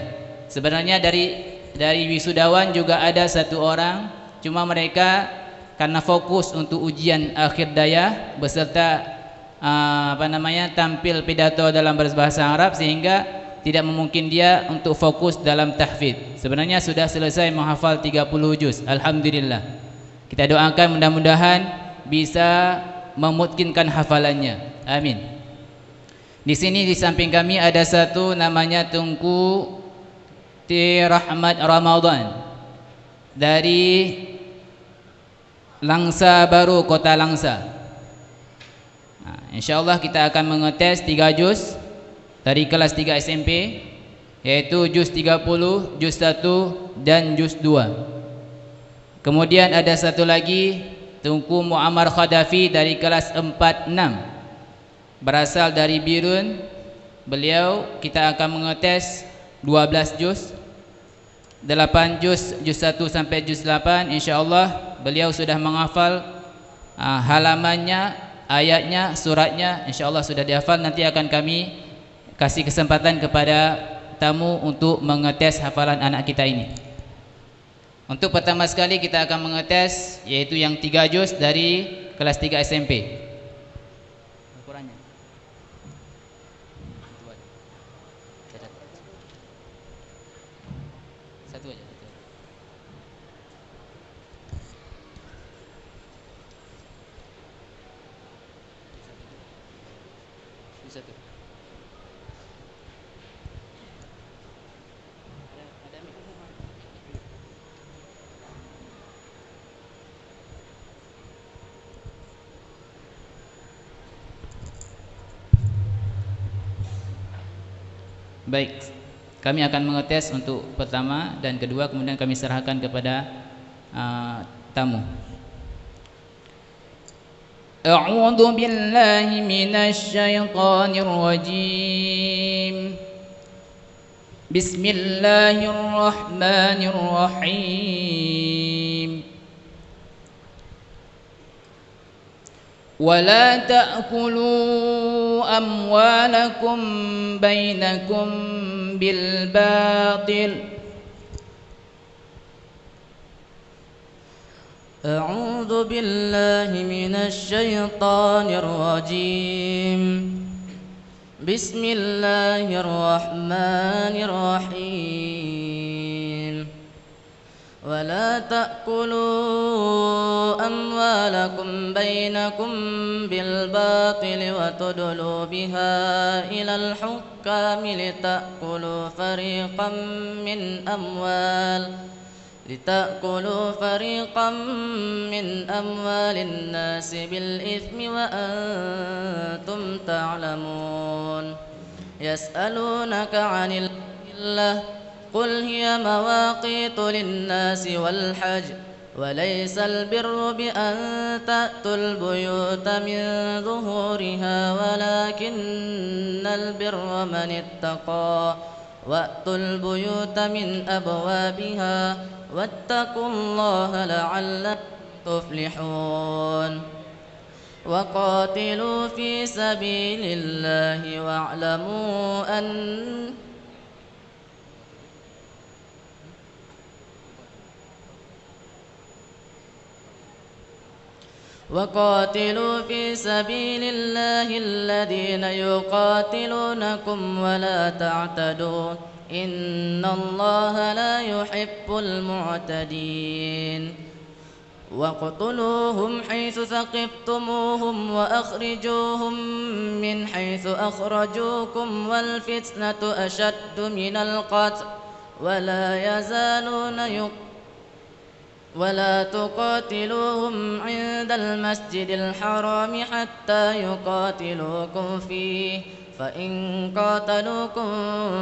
Sebenarnya dari wisudawan juga ada 1 orang, cuma mereka karena fokus untuk ujian akhir daya beserta tampil pidato dalam berbahasa Arab, sehingga tidak memungkinkan dia untuk fokus dalam tahfidz. Sebenarnya sudah selesai menghafal 30 juz. Alhamdulillah. Kita doakan mudah-mudahan bisa memutkinkan hafalannya. Amin. Di sini di samping kami ada 1 namanya Tunku T. Rahmat Ramadan dari Langsa Baru, Kota Langsa. InsyaAllah kita akan mengetes 3 juz dari kelas 3 SMP, yaitu juz 30, juz 1 dan juz 2. Kemudian ada 1 lagi Tunku Muammar Khadafi dari kelas 4-6, berasal dari Birun. Beliau kita akan mengetes 12 juz, 8 juz, juz 1 sampai juz 8. InsyaAllah beliau sudah menghafal halamannya, ayatnya, suratnya, insyaallah sudah dihafal. Nanti akan kami kasih kesempatan kepada tamu untuk mengetes hafalan anak kita ini. Untuk pertama sekali kita akan mengetes yaitu yang 3 juz dari kelas 3 SMP. Ukurannya. Satu aja. Satu. Ada mikrofon. Baik, kami akan mengetes untuk pertama dan kedua, kemudian kami serahkan kepada tamu. A'udzu billahi minasy syaithanir rajim. Bismillahirrahmanirrahim. Wala ta'kulu amwalakum bainakum bil batil. أعوذ بالله من الشيطان الرجيم بسم الله الرحمن الرحيم ولا تأكلوا أموالكم بينكم بالباطل وتدلوا بها إلى الحكام لتأكلوا فريقا من أموال الناس بالإثم وأنتم تعلمون يسألونك عن الأهلة قل هي مواقيت للناس والحج وليس البر بأن تأتوا البيوت من ظهورها ولكن البر من اتقى وأتوا البيوت من أبوابها واتقوا الله لعلكم تفلحون وقاتلوا في سبيل الله وقاتلوا في سبيل الله الذين يقاتلونكم ولا تعتدوا إن الله لا يحب المعتدين واقتلوهم حيث ثقفتموهم وأخرجوهم من حيث أخرجوكم والفتنة أشد من القتل ولا تقاتلوهم عند المسجد الحرام حتى يقاتلوكم فيه فإن قاتلوكم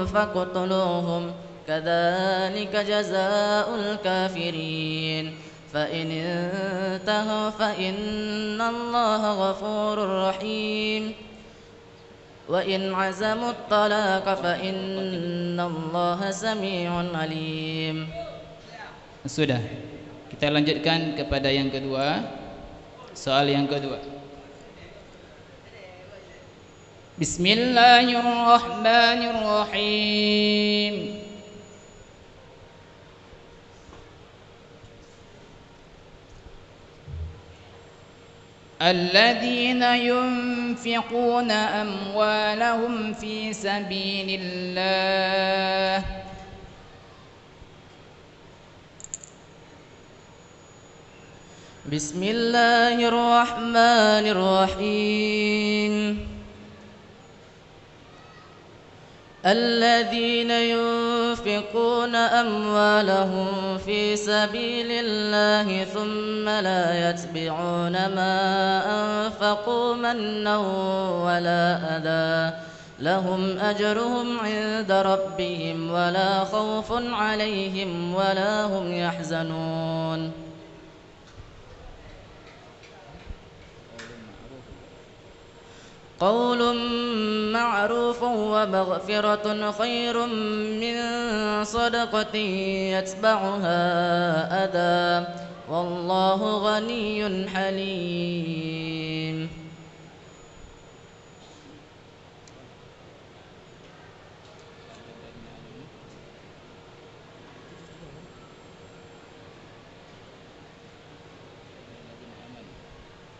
فاقتلوهم كذلك جزاء الكافرين فإن انتهوا فإن الله غفور رحيم وإن عزموا الطلاق فإن الله سميع عليم. Sudah. Kita lanjutkan kepada yang kedua. Soal yang kedua. Bismillahirrahmanirrahim. الذين ينفقون أموالهم في سبيل الله بسم الله الرحمن الرحيم الذين ينفقون أموالهم في سبيل الله ثم لا يتبعون ما أنفقوا منا ولا أذى لهم أجرهم عند ربهم ولا خوف عليهم ولا هم يحزنون. قول معروف ومغفرة خير من صدقة يتبعها أذى والله غني حليم.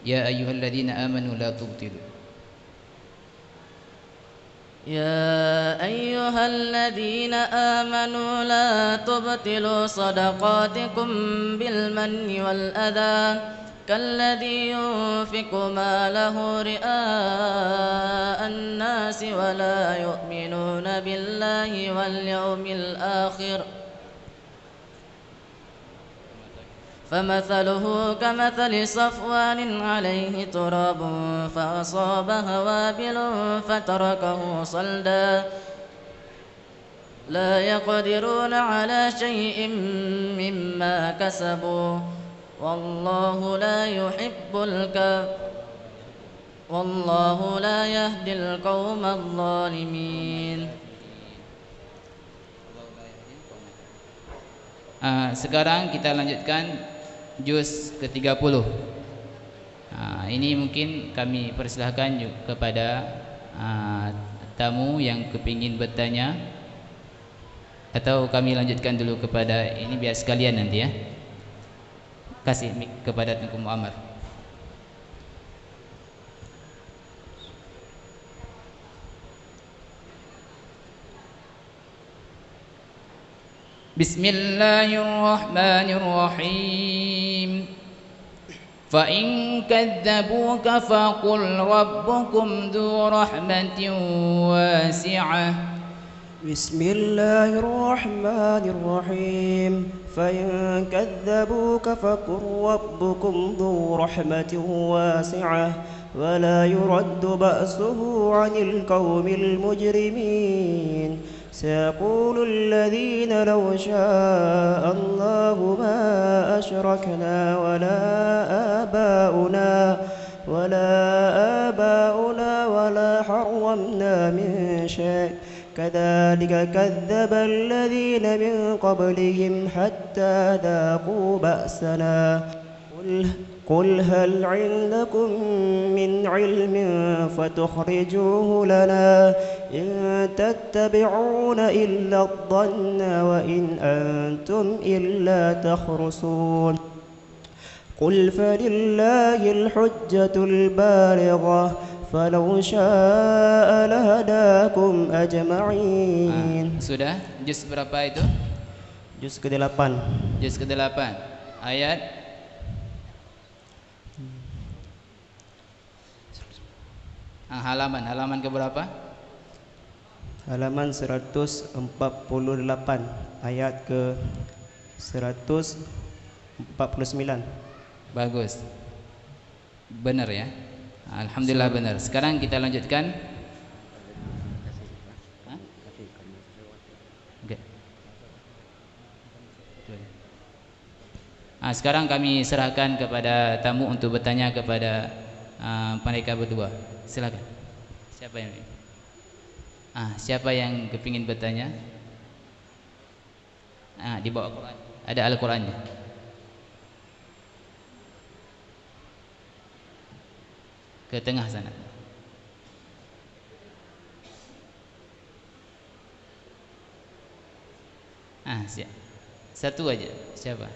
يا أيها الذين آمنوا لا تبطلوا يا أيها الذين آمنوا لا تبطلوا صدقاتكم بالمن والأذى كالذي ينفق ماله رئاء الناس ولا يؤمنون بالله واليوم الآخر فمثله كمثل صفوان عليه تراب فأصابه وابل فتركه صلدا لا يقدرون على شيء مما كسبوا والله لا يهدي القوم الظالمين. Sekarang kita lanjutkan juz ke-30. Ini mungkin kami persilahkan kepada tamu yang kepingin bertanya, atau kami lanjutkan dulu kepada ini biar sekalian nanti ya. Kasih mic kepada Tengku Muammar. Bismillahirrahmanirrahim. فإن كذبوك فقل ربكم ذو رحمة واسعة. بسم الله الرحمن الرحيم. فإن كذبوك فقل ربكم ذو رحمة واسعة ولا يرد بأسه عن القوم المجرمين. سيقول الذين لو شاء الله ما أشركنا ولا آباؤنا ولا حرمنا من شيء كذلك كذب الذين من قبلهم حتى ذاقوا بأسنا قل هل عندكم من علم فتخرجوه لنا إن تتبعون إلا الظن وإن أنتم إلا تخرصون قل فلله الحجة البالغة فلو شاء لهداكم أجمعين. Sudah? Juz berapa itu? Juz ke-8. Juz ke-8 ayat halaman ke berapa? Halaman 148 ayat ke 149. Bagus. Benar ya? Alhamdulillah benar. Sekarang kita lanjutkan. Sekarang kami serahkan kepada tamu untuk bertanya kepada mereka berdua. Silakan. Siapa yang kepingin bertanya? Di bawah Quran. Ada Al-Qurannya. Ke tengah sana. Siap. Satu aja. Siapa?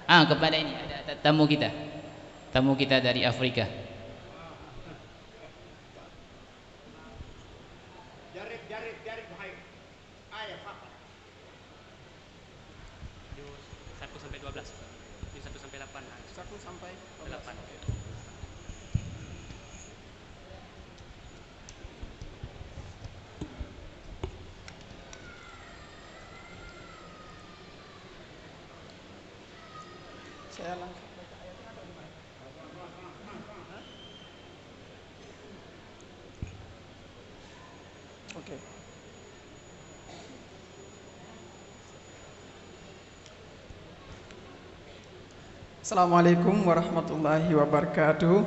Kepada ini ada tamu kita. Tamu kita dari Afrika. Jarib baik. Ayah Pak. 1 sampai 12. 1 sampai 8. 1 sampai 8. Saya langsung baca ayatnya atau gimana? Oke. Assalamualaikum warahmatullahi wabarakatuh.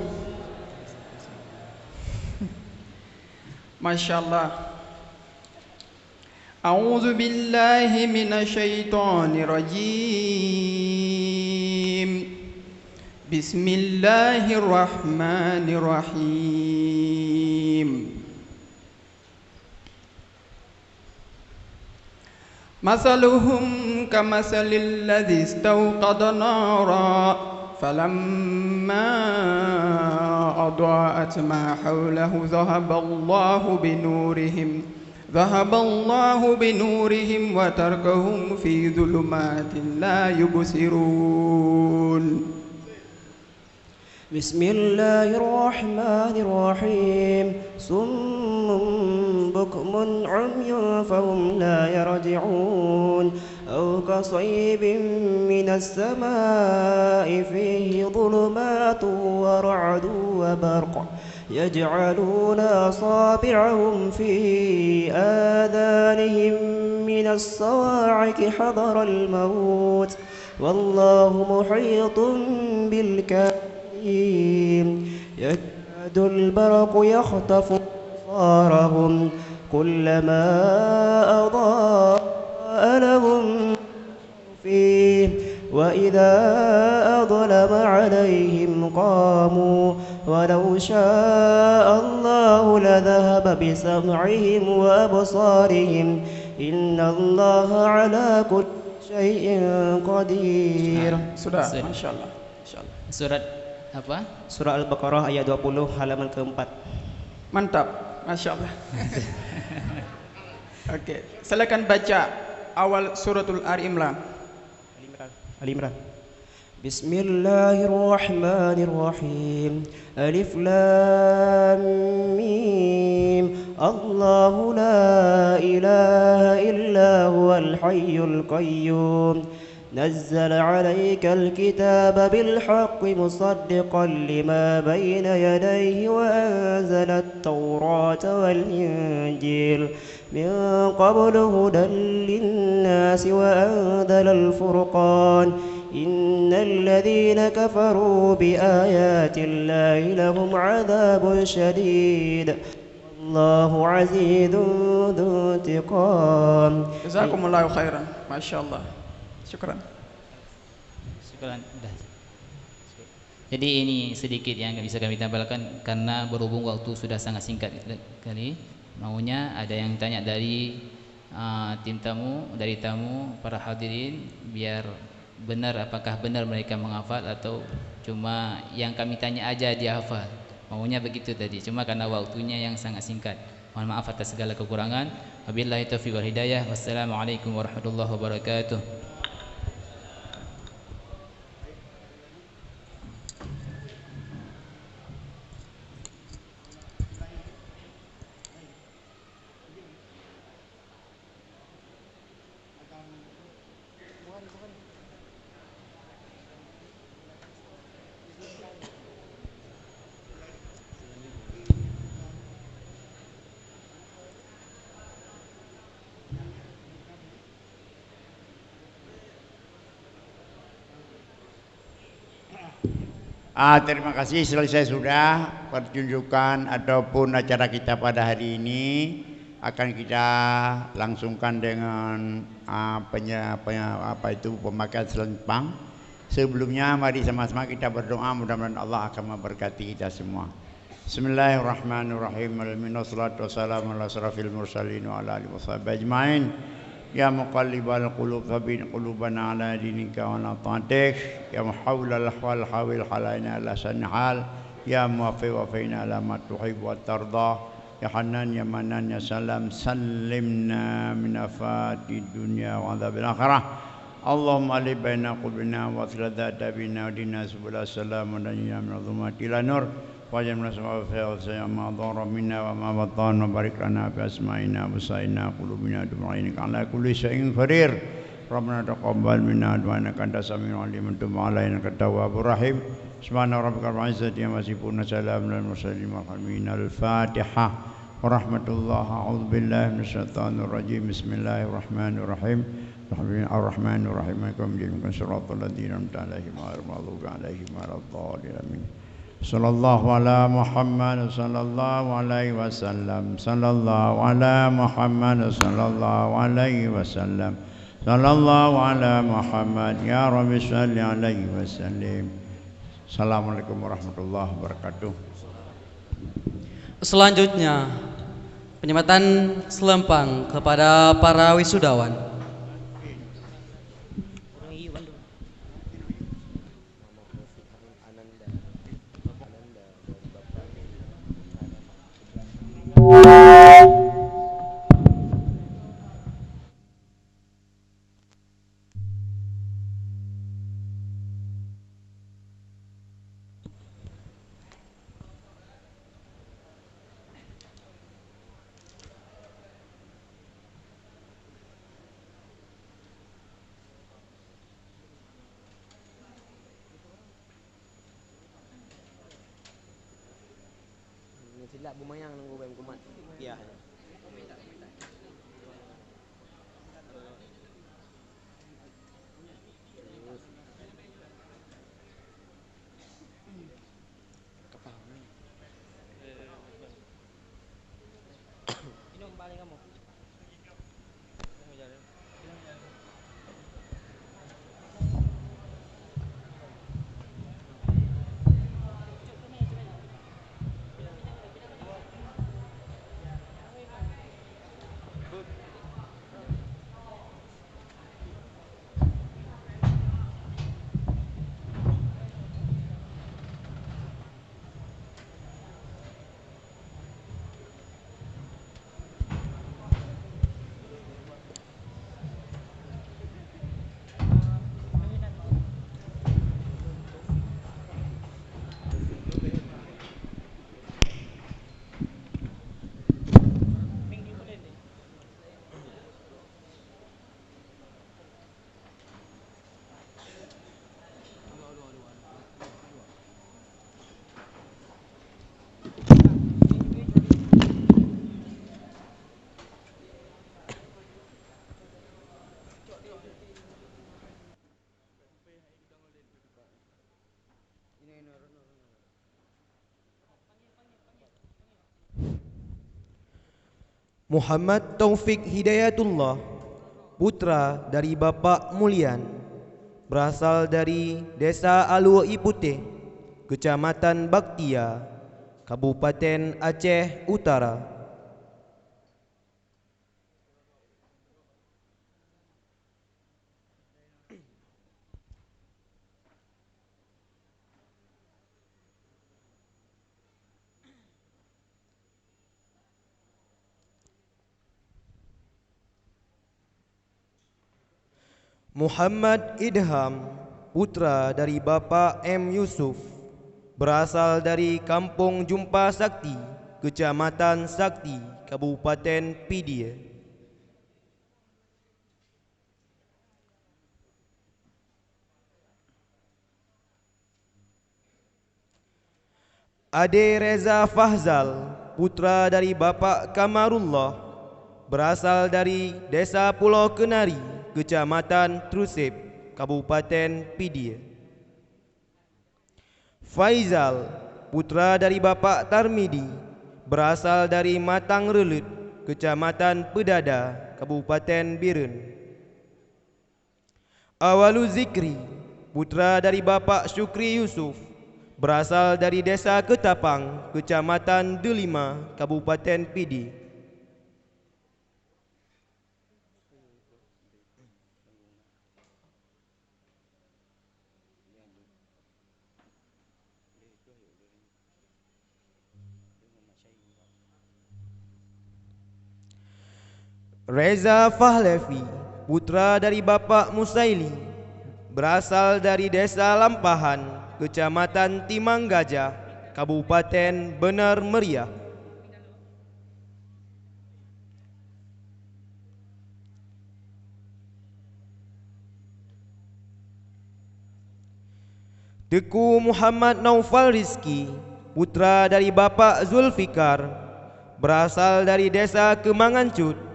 Masya Allah. A'udzu billahi minasyaitonir rajim. Bismillahirrahmanirrahim. Masaluhum kamasalil ladzi istawqada nara falamma adaa'at ma hawlahu dhahaballahu binurihim wa tarakahum fi dhulumatin la yubsirun. Bismillahirrahmanirrahim. Summun bukmun umyun fahum la yarji'un. Aw kasaybin minas samaa'i fihi dhulumatun wa ra'dun wa barq yaj'aluna asabi'ahum fi adhanihim minas sawa'iqi hadaral maut wallahu muhitun bil kafirin. يكاد البرق يخطف أبصارهم كلما أضاء لهم فيه وإذا أظلم عليهم قاموا ولو شاء الله لذهب بسمعهم وأبصارهم إن الله على كل شيء قدير. Sudah, Masya Allah. Surat apa? Surah Al-Baqarah ayat 20 halaman keempat. Mantap, Masya Allah. Oke, silakan baca awal suratul Ali Imran. Bismillahirrahmanirrahim. Alif Lam Mim. Allahu la ilaha illa huwal hayyul qayyum. نزل عليك الكتاب بالحق مصدقا لما بين يديه وأنزل التوراة والإنجيل من قبل هدى للناس وأنزل الفرقان إن الذين كفروا بآيات الله لهم عذاب شديد والله عزيز ذو انتقام. جزاكم الله خيرا. ما شاء الله. Syukran. Jadi ini sedikit yang bisa kami tambahkan karena berhubung waktu sudah sangat singkat kali. Maunya ada yang tanya dari tim tamu, dari tamu para hadirin biar benar apakah benar mereka menghafal atau cuma yang kami tanya aja dia hafal. Maunya begitu tadi. Cuma karena waktunya yang sangat singkat. Mohon maaf atas segala kekurangan. Wabillahi taufiq wal hidayah. Wassalamualaikum warahmatullahi wabarakatuh. Terima kasih, selesai sudah pertunjukan ataupun acara kita pada hari ini. Akan kita langsungkan dengan pemakaian selempang. Sebelumnya mari sama-sama kita berdoa, mudah-mudahan Allah akan memberkati kita semua. Bismillahirrahmanirrahim. Wassalatu wassalamu ala asrafil mursalin wa ala alihi washabihi ajmain. Ya muqallibal qulub thabbit qulubana ala dinika wa ala ta'atik. Ya muhawwilal ahwal hawil halaina ala sanhal. Ya muwaffiq wa fina ala ma tuhibbu wa tarda. Ya Hanan ya Manan ya Salam sallimna min afati dunya wa adzabil akhirah. Allahumma ali baina qulubina wa thladata bina wa dina subula salam wa dina min adhumati ila nur. Wajamna sawfa ma dhara minna wa ma batana barik lana fi asma'ina wa sa'ina qulubina du'ainika ala kulli syai'in qadir. Rabbana taqabbal minna wa innaka antas samiul alim tub alaina at-tawwabur rahim. Subhana rabbika rabbil izzati amma yasifun salamun alal mursalin walhamdulillahi al-Fatihah. Warahmatullahi a'udzu billahi minasyaitonir rajim. Bismillahirrahmanirrahim. Ar-Rahmanir-Rahim. Maliki siratal ladzina an'amta 'alaihim ghairil maghdubi 'alaihim waladdallin. Amin. Sallallahu ala Muhammad sallallahu alaihi wasallam. Sallallahu ala Muhammad sallallahu alaihi wasallam. Sallallahu ala Muhammad ya Rabbi salli alaihi wasallam. Assalamualaikum warahmatullahi wabarakatuh. Selanjutnya penyematan selempang kepada para wisudawan. Silap bumayang nunggu bayang kumat. Ya. Minum balik kamu. Muhammad Taufik Hidayatullah, putra dari Bapak Mulian, berasal dari Desa Alui Putih, Kecamatan Baktia, Kabupaten Aceh Utara. Muhammad Idham, putra dari Bapak M. Yusuf, berasal dari Kampung Jumpa Sakti, Kecamatan Sakti, Kabupaten Pidia. Ade Reza Fahzal, putra dari Bapak Kamarullah, berasal dari Desa Pulau Kenari, Kecamatan Trusip, Kabupaten Pidia. Faizal, putra dari Bapak Tarmidi, berasal dari Matang Relut, Kecamatan Pedada, Kabupaten Biren. Awalu Zikri, putra dari Bapak Syukri Yusuf, berasal dari Desa Ketapang, Kecamatan Delima, Kabupaten Pidi. Reza Fahlevi, putra dari Bapak Musaili, berasal dari Desa Lampahan, Kecamatan Timang Gajah, Kabupaten Benar Meriah. Teku Muhammad Naufal Rizki, putra dari Bapak Zulfikar, berasal dari Desa Kemangancut,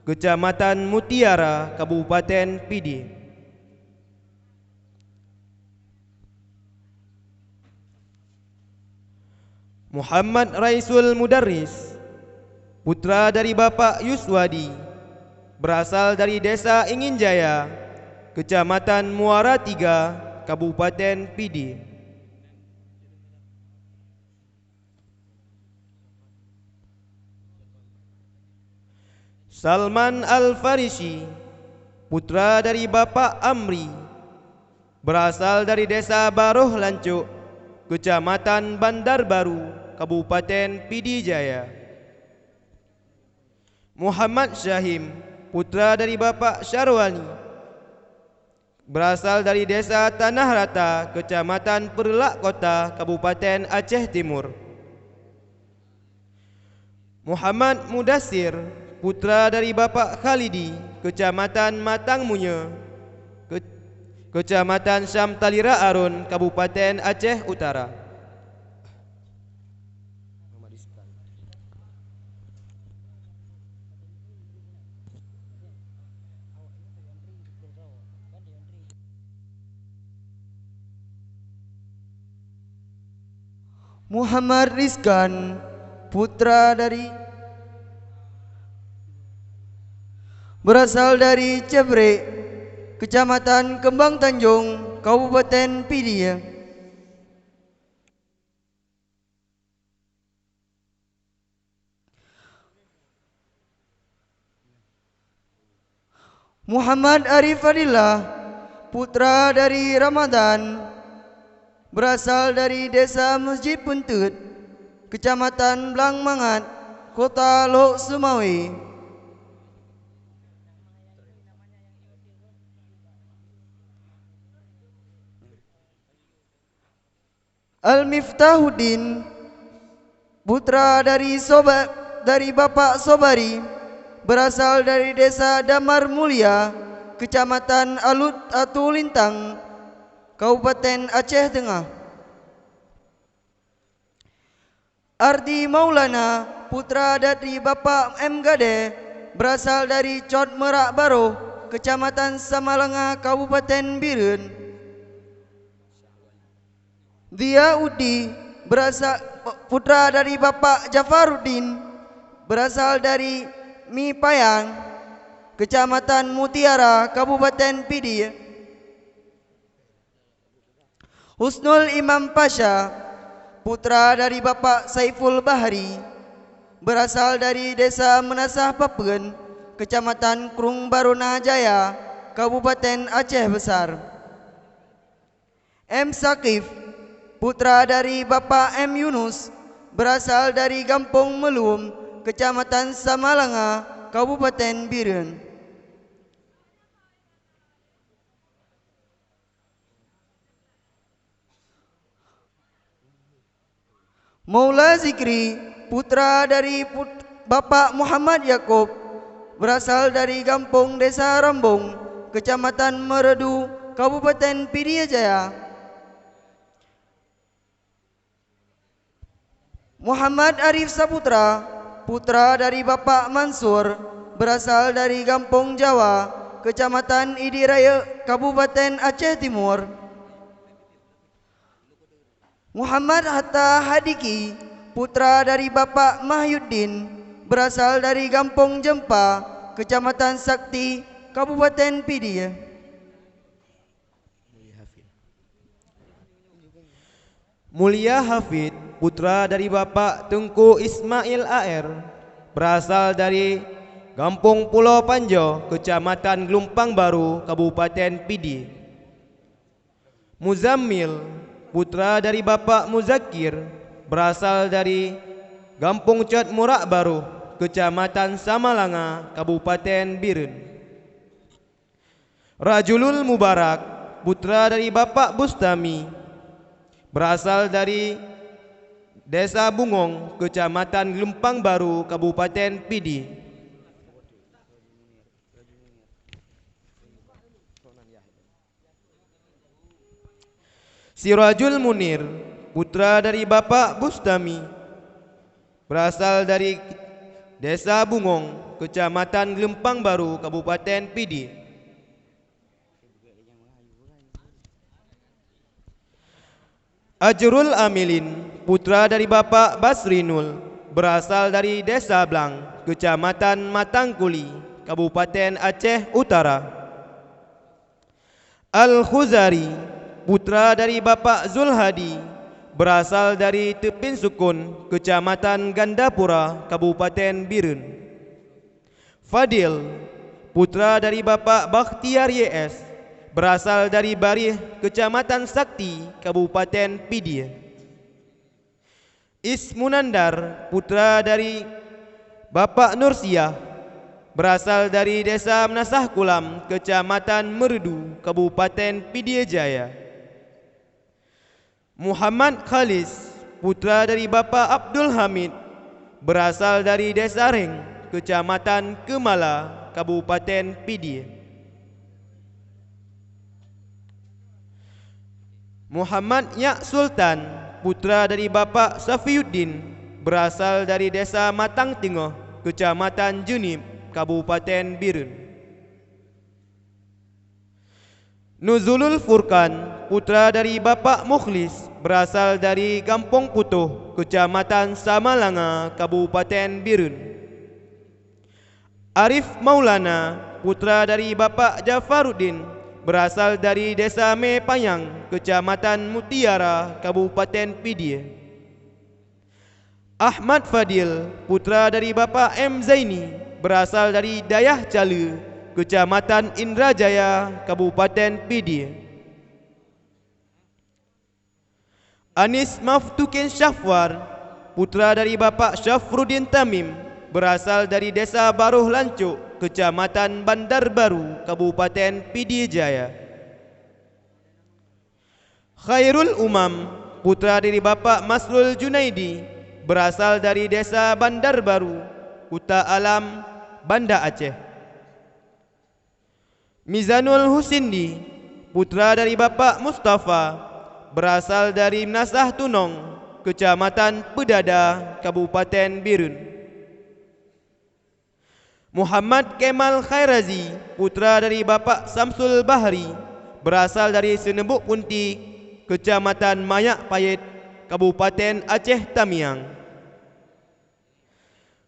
Kecamatan Mutiara, Kabupaten Pidi. Muhammad Raisul Mudarris, putra dari Bapak Yuswadi, berasal dari Desa Inginjaya, Kecamatan Muara Tiga, Kabupaten Pidi. Salman Al-Farisi, putra dari Bapak Amri, berasal dari Desa Baruh Lancuk, Kecamatan Bandar Baru, Kabupaten Pidi Jaya. Muhammad Syahim, putra dari Bapak Syarwani, berasal dari Desa Tanah Rata, Kecamatan Perlak Kota, Kabupaten Aceh Timur. Muhammad Mudassir, putra dari Bapak Khalidi, Kecamatan Matang Munye, Kecamatan Syam Talira Arun, Kabupaten Aceh Utara. Muhammad Rizkan, putra dari berasal dari Cebre, Kecamatan Kembang Tanjung, Kabupaten Pidi. Muhammad Arif Fadillah, putra dari Ramadan, berasal dari Desa Masjid Puntut, Kecamatan Blang Mangat, Kota Lok Sumawe. Al-Miftahuddin, putra dari Bapak Sobari, berasal dari Desa Damar Mulia, Kecamatan Alut Atu Lintang, Kabupaten Aceh Tengah. Ardi Maulana, putra dari Bapak M. Gade, berasal dari Cot Merak Baru, Kecamatan Samalanga, Kabupaten Biren. Dia Udi, putra dari Bapak Jafaruddin, berasal dari Mipayang, Kecamatan Mutiara, Kabupaten Pidi. Husnul Imam Pasha, putra dari Bapak Saiful Bahri, berasal dari Desa Menasah Papen, Kecamatan Krung Baruna Jaya, Kabupaten Aceh Besar. M. Sakif, putra dari Bapak M. Yunus, berasal dari Kampung Melum, Kecamatan Samalanga, Kabupaten Biren. Maula Zikri, putra dari Bapak Muhammad Yakub, berasal dari Kampung Desa Rambung, Kecamatan Meredu, Kabupaten Pidi Jaya. Muhammad Arif Saputra, putra dari Bapak Mansur, berasal dari Kampung Jawa, Kecamatan Idiraya, Kabupaten Aceh Timur. Muhammad Hatta Hadiki, putra dari Bapak Mahyuddin, berasal dari Kampung Jempa, Kecamatan Sakti, Kabupaten Pidi. Mulia Hafid, putra dari Bapak Tengku Ismail AR, berasal dari Kampung Pulau Panjo, Kecamatan Gelumpang Baru, Kabupaten Pidi. Muzammil, putra dari Bapak Muzakir, berasal dari Kampung Cot Murak Baru, Kecamatan Samalanga, Kabupaten Biren. Rajulul Mubarak, putra dari Bapak Bustami, berasal dari Desa Bungong, Kecamatan Gelumpang Baru, Kabupaten Pidi. Sirajul Munir, putra dari Bapak Bustami, berasal dari Desa Bungong, Kecamatan Gelumpang Baru, Kabupaten Pidi. Ajrul Amilin, putra dari Bapak Basrinul, berasal dari Desa Blang, Kecamatan Matangkuli, Kabupaten Aceh Utara. Al-Khuzari, putra dari Bapak Zulhadi, berasal dari Tepin Sukun, Kecamatan Gandapura, Kabupaten Biren. Fadil, putra dari Bapak Bakhtiar YS, berasal dari Barih, Kecamatan Sakti, Kabupaten Pidi. Ismunandar, putra dari Bapak Nursiah, berasal dari Desa Menasah Kulam, Kecamatan Merdu, Kabupaten Pidi Jaya. Muhammad Khalis, putra dari Bapak Abdul Hamid, berasal dari Desa Reng, Kecamatan Kemala, Kabupaten Pidi. Muhammad Yak Sultan, putra dari Bapak Safiuddin, berasal dari Desa Matang Tengah, Kecamatan Junib, Kabupaten Biren. Nuzulul Furqan, putra dari Bapak Mukhlis, berasal dari Kampung Putuh, Kecamatan Samalanga, Kabupaten Biren. Arif Maulana, putra dari Bapak Jafaruddin, berasal dari Desa Mepayang, Kecamatan Mutiara, Kabupaten Pidi. Ahmad Fadil, putra dari Bapak M. Zaini, berasal dari Dayah Cala, Kecamatan Indrajaya, Kabupaten Pidi. Anis Maftukin Syafwar, putra dari Bapak Syafruddin Tamim, berasal dari Desa Baruh Lancuk, Kecamatan Bandar Baru, Kabupaten Pidi Jaya. Khairul Umam, putra dari Bapak Masrul Junaidi, berasal dari Desa Bandar Baru, Kuta Alam, Banda Aceh. Mizanul Husindi, putra dari Bapak Mustafa, berasal dari Menasah Tunong, Kecamatan Pedada, Kabupaten Biren. Muhammad Kemal Khairazi, putra dari Bapak Samsul Bahri, berasal dari Senebuk Punti, Kecamatan Mayak Payet, Kabupaten Aceh Tamiang.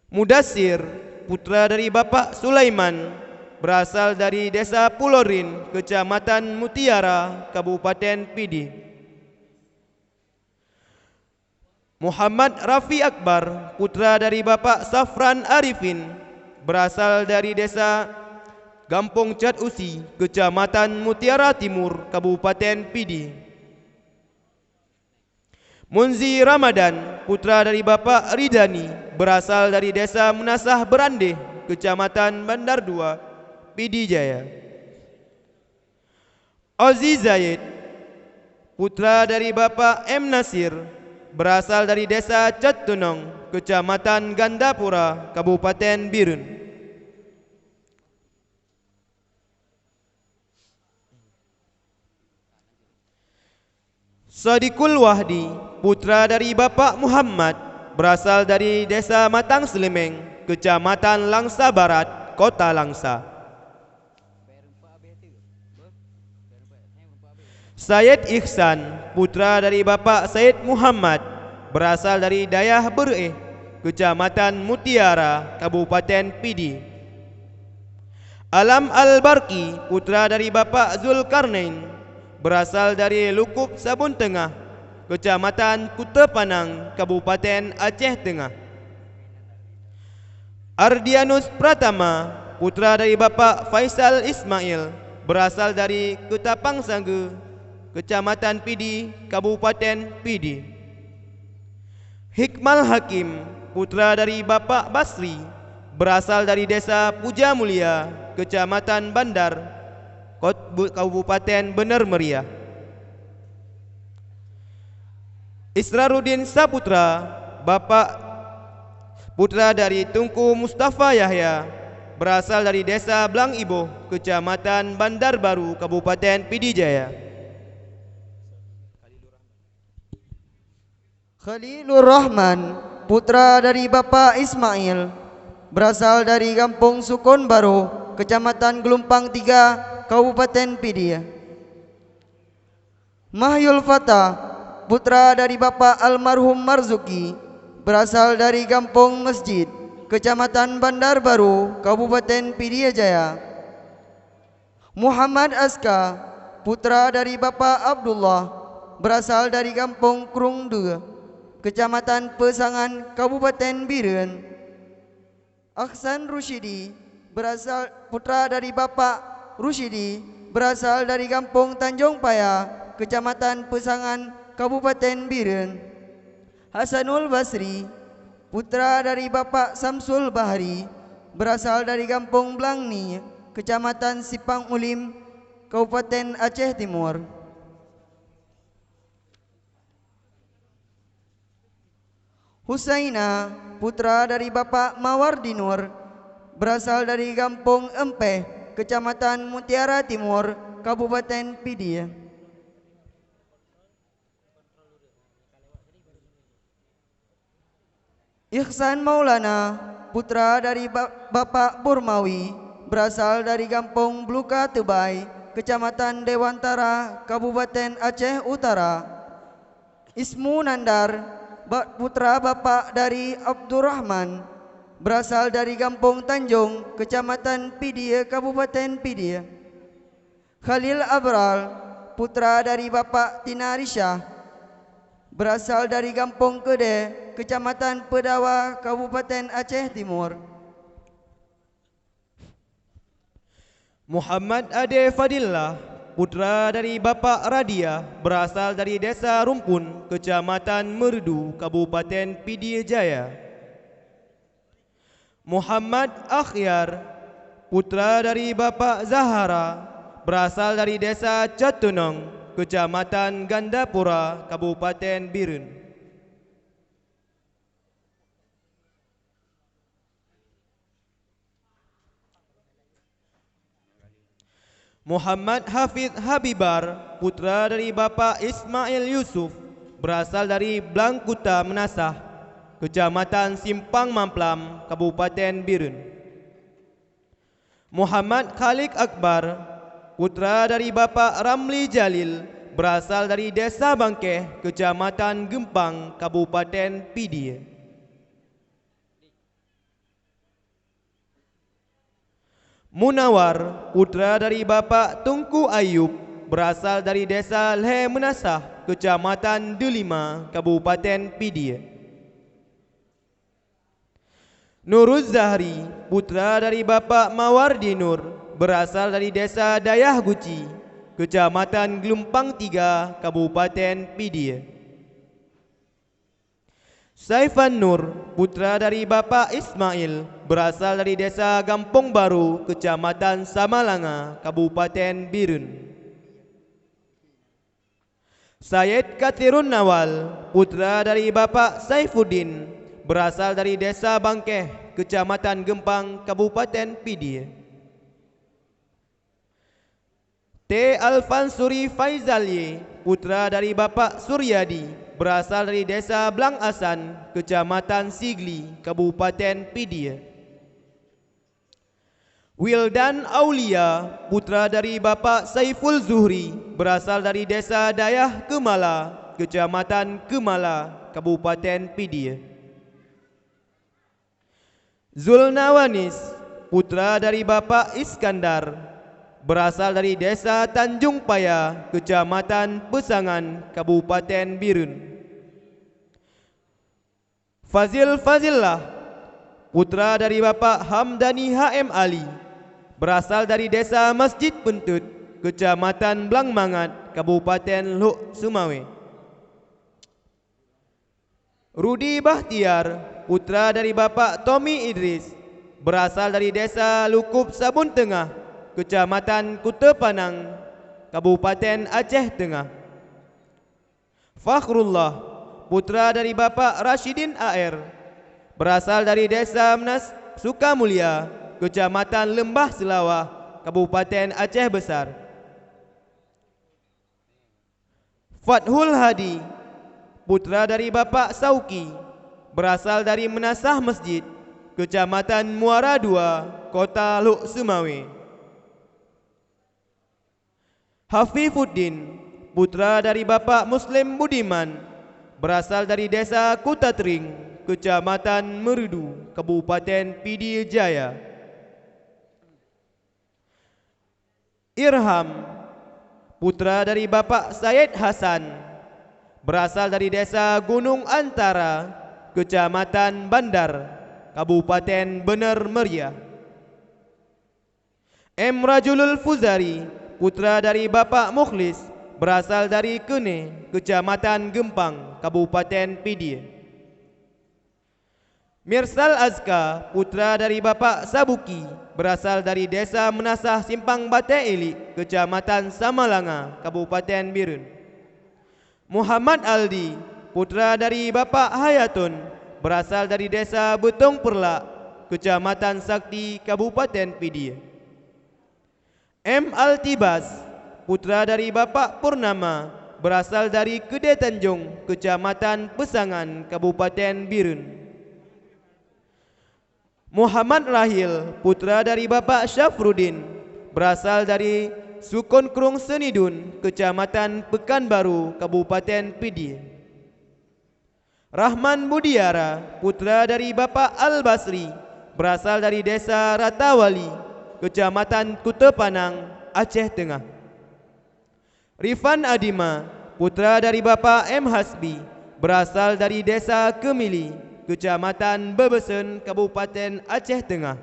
Mudassir, putra dari Bapak Sulaiman, berasal dari Desa Pulorin, Kecamatan Mutiara, Kabupaten Pidi. Muhammad Rafi Akbar, putra dari Bapak Safran Arifin, berasal dari Desa Gampong Cat Usi, Kecamatan Mutiara Timur, Kabupaten Pidi. Munzi Ramadan, putra dari Bapak Ridani, berasal dari Desa Menasah Berandeh, Kecamatan Bandar Dua, Pidi Jaya. Ozi Zaid, putra dari Bapak M. Nasir, berasal dari Desa Catunong, Kecamatan Gandapura, Kabupaten Biren. Sadiqul Wahdi, putra dari Bapak Muhammad, berasal dari Desa Matang Selemeng, Kecamatan Langsa Barat, Kota Langsa. Syed Ihsan, putra dari Bapak Syed Muhammad, berasal dari Dayah Bereh, Kecamatan Mutiara, Kabupaten Pidi. Alam Al-Barki, putra dari Bapak Zulkarnain, berasal dari Lukuk Sabun Tengah, Kecamatan Kuta Panang, Kabupaten Aceh Tengah. Ardianus Pratama, putra dari Bapak Faisal Ismail, berasal dari Ketapang Sangga, Kecamatan Pidi, Kabupaten Pidi. Hikmal Hakim, putra dari Bapak Basri, berasal dari Desa Puja Mulia, Kecamatan Bandar, Kabupaten Bener Meriah. Israruddin Saputra, putra dari Tunku Mustafa Yahya, berasal dari Desa Blang Iboh, Kecamatan Bandar Baru, Kabupaten Pidijaya. Khalilur Rahman, putra dari Bapak Ismail, berasal dari Kampung Sukun Baru, Kecamatan Gelumpang 3, Kabupaten Pidi. Mahyul Fatah, putra dari Bapak almarhum Marzuki, berasal dari Kampung Masjid, Kecamatan Bandar Baru, Kabupaten Pidijaya Jaya. Muhammad Aska, putra dari Bapak Abdullah, berasal dari Kampung Krung 2, Kecamatan Pesangan, Kabupaten Biren. Aksan Rusyidi, putra dari Bapak Rusyidi, berasal dari Kampung Tanjung Paya, Kecamatan Pesangan, Kabupaten Biren. Hasanul Basri, putra dari Bapak Samsul Bahari, berasal dari Kampung Blangni, Kecamatan Sipang Ulim, Kabupaten Aceh Timur. Husaina, putra dari Bapak Mawardi Nur, berasal dari Kampung Empeh, Kecamatan Mutiara Timur, Kabupaten Pidi. Ihsan Maulana, putra dari Bapak Burmawi, berasal dari Kampung Bluka Tebai, Kecamatan Dewantara, Kabupaten Aceh Utara. Ismu Nandar, putra Bapak dari Abdurrahman, berasal dari Kampung Tanjung, Kecamatan Pidi, Kabupaten Pidi. Khalil Abral, putra dari Bapak Tinarisha, berasal dari Kampung Kede, Kecamatan Pedawa, Kabupaten Aceh Timur. Muhammad Ade Fadillah, putra dari Bapak Radia, berasal dari Desa Rumpun, Kecamatan Merdu, Kabupaten Pidijaya. Muhammad Akhyar, putra dari Bapak Zahara, berasal dari Desa Catunong, Kecamatan Gandapura, Kabupaten Biren. Muhammad Hafid Habibar, putra dari Bapak Ismail Yusuf, berasal dari Blangkuta Menasah, Kecamatan Simpang Mamplam, Kabupaten Biren. Muhammad Khalik Akbar, putra dari Bapak Ramli Jalil, berasal dari Desa Bangkeh, Kecamatan Gempang, Kabupaten Pidi. Munawar, putra dari Bapak Tunku Ayub, berasal dari Desa Leh Menasah, Kecamatan Delima, Kabupaten Pidi. Nuruz Zahri, putra dari Bapak Mawardi Nur, berasal dari Desa Dayah Guci, Kecamatan Gelumpang 3, Kabupaten Pidi. Saifan Nur, putra dari Bapak Ismail, berasal dari Desa Gampong Baru, Kecamatan Samalanga, Kabupaten Biren. Syed Katirun Nawal, putra dari Bapak Saifuddin, berasal dari Desa Bangkeh, Kecamatan Gempang, Kabupaten Pidi. T. Alfansuri Faizalye, putra dari Bapak Suryadi, berasal dari Desa Blang Asan, Kecamatan Sigli, Kabupaten Pidi. Wildan Aulia, putra dari Bapak Saiful Zuhri, berasal dari Desa Dayah Kemala, Kecamatan Kemala, Kabupaten Pidia. Zulnawanis, putra dari Bapak Iskandar, berasal dari Desa Tanjung Paya, Kecamatan Pesangan, Kabupaten Birun. Fazil Fazillah, putra dari Bapak Hamdani HM Ali, berasal dari Desa Masjid Pentut, Kecamatan Blangmangat, Kabupaten Luk Sumawe. Rudi Bahtiar, putra dari Bapak Tommy Idris, berasal dari Desa Lukup Sabun Tengah, Kecamatan Kuta Panang, Kabupaten Aceh Tengah. Fakhrullah, putra dari Bapak Rashidin AR, berasal dari Desa Menas Sukamulia, Kecamatan Lembah Selawah, Kabupaten Aceh Besar. Fathul Hadi, putra dari Bapak Sauki, berasal dari Menasah Masjid, Kecamatan Muara II, Kota Luk Sumawe. Hafifuddin, putra dari Bapak Muslim Budiman, berasal dari Desa Kutatring, Kecamatan Merudu, Kabupaten Pidi Jaya. Irham, putra dari Bapak Syed Hasan, berasal dari Desa Gunung Antara, Kecamatan Bandar, Kabupaten Bener Meriah. M. Rajulul Fuzari, putra dari Bapak Mukhlis, berasal dari Kene, Kecamatan Gempang, Kabupaten Pidi. Mirsal Azka, putra dari Bapak Sabuki, berasal dari Desa Menasah Simpang Bate Ilik, Kecamatan Samalanga, Kabupaten Birun. Muhammad Aldi, putra dari Bapak Hayatun, berasal dari Desa Betong Perlak, Kecamatan Sakti, Kabupaten Pidi. M. Altibas, putra dari Bapak Purnama, berasal dari Kedai Tanjung, Kecamatan Pesangan, Kabupaten Birun. Muhammad Rahil, putra dari Bapak Syafruddin, berasal dari Sukun Krung Senidun, Kecamatan Pekanbaru, Kabupaten Pidi. Rahman Budiara, putra dari Bapak Al-Basri, berasal dari Desa Ratawali, Kecamatan Kuta Panang, Aceh Tengah. Rifan Adima, putra dari Bapak M. Hasbi, berasal dari Desa Kemili, Kecamatan Bebesen, Kabupaten Aceh Tengah.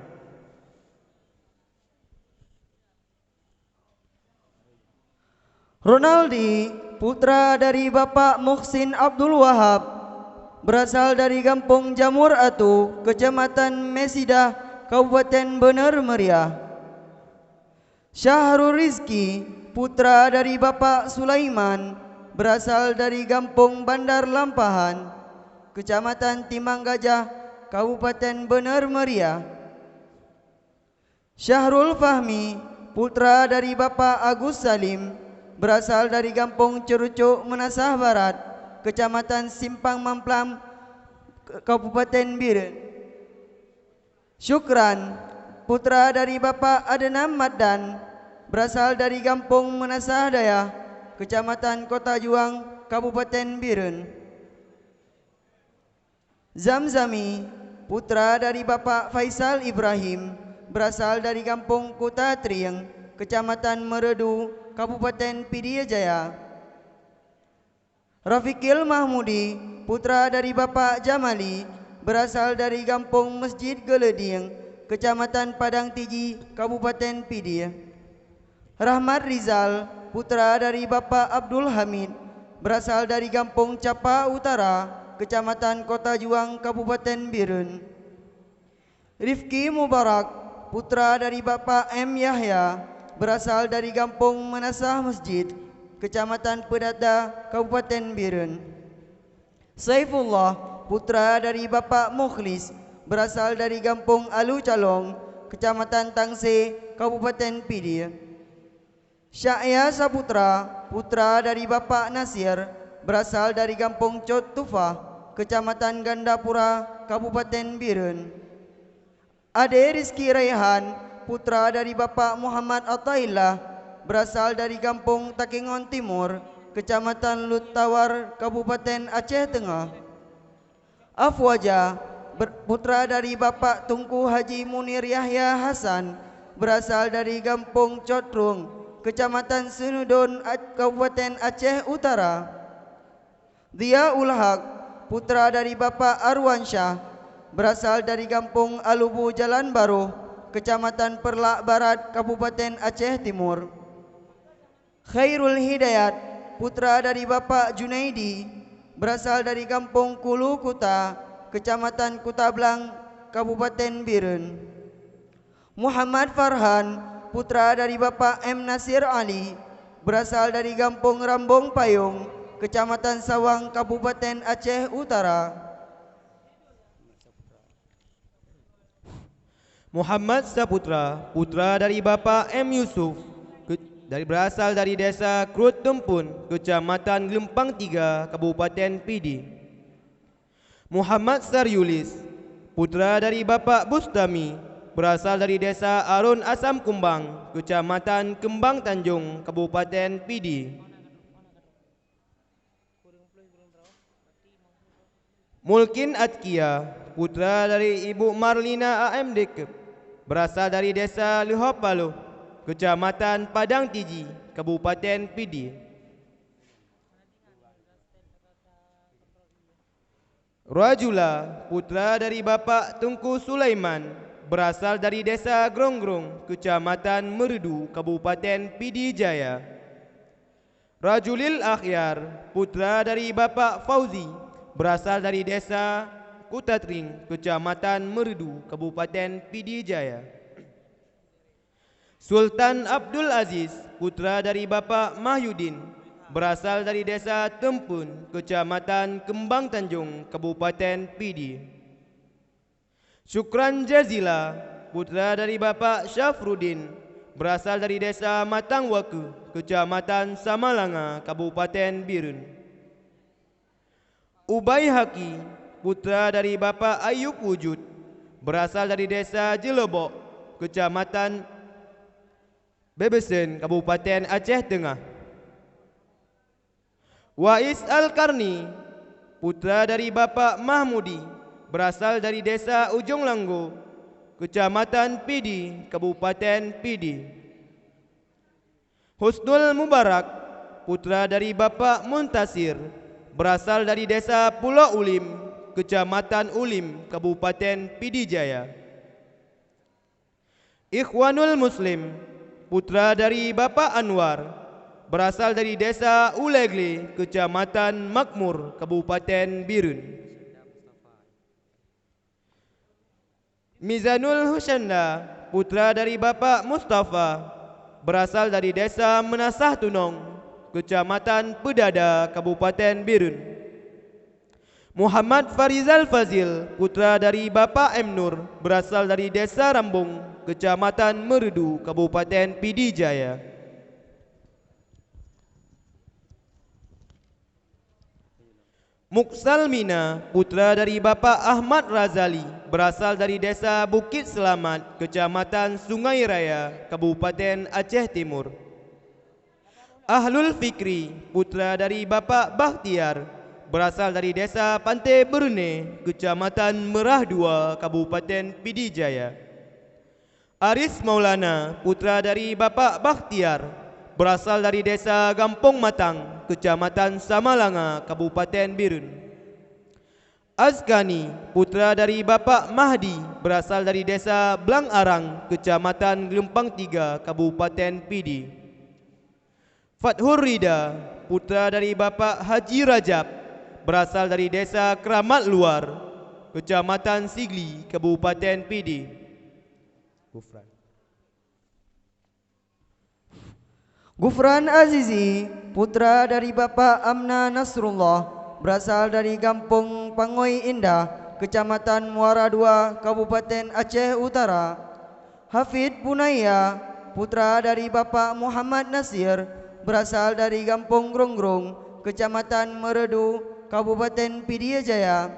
Ronaldi, putra dari Bapak Muhsin Abdul Wahab, berasal dari Kampung Jamur Atu, Kecamatan Mesidah, Kabupaten Bener Meriah. Syahrul Rizki, putra dari Bapak Sulaiman, berasal dari Kampung Bandar Lampahan, Kecamatan Timang Gajah, Kabupaten Bener Meriah. Syahrul Fahmi, putra dari Bapak Agus Salim, berasal dari Kampung Cerucuk Menasah Barat, Kecamatan Simpang Mamplam, Kabupaten Birun. Syukran, putra dari Bapak Adenam Maddan, berasal dari Kampung Menasah Dayah, Kecamatan Kota Juang, Kabupaten Birun. Zamzami, putra dari Bapak Faisal Ibrahim, berasal dari Kampung Kuta Trieng, Kecamatan Meredu, Kabupaten Pidi Jaya. Rafiqil Mahmudi, putra dari Bapak Jamali, berasal dari Kampung Masjid Geleding, Kecamatan Padang Tiji, Kabupaten Pidi. Rahmat Rizal, putra dari Bapak Abdul Hamid, berasal dari Kampung Capa Utara, Kecamatan Kota Juang, Kabupaten Birun. Rifki Mubarak, putra dari Bapak M. Yahya, berasal dari Kampung Menasah Masjid, Kecamatan Pedada, Kabupaten Birun. Saifullah, putra dari Bapak Mukhlis, berasal dari Kampung Alu Calong, Kecamatan Tangse, Kabupaten Pidi. Syahya Saputra, putra dari Bapak Nasir, berasal dari Kampung Cot Tufah, Kecamatan Gandapura, Kabupaten Birun. Ade Rizki Raihan, putra dari Bapak Muhammad Ataillah, berasal dari Kampung Takengon Timur, Kecamatan Lut Tawar, Kabupaten Aceh Tengah. Afwaja, putra dari Bapak Tunku Haji Munir Yahya Hasan, berasal dari Kampung Cotrung, Kecamatan Senudon, Kabupaten Aceh Utara. Ziaul Haq, putra dari Bapak Arwansyah, berasal dari Kampung Alubu Jalan Baru, Kecamatan Perlak Barat, Kabupaten Aceh Timur. Khairul Hidayat, putra dari Bapak Junaidi, berasal dari Kampung Kulu Kuta, Kecamatan Kutablang, Kabupaten Biren. Muhammad Farhan, putra dari Bapak M. Nasir Ali, berasal dari Kampung Rambung Payung, Kecamatan Sawang, Kabupaten Aceh Utara. Muhammad Saputra, putra dari Bapak M. Yusuf, berasal dari Desa Krut Tempun, Kecamatan Lempang 3, Kabupaten Pidi. Muhammad Saryulis, putra dari Bapak Bustami, berasal dari Desa Arun Asam Kumbang, Kecamatan Kembang Tanjung, Kabupaten Pidi. Mulkin Atkia, putra dari Ibu Marlina AMD, berasal dari Desa Lihopalo, Kecamatan Padang Tiji, Kabupaten Pidi. Rajula, putra dari Bapak Tunku Sulaiman, berasal dari Desa Grongrong, Kecamatan Merdu, Kabupaten Pidi Jaya. Rajulil Akhyar, putra dari Bapak Fauzi, berasal dari Desa Kutatring, Kecamatan Merdu, Kabupaten Pidi Jaya. Sultan Abdul Aziz, putra dari Bapak Mahyudin, berasal dari Desa Tempun, Kecamatan Kembang Tanjung, Kabupaten Pidi. Syukran Jazila, putra dari Bapak Syafruddin, berasal dari Desa Matangwaku, Kecamatan Samalanga, Kabupaten Birun. Ubay Haki, putra dari Bapak Ayub Wujud, berasal dari Desa Jelobok, Kecamatan Bebesen, Kabupaten Aceh Tengah. Wais Al-Karni, putra dari Bapak Mahmudi, berasal dari Desa Ujung Langgo, Kecamatan Pidi, Kabupaten Pidi. Husnul Mubarak, putra dari Bapak Muntasir, berasal dari Desa Pulau Ulim, Kecamatan Ulim, Kabupaten Pidi Jaya. Ikhwanul Muslim, putra dari Bapak Anwar, berasal dari Desa Ulegle, Kecamatan Makmur, Kabupaten Birun. Mizanul Husyanda, putra dari Bapak Mustafa, berasal dari Desa Menasah Tunong, Kecamatan Pedada, Kabupaten Birun. Muhammad Farizal Fazil, putra dari Bapak M. Nur, berasal dari Desa Rambung, Kecamatan Merdu, Kabupaten Pidi Jaya. Muksal Mina, putra dari Bapak Ahmad Razali, berasal dari Desa Bukit Selamat, Kecamatan Sungai Raya, Kabupaten Aceh Timur. Ahlul Fikri, putra dari Bapak Bakhtiar, berasal dari Desa Pantai Berne, Kecamatan Merah Dua, Kabupaten Pidi Jaya. Aris Maulana, putra dari Bapak Bakhtiar, berasal dari Desa Gampong Matang, Kecamatan Samalanga, Kabupaten Birun. Azkani, putra dari Bapak Mahdi, berasal dari Desa Blang Arang, Kecamatan Gelempang 3, Kabupaten Pidi. Fathur Rida, putra dari Bapak Haji Rajab, berasal dari Desa Keramat Luar, Kecamatan Sigli, Kabupaten Pidi. Gufran Azizi, putra dari Bapak Amna Nasrullah, berasal dari Kampung Pangoi Indah, Kecamatan Muara II, Kabupaten Aceh Utara. Hafid Bunaya, putra dari Bapak Muhammad Nasir, berasal dari Kampung Grongrong, Kecamatan Meredu, Kabupaten Pidi Jaya.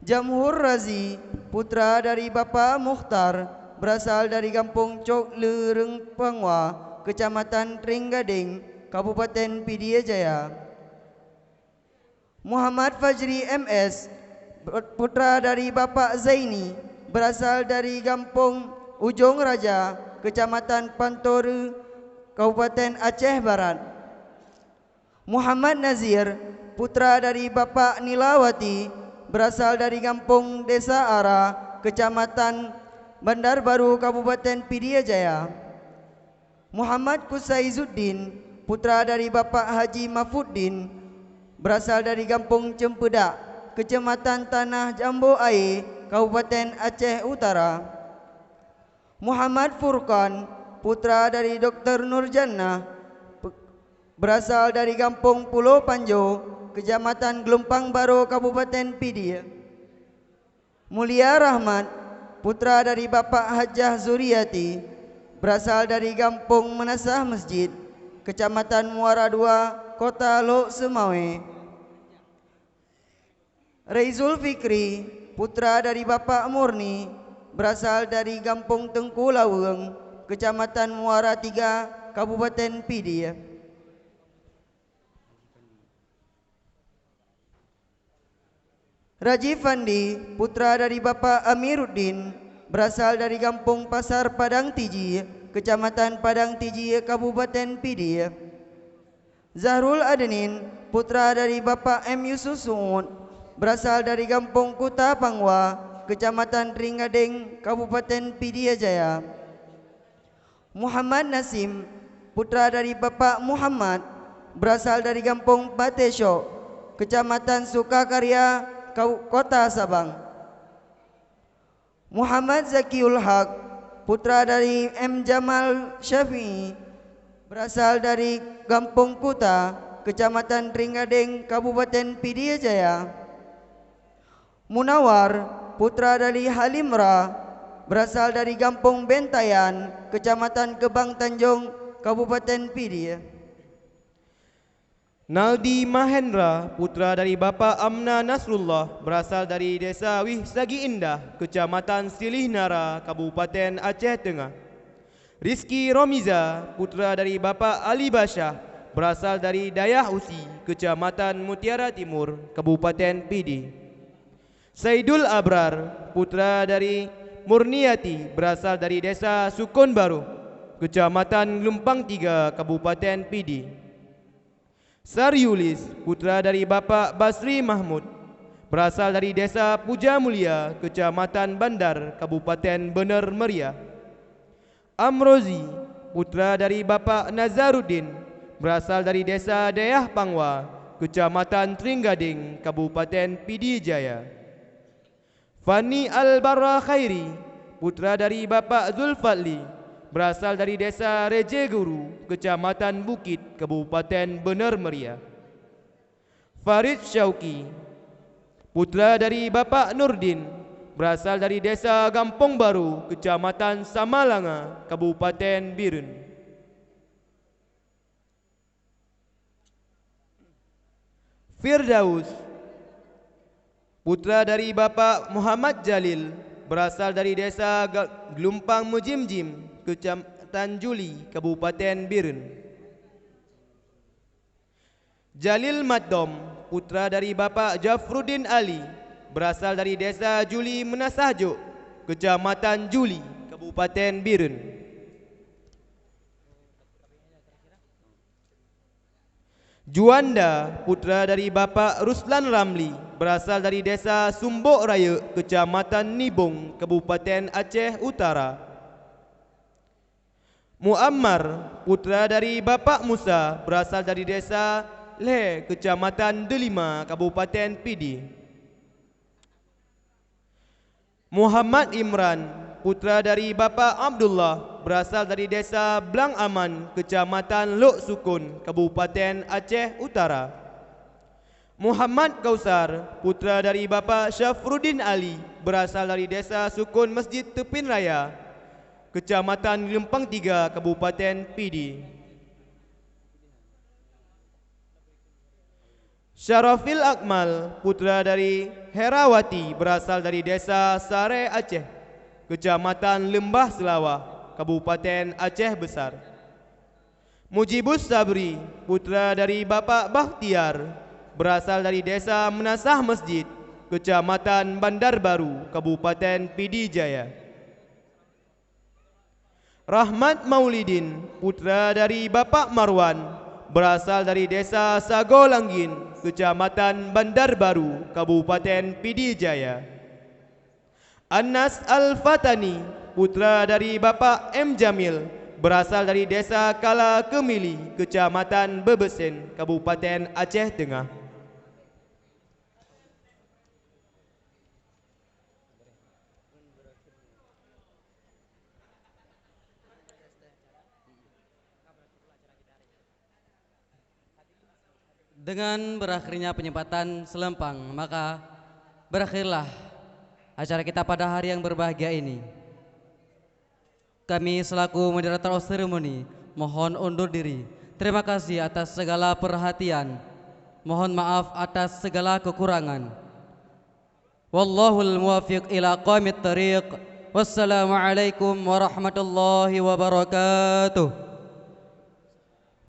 Jamhur Razi, putra dari Bapak Mukhtar, berasal dari Kampung Cok Lereng Pangwa, Kecamatan Trenggading, Kabupaten Pidie Jaya. Muhammad Fajri MS, putra dari Bapak Zaini, berasal dari Kampung Ujung Raja, Kecamatan Pantoru, Kabupaten Aceh Barat. Muhammad Nazir, putra dari Bapak Nilawati, berasal dari Kampung Desa Ara, Kecamatan Bandar Baru, Kabupaten Pidie Jaya. Muhammad Kusaizuddin, putra dari Bapak Haji Mafuddin, berasal dari Kampung Cempedak, Kecamatan Tanah Jambu Air, Kabupaten Aceh Utara. Muhammad Furqan, putra dari Dr. Nurjannah, berasal dari Kampung Pulau Panjo, Kecamatan Gelumpang Baru, Kabupaten Pidie. Mulia Rahmat, putra dari Bapak Hajah Zuriati, berasal dari Kampung Menasah Masjid, Kecamatan Muara II, Kota Lok Semawe. Reizul Fikri, putra dari Bapak Murni, berasal dari Kampung Tengku Laweng, Kecamatan Muara III, Kabupaten Pidie. Rajiv Fandi, putra dari Bapak Amiruddin, berasal dari Kampung Pasar Padang Tiji, Kecamatan Padang Tiji, Kabupaten Pidie. Zahrul Adenin, putra dari Bapak M. Yusuf Suud, berasal dari Kampung Kuta Pangwa, Kecamatan Trenggading, Kabupaten Pidie Jaya. Muhammad Nasim, putra dari Bapak Muhammad, berasal dari Kampung Patesho, Kecamatan Sukakarya, Kota Sabang. Muhammad Zakiul Haq, putra dari M. Jamal Syafi'i, berasal dari Kampung Kuta, Kecamatan Trenggading, Kabupaten Pidie Jaya. Munawar, putra dari Halimra, berasal dari Kampung Bentayan, Kecamatan Kebang Tanjung, Kabupaten Pidie. Naldi Mahendra, putra dari Bapak Amna Nasrullah, berasal dari Desa Wih Sagi Indah, Kecamatan Silih Nara, Kabupaten Aceh Tengah. Rizki Romiza, putra dari Bapak Ali Basyah, berasal dari Dayah Usi, Kecamatan Mutiara Timur, Kabupaten Pidi. Saidul Abrar, putra dari Murniati, berasal dari Desa Sukun Baru, Kecamatan Lumpang 3, Kabupaten Pidi. Saryulis, putra dari Bapak Basri Mahmud, berasal dari Desa Puja Mulia, Kecamatan Bandar, Kabupaten Bener Meriah. Amrozi, putra dari Bapak Nazaruddin, berasal dari Desa Dayah Pangwa, Kecamatan Trenggading, Kabupaten Pidie Jaya. Fani Al-Barra Khairi, putra dari Bapak Zulfadli, berasal dari Desa Reje Guru, Kecamatan Bukit, Kabupaten Bener Meriah. Farid Syauki, putra dari Bapak Nurdin, berasal dari Desa Gampong Baru, Kecamatan Samalanga, Kabupaten Birun. Firdaus, putra dari Bapak Muhammad Jalil, berasal dari Desa Gelumpang Mujimjim, Kecamatan Juli, Kabupaten Birun. Jalil Maddom, putra dari Bapak Jafruddin Ali, berasal dari Desa Juli Menasahjuk, Kecamatan Juli, Kabupaten Birun. Juanda, putra dari Bapak Ruslan Ramli, berasal dari Desa Sumbok Raya, Kecamatan Nibong, Kabupaten Aceh Utara. Muammar, putra dari Bapak Musa, berasal dari Desa Leh, Kecamatan Delima, Kabupaten Pidi. Muhammad Imran, putra dari Bapak Abdullah, berasal dari Desa Blang Aman, Kecamatan Lok Sukun, Kabupaten Aceh Utara. Muhammad Kausar, putra dari Bapak Syafruddin Ali, berasal dari Desa Sukun Masjid Tepin Raya, Kecamatan Lempang 3, Kabupaten Pidi. Syarafil Akmal, putra dari Herawati, berasal dari Desa Sare Aceh, Kecamatan Lembah Selawah, Kabupaten Aceh Besar. Mujibus Sabri, putra dari Bapak Bakhtiar, berasal dari desa Menasah Masjid, Kecamatan Bandar Baru, Kabupaten Pidijaya. Rahmat Maulidin, putra dari Bapak Marwan, berasal dari desa Sagolanggin, Kecamatan Bandar Baru, Kabupaten Pidijaya. Anas Al-Fatani, putra dari Bapak M. Jamil, berasal dari desa Kala Kemili, Kecamatan Bebesen, Kabupaten Aceh Tengah. Dengan berakhirnya penyempatan Selempang, maka berakhirlah acara kita pada hari yang berbahagia ini. Kami selaku moderator seremoni mohon undur diri. Terima kasih atas segala perhatian. Mohon maaf atas segala kekurangan. Wallahul muwaffiq ila aqwamit thariq. Wassalamualaikum warahmatullahi wabarakatuh.